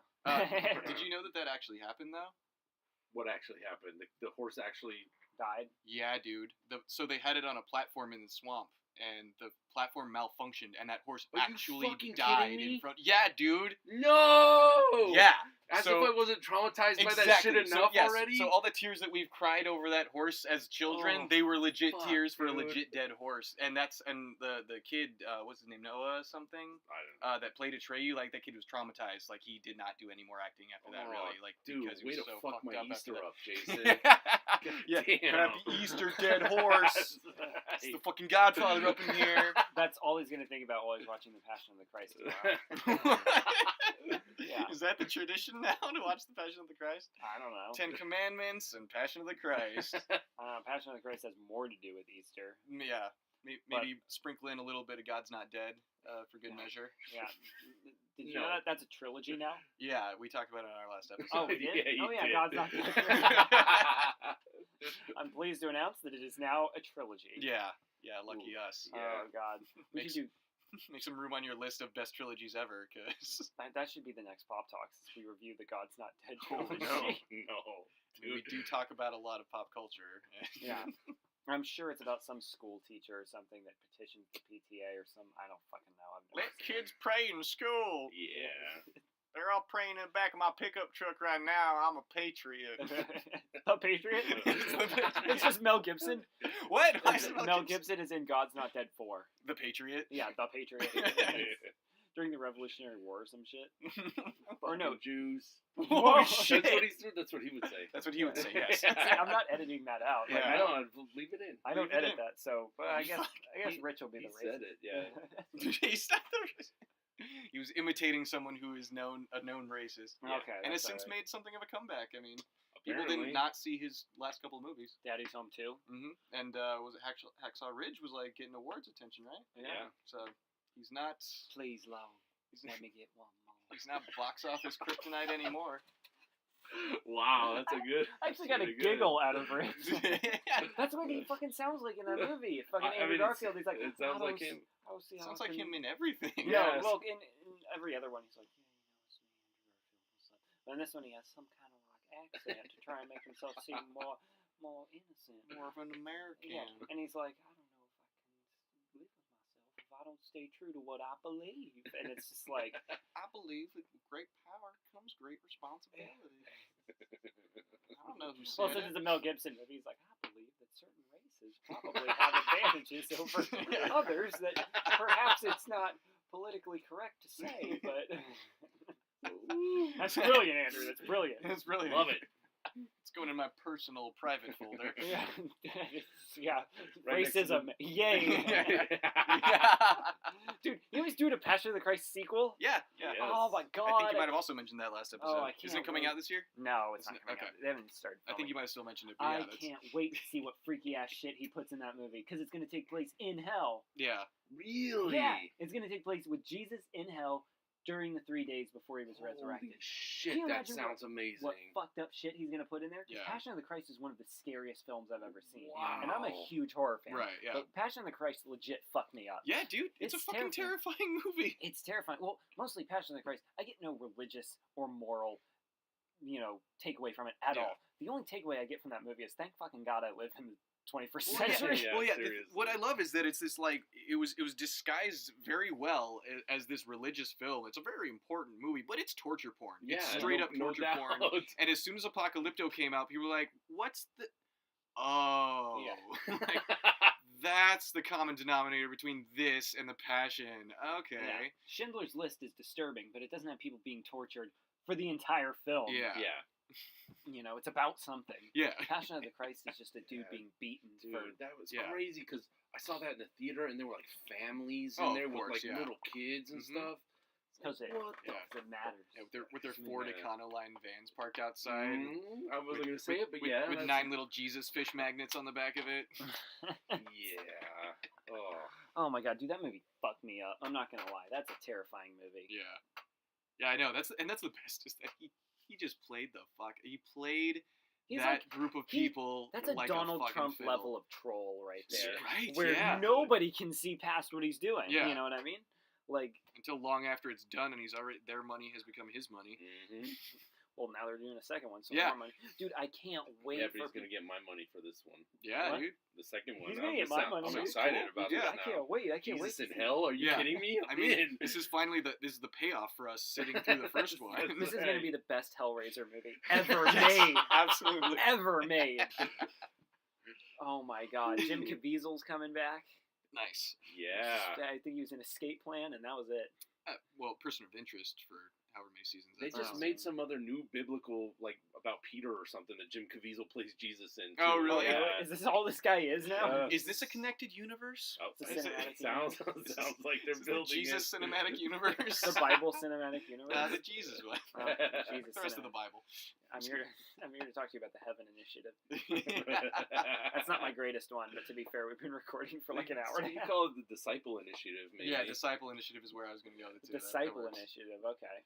Did you know that actually happened though? What actually happened? The horse actually died? Yeah, dude. So they had it on a platform in the swamp, and the platform malfunctioned, and that horse actually died in front. Yeah, dude. No. Yeah. As if I wasn't traumatized by that shit enough already. So all the tears that we've cried over that horse as children, they were legit tears for a legit dead horse. And the kid, what's his name, Noah something? I don't know. That played Atreyu, like that kid was traumatized. Like he did not do any more acting after that, really. Like, dude, because he was so fuck fucked my up Easter after up, Jason. Yeah, happy Easter, dead horse. It's the fucking Godfather up in here. That's all he's gonna think about while he's watching The Passion of the Christ tomorrow. Yeah. Is that the tradition now to watch The Passion of the Christ? I don't know. 10 Commandments and Passion of the Christ. Passion of the Christ has more to do with Easter. Yeah. Maybe sprinkle in a little bit of God's Not Dead for good measure. Yeah. Did you know that that's a trilogy now? Yeah, we talked about it in our last episode. Oh, we did? Yeah, did. God's Not Dead. I'm pleased to announce that it is now a trilogy. Yeah, lucky us. Oh, God. We should do... Make some room on your list of best trilogies ever, because... That should be the next Pop Talks. We review the God's Not Dead Oh, trilogy. no. We do talk about a lot of pop culture. Yeah. I'm sure it's about some school teacher or something that petitioned the PTA or some... I don't fucking know. Let kids pray in school. Yeah. They're all praying in the back of my pickup truck right now. I'm a patriot. A patriot? It's just Mel Gibson. What? Mel Gibson is in God's Not Dead 4. The Patriot? Yeah, The Patriot. During the Revolutionary War or some shit. Or no. Jews. Oh, shit. That's what he would say. That's what he would say, yes. I'm not editing that out. Yeah, Like, I don't leave it in. I don't edit that, so but I guess He- Rich will be the He said racist. it, yeah. He was imitating someone who is a known racist. Okay. And has that's since all right. made something of a comeback. I mean, people Apparently. did not see his last couple of movies. Daddy's Home too. Mm-hmm. And was it Hacksaw Ridge was like getting awards attention, right? Yeah. So he's not. Please, long. He's Let me get one more. He's not box office kryptonite anymore. Wow, that's a good. I actually got a giggle out of Rich. That's what he fucking sounds like in that movie. Fucking Andrew Garfield. He's like, it sounds like him. Sounds like him in everything. Yeah, Yes. well, in every other one, he's like, yeah, it's me, Andrew Garfield. But in this one, he has some kind of like accent to try and make himself seem more innocent. More of an American. Yeah, and he's like, I don't know if I can live with myself if I don't stay true to what I believe. And it's just like, I believe that with great power comes great responsibility. I don't know who said well, since it's a Mel Gibson movie, he's like, I believe that certain races probably have advantages over others that perhaps it's not politically correct to say, but that's brilliant, Andrew. That's brilliant. It's brilliant. Love it. It's going in my personal private folder. Yeah, yeah. Right next to Racism, yay! Dude, he was doing a Passion of the Christ sequel. Yeah. Yes. Oh my god! I think you might have also mentioned that last episode. I Isn't it can't coming wait. out this year? No, it's not Isn't it? coming Okay. out. They haven't started. I think you filming. might have still mentioned it. But I yeah, can't wait to see what freaky ass shit he puts in that movie because it's gonna take place in hell. Yeah. Really? Yeah, it's gonna take place with Jesus in hell during the 3 days before he was resurrected. Holy shit, Can you that imagine sounds amazing. What fucked up shit he's gonna put in there? 'Cause Yeah. Passion of the Christ is one of the scariest films I've ever seen, Wow. and I'm a huge horror fan. Right. Yeah. But Passion of the Christ legit fucked me up. Yeah, dude. It's a It's fucking terrifying movie. It's terrifying. Well, mostly Passion of the Christ. I get no religious or moral, takeaway from it at Yeah. all. The only takeaway I get from that movie is thank fucking God I live in the 21st Well, yeah, century. Yeah, well, yeah. seriously. What I love is that it's this like it was disguised very well as this religious film. It's a very important movie, but it's torture porn. Yeah, It's straight up no torture doubt. porn. And as soon as Apocalypto came out, people were like, "What's the? Oh, like, that's the common denominator between this and the Passion." Okay. Yeah. Schindler's List is disturbing, but it doesn't have people being tortured for the entire film. Yeah. Yeah. It's about something. Yeah. Passion of the Christ is just a dude Yeah. being beaten Dude, for. that was Yeah. crazy because I saw that in the theater and there were like families in Oh, of there course, with like yeah. little kids and Mhm. stuff. Because it, What the it matters. Yeah, with their Yeah. Ford Econoline vans parked outside. I wasn't gonna say it, but yeah, with that's- 9 little Jesus fish magnets on the back of it. Yeah. Oh. Oh my god, dude, that movie fucked me up. I'm not gonna lie, that's a terrifying movie. Yeah, I know. That's the best is that he just played the fuck. He played He's that like, group of he- people. that's a like Donald fucking Trump fiddle. level of troll right there, Right. where yeah. nobody can see past what he's doing. Yeah. You know what I mean? Like, Until long after it's done, and he's already their money has become his money. Mm-hmm. well, now they're doing a second one, so Yeah. more money. Dude, I can't wait Yeah, but for he's gonna get my money for this one. Yeah, What? dude. The second one. He's gonna get my money. I'm Dude. excited Cool. about Yeah. this I now. can't wait. I can't wait. Jesus to in see- hell? Are you Yeah. kidding me? I mean, in. this is finally this is the payoff for us sitting through the first one. This is Right. gonna be the best Hellraiser movie ever Yes, made. absolutely. Ever made. Oh my god, Jim Caviezel's coming back. Nice. Yeah. I think he was in Escape Plan, and that was it. Well, person of interest for however many seasons. They just made some other new biblical, like, about Peter or something that Jim Caviezel plays Jesus in. Too. Oh, really? Yeah. Is this all this guy is now? Is this a connected universe? Oh, It sounds like they're building the Jesus it. cinematic universe. The Bible cinematic universe. The Jesus one. Jesus The rest of the Bible. I'm here to talk to you about the Heaven Initiative. That's not my greatest one, but to be fair, we've been recording for like an hour. So you call it the Disciple Initiative, maybe? Yeah, Disciple Initiative is where I was going to go. The Disciple Initiative, okay.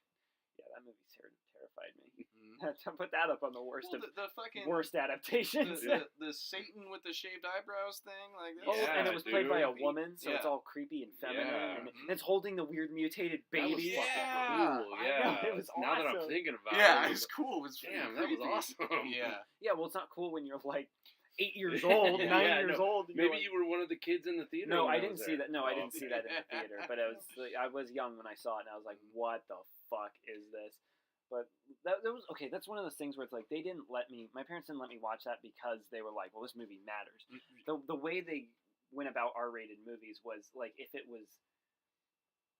Yeah, that movie terrified me. Mm-hmm. Put that up on the worst of the fucking worst adaptations. The Satan with the shaved eyebrows thing, like that. And it was played by a woman, so it's all creepy and feminine, and it's holding the weird mutated baby. Cool. Yeah, it was awesome. Now that I'm thinking about it was cool. It was damn, that was awesome. Yeah, well, it's not cool when you're like 8 years old, 9 years old. Maybe you were one of the kids in the theater. No, I didn't see that. No, I didn't see that in the theater. But I was young when I saw it, and I was like, "What the fuck is this?" But that was okay. That's one of those things where it's like they didn't let me. My parents didn't let me watch that because they were like, "Well, this movie matters." The way they went about R-rated movies was like if it was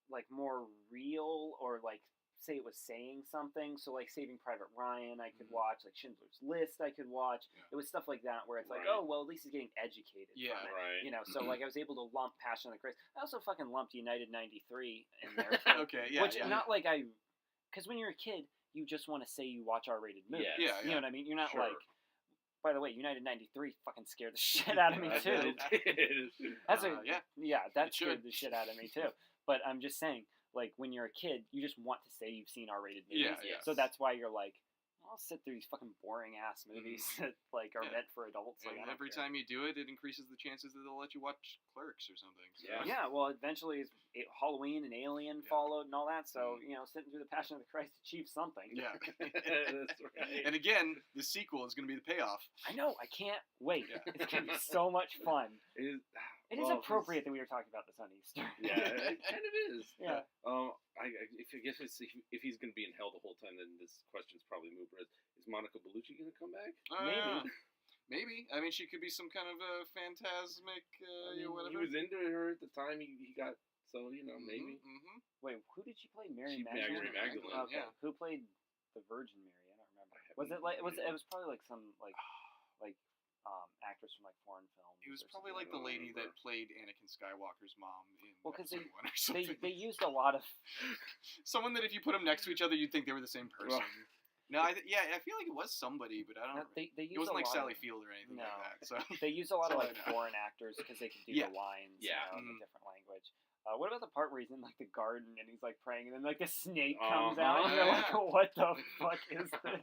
like more real or like say it was saying something. So like Saving Private Ryan, I could watch. Like Schindler's List, I could watch. Yeah. It was stuff like that where it's like, oh well, at least he's getting educated. Yeah, from it, right. You know, so like I was able to lump Passion of the Christ. I also fucking lumped United '93 in there. Okay, yeah. Which not like because when you're a kid, you just want to say you watch R-rated movies. Yeah. You know what I mean? You're not like. By the way, United '93 fucking scared the shit out of me too. That scared the shit out of me too. But I'm just saying, like when you're a kid, you just want to say you've seen R-rated movies. Yeah. So that's why you're like, I'll sit through these fucking boring ass movies that like are meant for adults. And every time you do it, it increases the chances that they'll let you watch Clerks or something. So. Yeah. Well, eventually, Halloween and Alien followed and all that. So sitting through the Passion of the Christ achieved something. Yeah. That's right. And again, the sequel is going to be the payoff. I know. I can't wait. Yeah. It's going to be so much fun. It is appropriate that we were talking about this on Easter. Yeah, it kind of is. Yeah. If he's going to be in hell the whole time, then this question's probably moved. Is Monica Bellucci going to come back? Maybe. I mean, she could be some kind of a phantasmic, whatever. He was into her at the time. He got maybe. Mm-hmm. Wait, who did she play? Mary Magdalene. Okay. Yeah. Who played the Virgin Mary? I don't remember. Was it like? It was probably like some like actress from like foreign films. It was probably like the lady that played Anakin Skywalker's mom in because they used a lot of someone that if you put them next to each other you'd think they were the same person. No, I feel like it was somebody, but I don't. It wasn't like Sally Field or anything like that. So they used a lot of like foreign actors because they could do the lines, in a different language. What about the part where he's in like the garden and he's like praying and then like a snake comes out and you're like, what the fuck is this?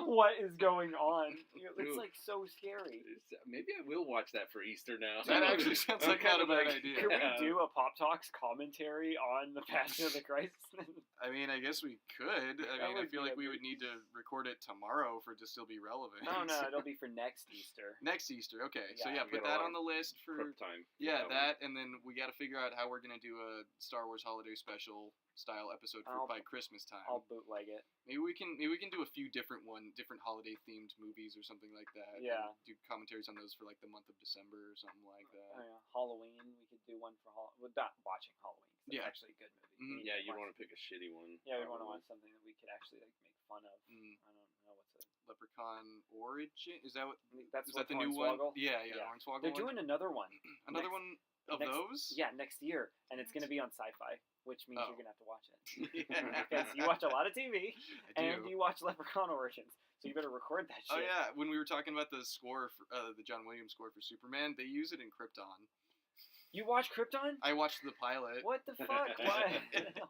What is going on? It's like so scary. Maybe I will watch that for Easter now. That actually sounds like not a bad idea. Can we do a Pop Talks commentary on the Passion of the Christ? I mean, I guess we could. I feel like we would need to record it tomorrow for it to still be relevant. No, it'll be for next Easter. Next Easter, okay. So put that on the list for time. Yeah, that, and then we got to figure out how we're gonna do a Star Wars Holiday Special style episode by Christmas time. I'll bootleg it. Maybe we can do a few different holiday themed movies or something like that. Yeah. Do commentaries on those for like the month of December or something like that. Halloween, we could do one for Halloween. Not watching Halloween. It's actually a good movie. Mm-hmm. Yeah, you want to pick a shitty one. Yeah, we want to watch something that we could actually like make fun of. I don't know what's a Leprechaun Origin. Is that what? Is that the new one? Yeah. Hornswoggle. They're doing another one. Another one. Of those? Yeah, next year. And it's going to be on Sci-Fi, which means you're going to have to watch it. Because you watch a lot of TV, and you watch Leprechaun Origins. So you better record that shit. Oh, yeah. When we were talking about the score, the John Williams score for Superman, they use it in Krypton. You watch Krypton? I watched the pilot. What the fuck? Why?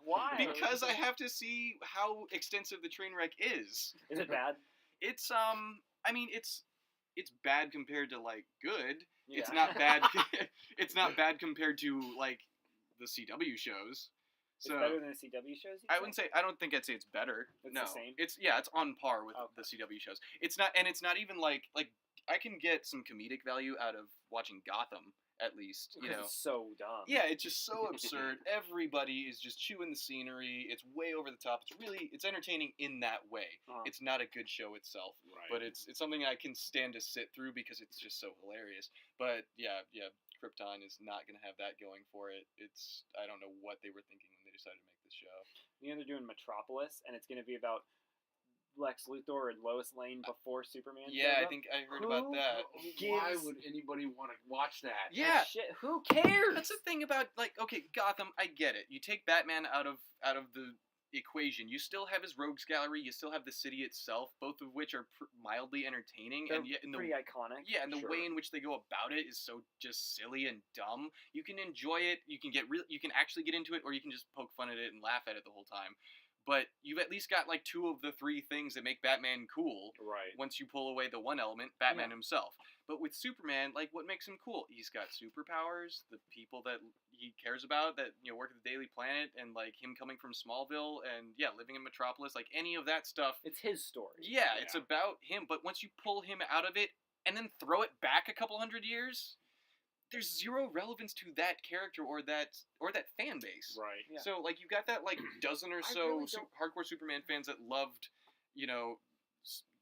Why? Because I have to see how extensive the train wreck is. Is it bad? It's, it's bad compared to, like, good. Yeah. It's not bad. It's not bad compared to like the CW shows. It's better than the CW shows. I wouldn't say. I don't think I'd say it's better. It's no, the same. It's on par with the CW shows. It's not, and it's not even like I can get some comedic value out of watching Gotham. At least, it's so dumb. Yeah, it's just so absurd. Everybody is just chewing the scenery. It's way over the top. It's entertaining in that way. It's not a good show itself, but it's something I can stand to sit through because it's just so hilarious. But yeah, Krypton is not going to have that going for it. I don't know what they were thinking when they decided to make this show. They're doing Metropolis, and it's going to be about Lex Luthor and Lois Lane before Superman. Yeah, shows I think I heard Who about that. Why would anybody want to watch that? Yeah, shit. Who cares? that's the thing about okay, Gotham. I get it. You take Batman out of the equation. You still have his rogues gallery. You still have the city itself, both of which are mildly entertaining. They're and yet pretty iconic. Yeah, and the Sure. way in which they go about it is so just silly and dumb. You can enjoy it. You can you can actually get into it, or you can just poke fun at it and laugh at it the whole time. But you've at least got like 2 of the 3 things that make Batman cool. Right. Once you pull away the one element, Batman himself. But with Superman, like, what makes him cool? He's got superpowers. The people that he cares about that work at the Daily Planet, and like him coming from Smallville, and living in Metropolis, like any of that stuff. It's his story. Yeah, it's about him. But once you pull him out of it and then throw it back a couple hundred years, there's zero relevance to that character or that fan base. Right. Yeah. So like you got that like dozen or so really don't- hardcore Superman fans that loved,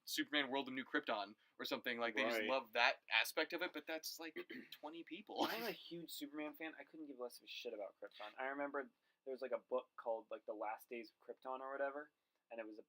Superman World of New Krypton or something, like they just Right. love that aspect of it, but that's like 20 people. I'm a huge Superman fan. I couldn't give less of a shit about Krypton. I remember there was like a book called like The Last Days of Krypton or whatever, and it was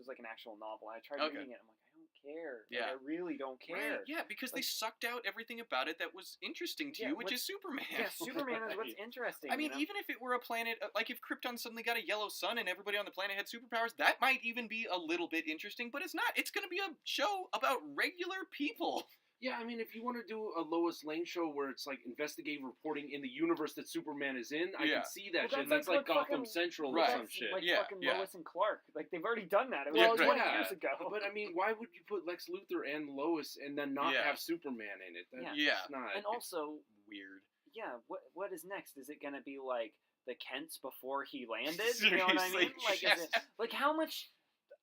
like an actual novel. And I tried reading it. I'm like, I don't care. Yeah. Like, I really don't care. Right, yeah, because they sucked out everything about it that was interesting to you, which is Superman. Yeah, Superman is what's interesting. I mean, even if it were a planet, like if Krypton suddenly got a yellow sun and everybody on the planet had superpowers, that might even be a little bit interesting, but it's not. It's going to be a show about regular people. Yeah, I mean, if you want to do a Lois Lane show where it's like investigative reporting in the universe that Superman is in, I can see that shit. That's like Gotham Central or some shit. Like fucking Lois and Clark. Like, they've already done that. It was Well, 20 years ago. But I mean, why would you put Lex Luthor and Lois and then not have Superman in it? That's not. And also, weird. Yeah, what is next? Is it going to be like the Kents before he landed? Seriously, you know what I mean? Like, yes. is it, like how much?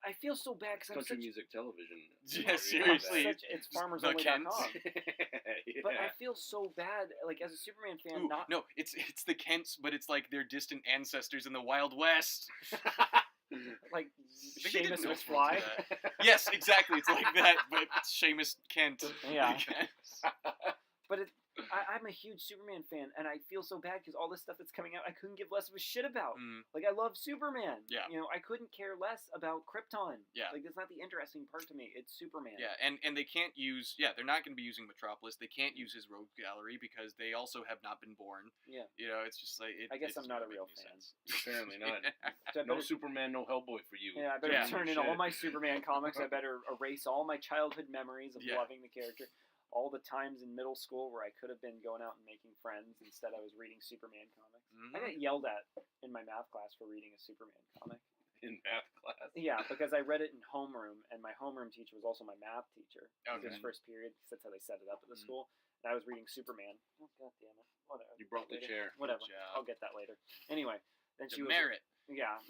I feel so bad because country music television. Yeah, seriously. It's farmersonly.com. Yeah. But I feel so bad, like as a Superman fan. No, it's the Kents, but it's like their distant ancestors in the Wild West. Like Seamus McFly. Yes, exactly. It's like that, but it's Seamus Kent. Yeah. But I'm a huge Superman fan, and I feel so bad because all this stuff that's coming out, I couldn't give less of a shit about. Like, I love Superman. Yeah. I couldn't care less about Krypton. Yeah. Like, that's not the interesting part to me. It's Superman. Yeah, and they can't use... Yeah, they're not going to be using Metropolis. They can't use his rogue gallery because they also have not been born. Yeah. It's just like... I guess I'm not a real fan. Apparently not. No Superman, no Hellboy for you. Yeah, I better turn in all my Superman comics. I better erase all my childhood memories of loving the character. All the times in middle school where I could have been going out and making friends, instead I was reading Superman comics. I got yelled at in my math class for reading a Superman comic. In math class? Yeah, because I read it in homeroom, and my homeroom teacher was also my math teacher. Okay. His first period, because that's how they set it up at the school. And I was reading Superman. Oh, God damn it. Whatever. You broke the chair. Whatever. I'll get that later. Anyway. Then she was merit. Yeah.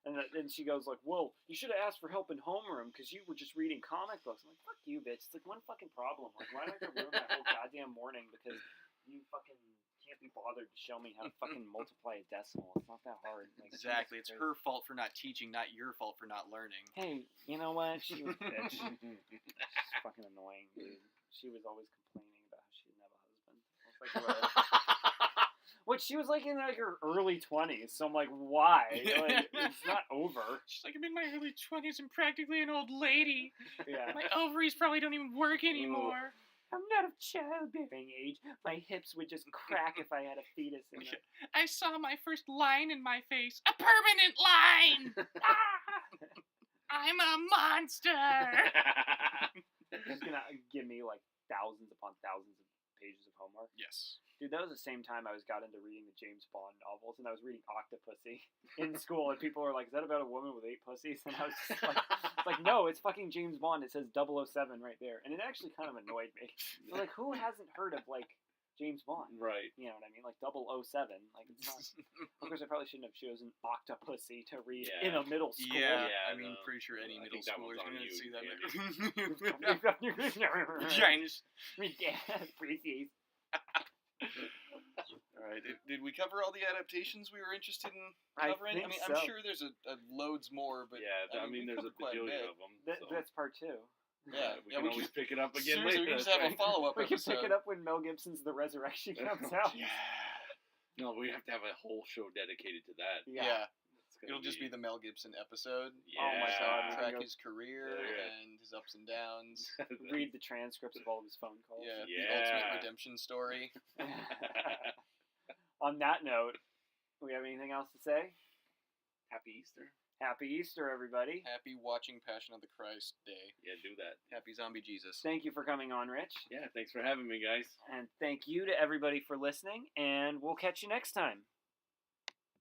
And then she goes like, "Whoa, you should have asked for help in homeroom because you were just reading comic books." I'm like, "Fuck you, bitch! It's like one fucking problem. Like, why do I have to ruin my whole goddamn morning because you fucking can't be bothered to show me how to fucking multiply a decimal? It's not that hard." Like, exactly. It's her fault for not teaching, not your fault for not learning. Hey, you know what? She was a bitch. She's fucking annoying, dude. She was always complaining about how she didn't have a husband. I was like, whatever. Which she was like in like her early 20s, so I'm like, why? Like, it's not over. She's like, I'm in my early 20s and practically an old lady. Yeah. My ovaries probably don't even work anymore. I'm not of childbearing age. My hips would just crack if I had a fetus in them. I saw my first line in my face. A permanent line! I'm a monster! She's gonna give me like thousands upon thousands of pages of homework. Yes. Dude, that was the same time I got into reading the James Bond novels, and I was reading Octopussy in school, and people were like, "Is that about a woman with 8 pussies?" And I was just like, no, it's fucking James Bond. It says 007 right there, and it actually kind of annoyed me. So, like, who hasn't heard of like James Bond? Right. You know what I mean? Like 007. Like, it's not. Of course, I probably shouldn't have chosen Octopussy to read in a middle school. Yeah, I mean, pretty sure any middle schooler is going to see that. James. Precies. All right. Did we cover all the adaptations we were interested in covering? I mean, so. I'm sure there's a loads more, but I mean there's a bajillion of them. That's part 2. Yeah, we can always pick it up again later. We can just have a follow-up We can episode. pick it up when Mel Gibson's The Resurrection comes out. Yeah. No, we have to have a whole show dedicated to that. Yeah. It'll just be the Mel Gibson episode. Yeah. Oh my God. Track his career and his ups and downs. Read the transcripts of all of his phone calls. Yeah, the ultimate redemption story. On that note, do we have anything else to say? Happy Easter. Happy Easter, everybody. Happy watching Passion of the Christ Day. Yeah, do that. Happy Zombie Jesus. Thank you for coming on, Rich. Yeah, thanks for having me, guys. And thank you to everybody for listening, and we'll catch you next time.